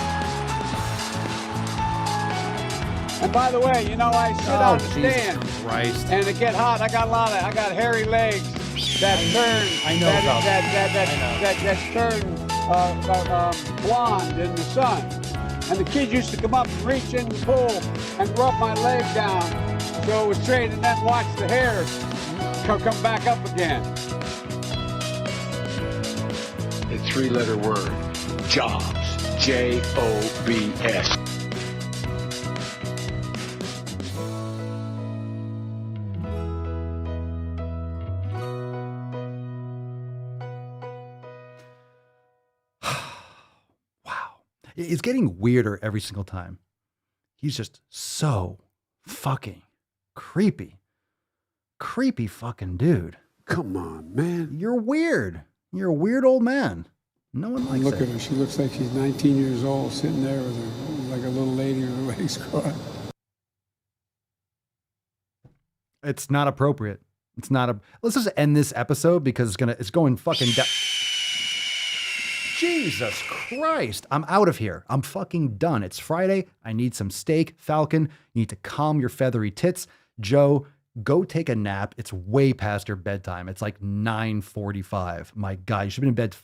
And by the way, you know, I sit on the Jesus stand. Christ. And it get hot. I got hairy legs that turn. I know about that turn blonde in the sun. And the kids used to come up and reach in the pool and rub my leg down so it was straight, and then watch the hair come back up again. A three-letter word. Jobs. Jobs. It's getting weirder every single time. He's just so fucking creepy. Creepy fucking dude. Come on, man. You're weird. You're a weird old man. No one likes Look it. at her. She looks like she's 19 years old, sitting there with her, like a little lady with her legs crossed. It's not appropriate. It's not a. Let's just end this episode because it's going fucking down. Jesus Christ. I'm out of here. I'm fucking done. It's Friday. I need some steak. Falcon, you need to calm your feathery tits. Joe, go take a nap. It's way past your bedtime. It's like 9:45. My God, you should have been in bed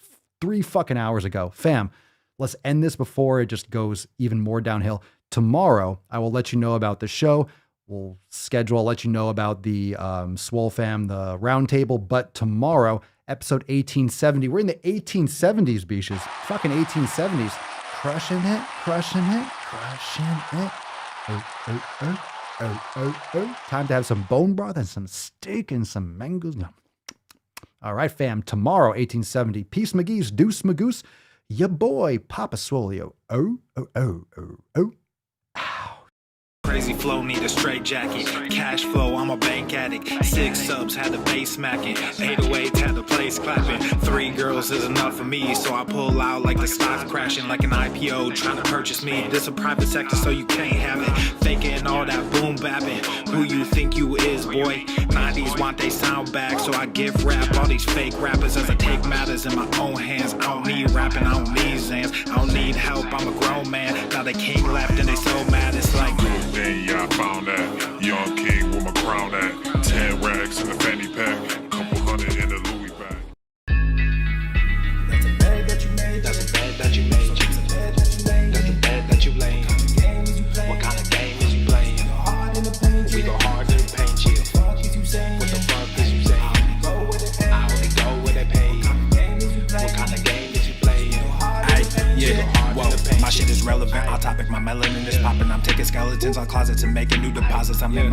3 fucking hours ago. Fam, let's end this before it just goes even more downhill. Tomorrow, I will let you know about the show. We'll schedule, I'll let you know about the SwoleFam, the roundtable. But tomorrow, episode 1870. We're in the 1870s, beaches. Fucking 1870s. Crushing it, crushing it, crushing it. Oh, oh, oh, oh, oh, oh. Time to have some bone broth and some steak and some mangoes. All right, fam. Tomorrow, 1870. Peace, McGee's, deuce, magoose. Ya boy, Papa Swolio. Oh, oh, oh, oh, oh. Ow. crazy flow, need a straight jacket. Cash flow, I'm a bank addict. 6 subs, had the bass smacking. 808s, had the place clapping. 3 girls is enough for me, so I pull out like the stock crashing. Like an IPO trying to purchase me. This a private sector, so you can't have it. Faking all that boom bapping. Who you think you is, boy? 90s want they sound back, so I give rap all these fake rappers as I take matters in my own hands. I don't need rapping, I don't need Zans. I don't need help, I'm a grown man. Now they king left and they so mad, it's like then yeah, I found that young king with my crown at 10 racks in the fanny pack, couple hundred in the Louis bag. That's a bed that you made, that's a bed that you made. That's the bed that you laid. What kind of game is you playing? We go hard in the paint, chill. What the fuck is you saying? I only go where they pay. What kind of game is you playing? Ay, yeah, whoa, my shit is relevant. Off topic, my melanin is popping. I'm taking skeletons on closets and making new deposits. I'm in